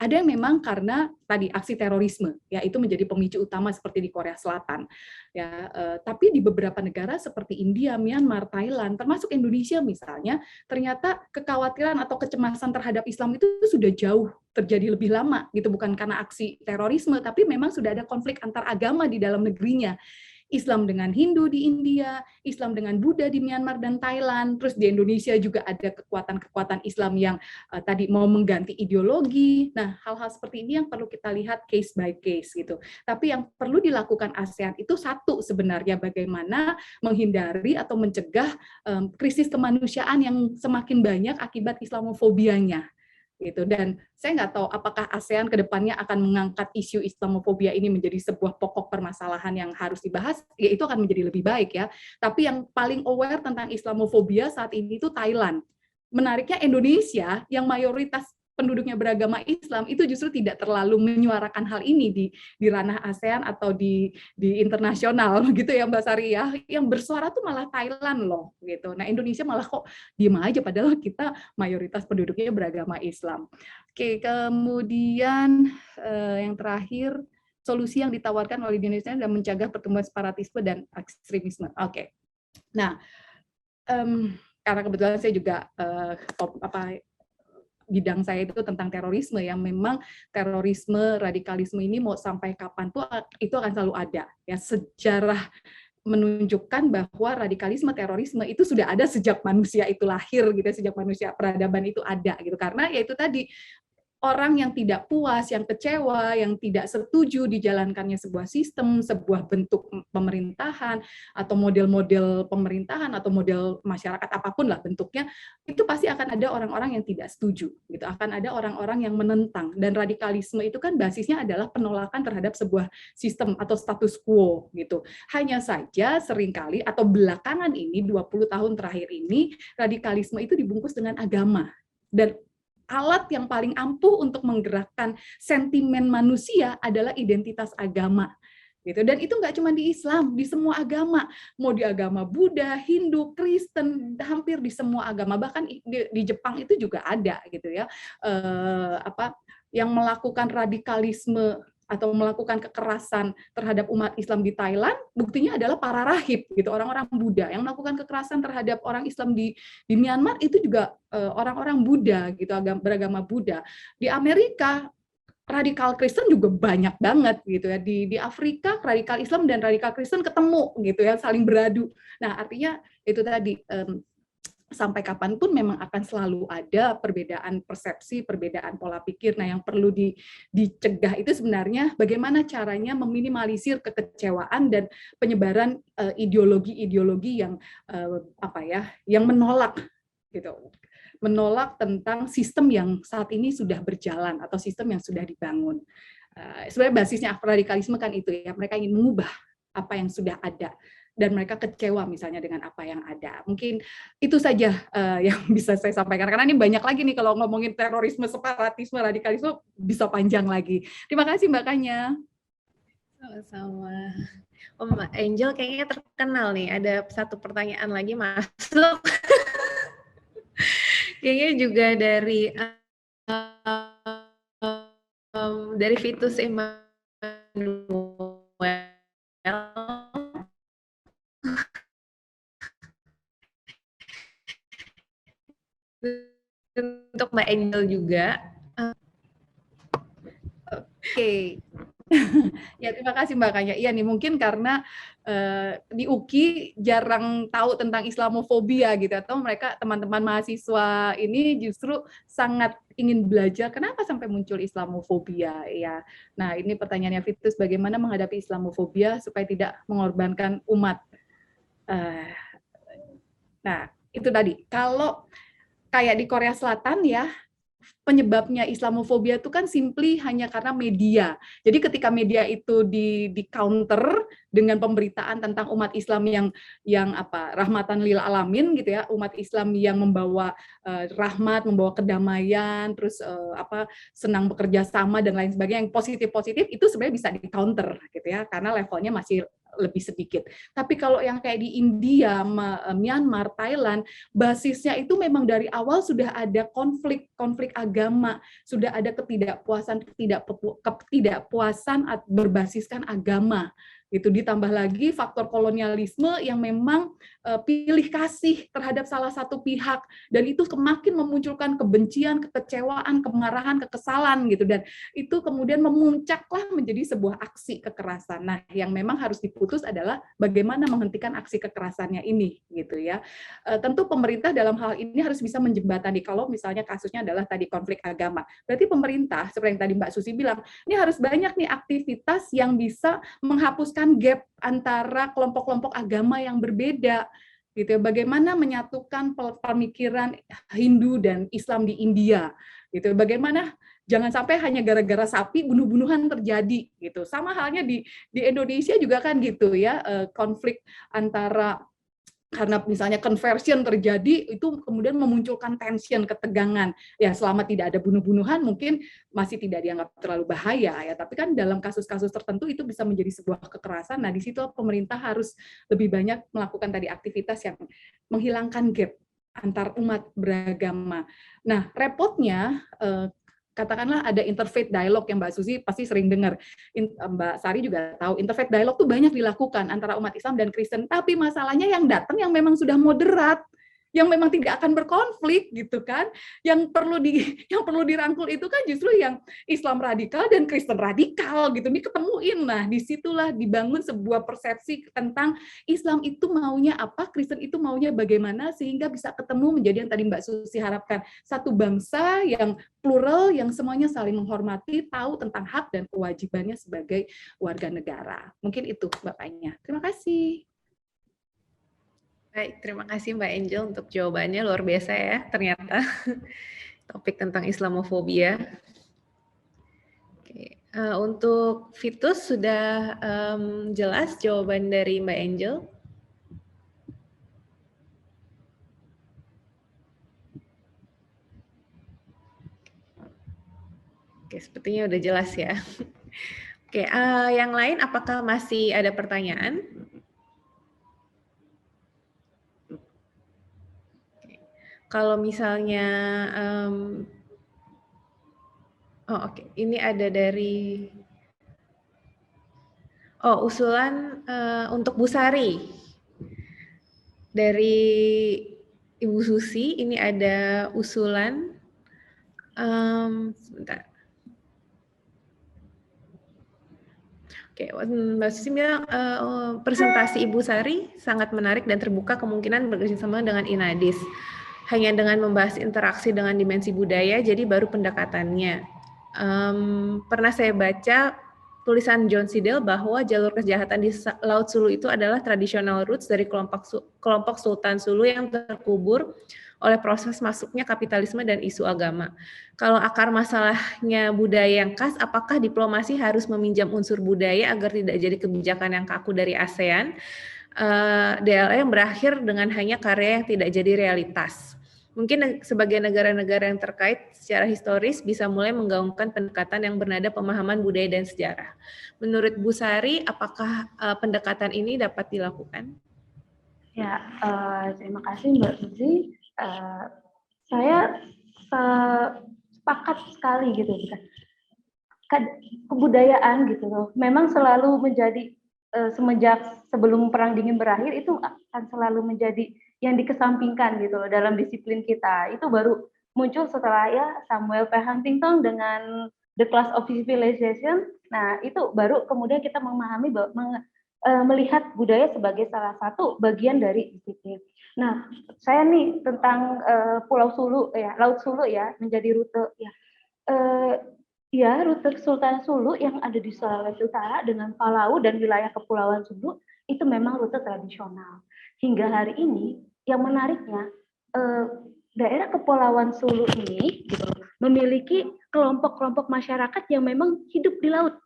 Ada yang memang karena tadi aksi terorisme, ya itu menjadi pemicu utama seperti di Korea Selatan. Ya, tapi di beberapa negara seperti India, Myanmar, Thailand, termasuk Indonesia misalnya, ternyata kekhawatiran atau kecemasan terhadap Islam itu sudah jauh terjadi lebih lama, gitu, bukan karena aksi terorisme, tapi memang sudah ada konflik antar agama di dalam negerinya. Islam dengan Hindu di India, Islam dengan Buddha di Myanmar dan Thailand, terus di Indonesia juga ada kekuatan-kekuatan Islam yang tadi mau mengganti ideologi. Nah, hal-hal seperti ini yang perlu kita lihat case by case gitu. Tapi yang perlu dilakukan ASEAN itu satu sebenarnya, bagaimana menghindari atau mencegah krisis kemanusiaan yang semakin banyak akibat Islamofobianya. Gitu. Dan saya nggak tahu apakah ASEAN ke depannya akan mengangkat isu Islamofobia ini menjadi sebuah pokok permasalahan yang harus dibahas, ya itu akan menjadi lebih baik ya. Tapi yang paling aware tentang Islamofobia saat ini itu Thailand. Menariknya Indonesia yang mayoritas penduduknya beragama Islam itu justru tidak terlalu menyuarakan hal ini di ranah ASEAN atau di internasional gitu ya Mbak Sari ya. Yang bersuara tuh malah Thailand loh gitu. Nah, Indonesia malah kok diem aja padahal kita mayoritas penduduknya beragama Islam. Oke, kemudian yang terakhir, solusi yang ditawarkan oleh Indonesia dan mencegah pertumbuhan separatisme dan ekstremisme. Oke. Nah, karena kebetulan saya juga bidang saya itu tentang terorisme, yang memang terorisme, radikalisme ini mau sampai kapan tuh itu akan selalu ada. Ya, sejarah menunjukkan bahwa radikalisme, terorisme itu sudah ada sejak manusia itu lahir gitu, sejak manusia peradaban itu ada gitu. Karena ya itu tadi, orang yang tidak puas, yang kecewa, yang tidak setuju dijalankannya sebuah sistem, sebuah bentuk pemerintahan, atau model-model pemerintahan, atau model masyarakat, apapun lah bentuknya, itu pasti akan ada orang-orang yang tidak setuju. Gitu. Akan ada orang-orang yang menentang. Dan radikalisme itu kan basisnya adalah penolakan terhadap sebuah sistem atau status quo. Gitu. Hanya saja seringkali, atau belakangan ini, 20 tahun terakhir ini, radikalisme itu dibungkus dengan agama. Dan alat yang paling ampuh untuk menggerakkan sentimen manusia adalah identitas agama. Gitu. Dan itu nggak cuma di Islam, di semua agama. Mau di agama Buddha, Hindu, Kristen, hampir di semua agama. Bahkan di Jepang itu juga ada gitu ya. Yang melakukan radikalisme atau melakukan kekerasan terhadap umat Islam di Thailand, buktinya adalah para rahib, gitu, orang-orang Buddha yang melakukan kekerasan terhadap orang Islam di Myanmar itu juga orang-orang Buddha, gitu, beragama Buddha. Di Amerika radikal Kristen juga banyak banget, gitu ya. Di Afrika radikal Islam dan radikal Kristen ketemu, gitu ya, saling beradu. Nah, artinya itu tadi. Sampai kapanpun memang akan selalu ada perbedaan persepsi, perbedaan pola pikir. Nah, yang perlu dicegah itu sebenarnya bagaimana caranya meminimalisir kekecewaan dan penyebaran ideologi-ideologi yang yang menolak, gitu, menolak tentang sistem yang saat ini sudah berjalan atau sistem yang sudah dibangun. Sebenarnya basisnya radikalisme kan itu ya, mereka ingin mengubah apa yang sudah ada. dan mereka kecewa misalnya dengan apa yang ada. Mungkin itu saja yang bisa saya sampaikan, karena ini banyak lagi nih kalau ngomongin terorisme, separatisme, radikalisme bisa panjang lagi. Terima kasih Mbak Kanya. Sama-sama. Mbak Angel kayaknya terkenal nih, ada satu pertanyaan lagi masuk. Kayaknya juga dari Vitus Emmanuel. Untuk Mbak Angel juga. Oke. Ya, terima kasih Mbak Kanya. Iya nih, mungkin karena di UKI jarang tahu tentang Islamofobia gitu, atau mereka teman-teman mahasiswa ini justru sangat ingin belajar kenapa sampai muncul Islamofobia ya. Nah, ini pertanyaannya Vitus, bagaimana menghadapi Islamofobia supaya tidak mengorbankan umat. Nah, itu tadi. Kalau kayak di Korea Selatan ya, penyebabnya Islamofobia itu kan simply hanya karena media. Jadi ketika media itu di counter dengan pemberitaan tentang umat Islam yang rahmatan lil alamin gitu ya, umat Islam yang membawa rahmat, membawa kedamaian, terus senang bekerja sama dan lain sebagainya, yang positif-positif itu sebenarnya bisa di counter gitu ya, karena levelnya masih lebih sedikit. Tapi kalau yang kayak di India, Myanmar, Thailand, basisnya itu memang dari awal sudah ada konflik agama, sudah ada ketidakpuasan berbasiskan agama. Itu ditambah lagi faktor kolonialisme yang memang pilih kasih terhadap salah satu pihak, dan itu semakin memunculkan kebencian, kekecewaan, kemarahan, kekesalan gitu, dan itu kemudian memuncaklah menjadi sebuah aksi kekerasan. Nah, yang memang harus diputus adalah bagaimana menghentikan aksi kekerasannya ini gitu ya. Tentu pemerintah dalam hal ini harus bisa menjembatani. Kalau misalnya kasusnya adalah tadi konflik agama, berarti pemerintah seperti yang tadi Mbak Susi bilang, ini harus banyak nih aktivitas yang bisa menghapuskan gap antara kelompok-kelompok agama yang berbeda gitu ya. Bagaimana menyatukan pemikiran Hindu dan Islam di India gitu. Bagaimana jangan sampai hanya gara-gara sapi bunuh-bunuhan terjadi gitu. Sama halnya di Indonesia juga kan gitu ya, konflik antara karena misalnya conversion terjadi, itu kemudian memunculkan tension, ketegangan. Ya, selama tidak ada bunuh-bunuhan, mungkin masih tidak dianggap terlalu bahaya ya. Tapi kan dalam kasus-kasus tertentu itu bisa menjadi sebuah kekerasan. Nah, di situ pemerintah harus lebih banyak melakukan tadi aktivitas yang menghilangkan gap antar umat beragama. Nah, repotnya katakanlah ada interfaith dialogue yang Mbak Susi pasti sering dengar. Mbak Sari juga tahu, interfaith dialogue tuh banyak dilakukan antara umat Islam dan Kristen, tapi masalahnya yang datang yang memang sudah moderat, yang memang tidak akan berkonflik gitu kan. Yang perlu dirangkul itu kan justru yang Islam radikal dan Kristen radikal gitu. Ini ketemuin. Nah, disitulah dibangun sebuah persepsi tentang Islam itu maunya apa, Kristen itu maunya bagaimana, sehingga bisa ketemu menjadi yang tadi Mbak Susi harapkan. Satu bangsa yang plural, yang semuanya saling menghormati, tahu tentang hak dan kewajibannya sebagai warga negara. Mungkin itu Bapaknya. Terima kasih. Baik, terima kasih Mbak Angel untuk jawabannya, luar biasa ya ternyata topik tentang Islamofobia. Oke, untuk Vitus sudah jelas jawaban dari Mbak Angel. Oke, sepertinya udah jelas ya. Oke, yang lain apakah masih ada pertanyaan? Kalau misalnya, ini ada dari, usulan untuk Bu Sari. Dari Ibu Susi, ini ada usulan, sebentar. Oke, Mbak Susi bilang presentasi Ibu Sari sangat menarik dan terbuka kemungkinan bekerjasama dengan INADIS. Hanya dengan membahas interaksi dengan dimensi budaya, jadi baru pendekatannya. Pernah saya baca tulisan John Siddell bahwa jalur kejahatan di Laut Sulu itu adalah traditional roots dari kelompok Sultan Sulu yang terkubur oleh proses masuknya kapitalisme dan isu agama. Kalau akar masalahnya budaya yang khas, apakah diplomasi harus meminjam unsur budaya agar tidak jadi kebijakan yang kaku dari ASEAN? DLA yang berakhir dengan hanya karya yang tidak jadi realitas. Mungkin sebagai negara-negara yang terkait secara historis bisa mulai menggaungkan pendekatan yang bernada pemahaman budaya dan sejarah. Menurut Bu Sari, apakah pendekatan ini dapat dilakukan? Ya, terima kasih Mbak Suzy. Saya sepakat sekali gitu, kebudayaan gitu loh. Memang selalu menjadi semenjak sebelum Perang Dingin berakhir itu akan selalu menjadi yang dikesampingkan gitu loh dalam disiplin kita. Itu baru muncul setelah ya Samuel P. Huntington dengan The Class of Civilization. Nah, itu baru kemudian kita memahami bahwa melihat budaya sebagai salah satu bagian dari disiplin. Nah, saya nih tentang Pulau Sulu ya, Laut Sulu ya menjadi rute ya. Ya, rute Sultan Sulu yang ada di Sulawesi Utara dengan Palau dan wilayah Kepulauan Sulu itu memang rute tradisional. Hingga hari ini, yang menariknya daerah Kepulauan Sulu ini gitu loh, memiliki kelompok-kelompok masyarakat yang memang hidup di laut,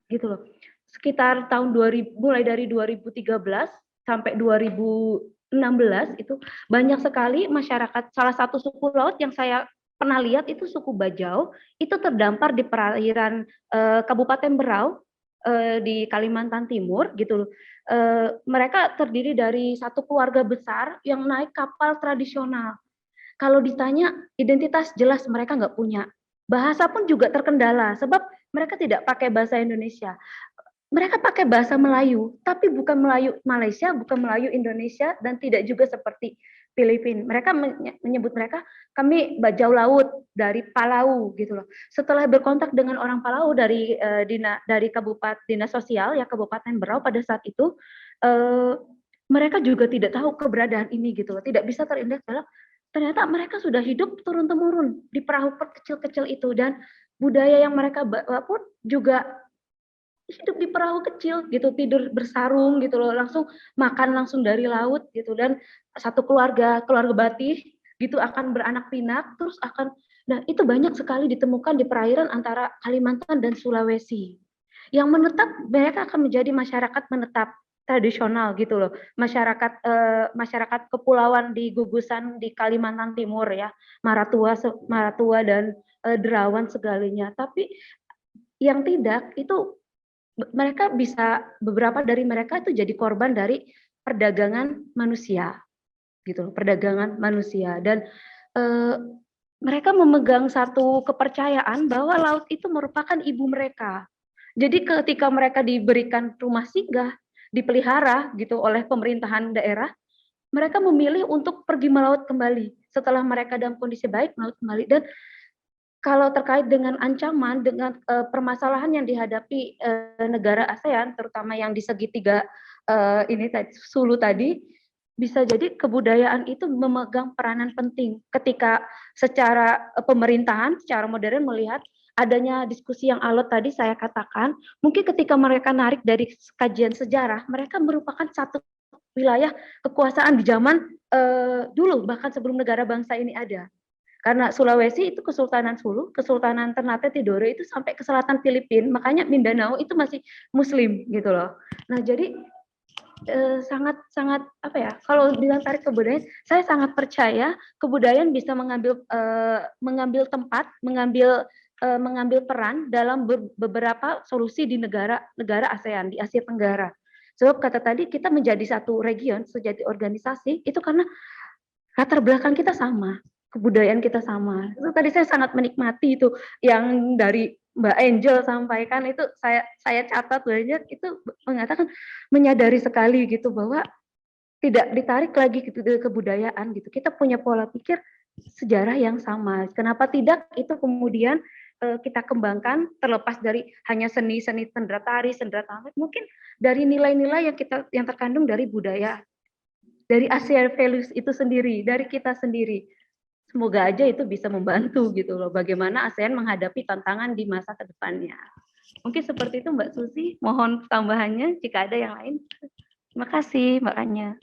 gitu loh. Sekitar tahun 2000, mulai dari 2013 sampai 2016 itu banyak sekali masyarakat. Salah satu suku laut yang saya pernah lihat itu suku Bajau, itu terdampar di perairan Kabupaten Berau di Kalimantan Timur gitu. Mereka terdiri dari satu keluarga besar yang naik kapal tradisional. Kalau ditanya identitas jelas mereka nggak punya. Bahasa pun juga terkendala sebab mereka tidak pakai bahasa Indonesia. Mereka pakai bahasa Melayu, tapi bukan Melayu Malaysia, bukan Melayu Indonesia, dan tidak juga seperti Filipina. Mereka menyebut mereka, kami Bajau Laut dari Palau gitu loh. Setelah berkontak dengan orang Palau dari Kabupaten Dinas Sosial ya Kabupaten Berau pada saat itu, mereka juga tidak tahu keberadaan ini gitu loh. Tidak bisa terindeks dalam ternyata mereka sudah hidup turun temurun di perahu kecil-kecil itu, dan budaya yang mereka bawa pun juga hidup di perahu kecil gitu, tidur bersarung gitu loh, langsung makan langsung dari laut gitu, dan satu keluarga Batih gitu akan beranak pinak terus akan, nah itu banyak sekali ditemukan di perairan antara Kalimantan dan Sulawesi. Yang menetap mereka akan menjadi masyarakat menetap tradisional gitu loh, masyarakat kepulauan di gugusan di Kalimantan Timur ya, Maratua dan Derawan segalanya. Tapi yang tidak itu mereka bisa, beberapa dari mereka itu jadi korban dari perdagangan manusia gitu, perdagangan manusia, dan mereka memegang satu kepercayaan bahwa laut itu merupakan ibu mereka. Jadi ketika mereka diberikan rumah singgah, dipelihara gitu oleh pemerintahan daerah, mereka memilih untuk pergi melaut kembali setelah mereka dalam kondisi baik, melaut kembali. Dan kalau terkait dengan ancaman, dengan permasalahan yang dihadapi negara ASEAN, terutama yang di segitiga ini Sulu tadi, bisa jadi kebudayaan itu memegang peranan penting ketika secara pemerintahan, secara modern melihat adanya diskusi yang alot tadi saya katakan, mungkin ketika mereka narik dari kajian sejarah, mereka merupakan satu wilayah kekuasaan di zaman dulu, bahkan sebelum negara bangsa ini ada. Karena Sulawesi itu Kesultanan Sulu, Kesultanan Ternate Tidore itu sampai ke selatan Filipina, makanya Mindanao itu masih Muslim gitu loh. Nah jadi sangat apa ya? Kalau bilang tarik kebudayaan, saya sangat percaya kebudayaan bisa mengambil tempat, mengambil peran dalam beberapa solusi di negara ASEAN di Asia Tenggara. Sebab kata tadi kita menjadi satu region, sejati organisasi itu karena latar belakang kita sama, kebudayaan kita sama. Itu tadi saya sangat menikmati itu yang dari Mbak Angel sampaikan, itu saya catat banyak, itu mengatakan menyadari sekali gitu bahwa tidak ditarik lagi gitu ke kebudayaan gitu. Kita punya pola pikir sejarah yang sama. Kenapa tidak itu kemudian kita kembangkan, terlepas dari hanya seni-seni sendera tari, sendera tangkap, mungkin dari nilai-nilai yang terkandung dari budaya, dari ASEAN values itu sendiri, dari kita sendiri. Semoga aja itu bisa membantu gitu loh, bagaimana ASEAN menghadapi tantangan di masa kedepannya. Mungkin seperti itu Mbak Susi, mohon tambahannya jika ada yang lain. Terima kasih Mbak Anya.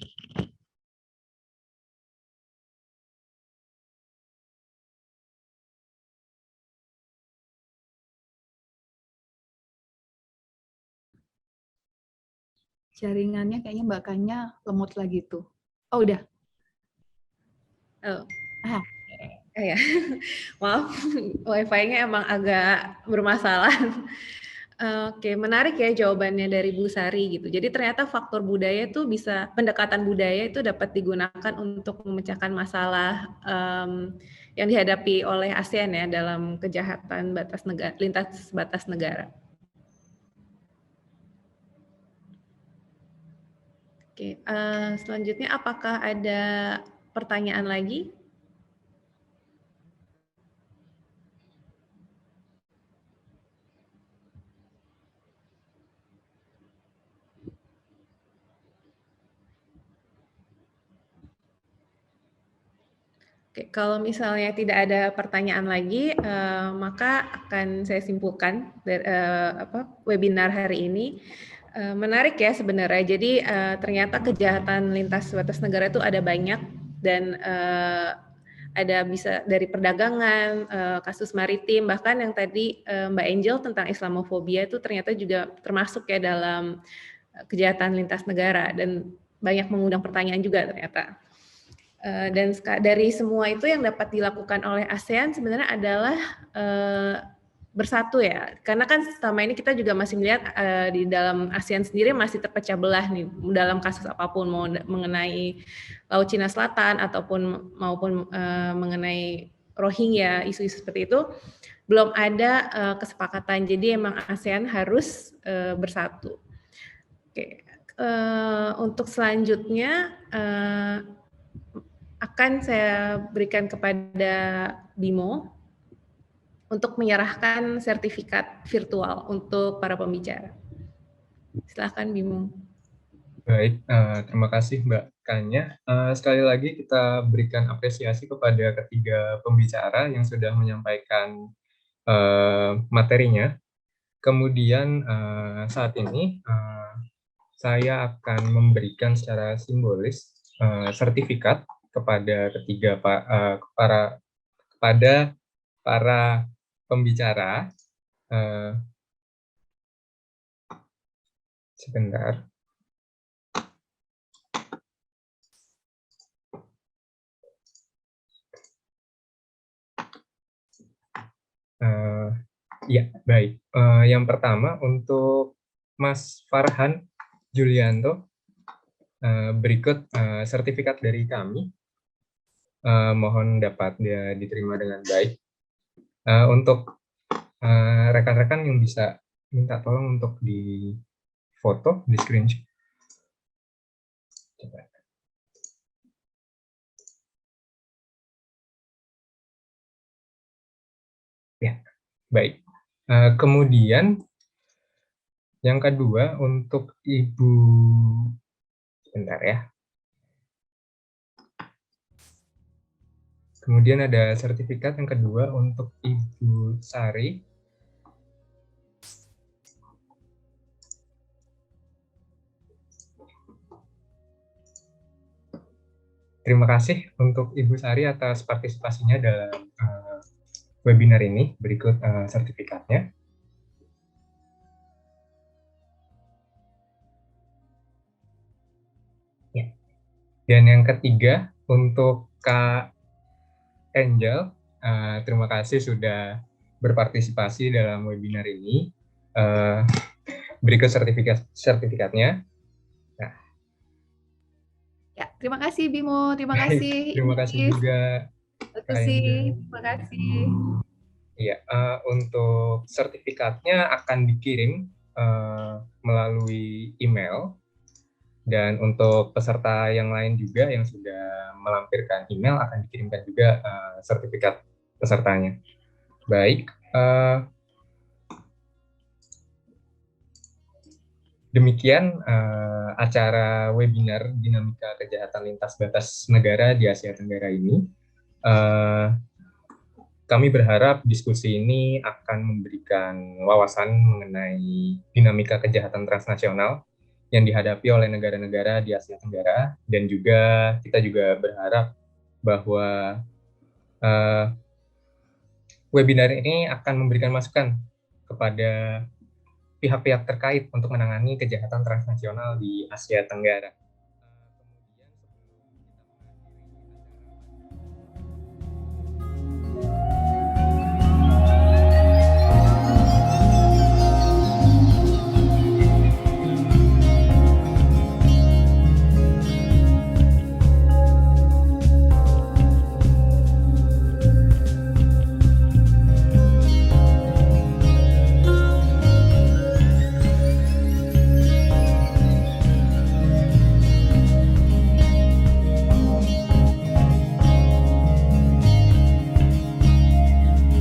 Jaringannya kayaknya Mbak Kanya lemot lagi tuh. Oh, udah. Oh. Ah. Ya. Maaf, wifi-nya emang agak bermasalah. Oke, menarik ya jawabannya dari Bu Sari gitu. Jadi ternyata faktor budaya itu bisa, pendekatan budaya itu dapat digunakan untuk memecahkan masalah yang dihadapi oleh ASEAN ya dalam kejahatan batas negara, lintas batas negara. Oke, selanjutnya apakah ada pertanyaan lagi? Oke, kalau misalnya tidak ada pertanyaan lagi, maka akan saya simpulkan dari, webinar hari ini. Menarik ya sebenarnya. Jadi ternyata kejahatan lintas batas negara itu ada banyak dan ada bisa dari perdagangan, kasus maritim, bahkan yang tadi Mbak Angel tentang Islamofobia itu ternyata juga termasuk ya dalam kejahatan lintas negara dan banyak mengundang pertanyaan juga ternyata. Dan dari semua itu yang dapat dilakukan oleh ASEAN sebenarnya adalah bersatu ya, karena kan selama ini kita juga masih melihat di dalam ASEAN sendiri masih terpecah belah nih dalam kasus apapun, mau mengenai Laut Cina Selatan ataupun maupun mengenai Rohingya, isu-isu seperti itu belum ada kesepakatan. Jadi emang ASEAN harus bersatu. Oke, untuk selanjutnya akan saya berikan kepada Bimo untuk menyerahkan sertifikat virtual untuk para pembicara. Silakan Bimo. Baik, terima kasih Mbak Kanya. Sekali lagi kita berikan apresiasi kepada ketiga pembicara yang sudah menyampaikan materinya. Kemudian saat ini saya akan memberikan secara simbolis sertifikat kepada para pembicara. Sebentar. Ya, baik. Yang pertama untuk Mas Farhan Julianto, berikut sertifikat dari kami. Mohon dapat diterima dengan baik. Untuk rekan-rekan yang bisa minta tolong untuk di foto, di screenshot. Coba. Ya, baik. Kemudian yang kedua untuk Ibu, sebentar ya. Kemudian ada sertifikat yang kedua untuk Ibu Sari. Terima kasih untuk Ibu Sari atas partisipasinya dalam webinar ini. Berikut sertifikatnya. Ya. Dan yang ketiga untuk Kak Angel, terima kasih sudah berpartisipasi dalam webinar ini. Berikut sertifikatnya. Nah. Ya, terima kasih Bimo, terima kasih. Terima kasih juga. Terima kasih. Iya, untuk sertifikatnya akan dikirim melalui email. Dan untuk peserta yang lain juga yang sudah melampirkan email akan dikirimkan juga sertifikat pesertanya. Baik, demikian acara webinar Dinamika Kejahatan Lintas Batas Negara di Asia Tenggara ini. Kami berharap diskusi ini akan memberikan wawasan mengenai dinamika kejahatan transnasional yang dihadapi oleh negara-negara di Asia Tenggara, dan juga kita juga berharap bahwa webinar ini akan memberikan masukan kepada pihak-pihak terkait untuk menangani kejahatan transnasional di Asia Tenggara.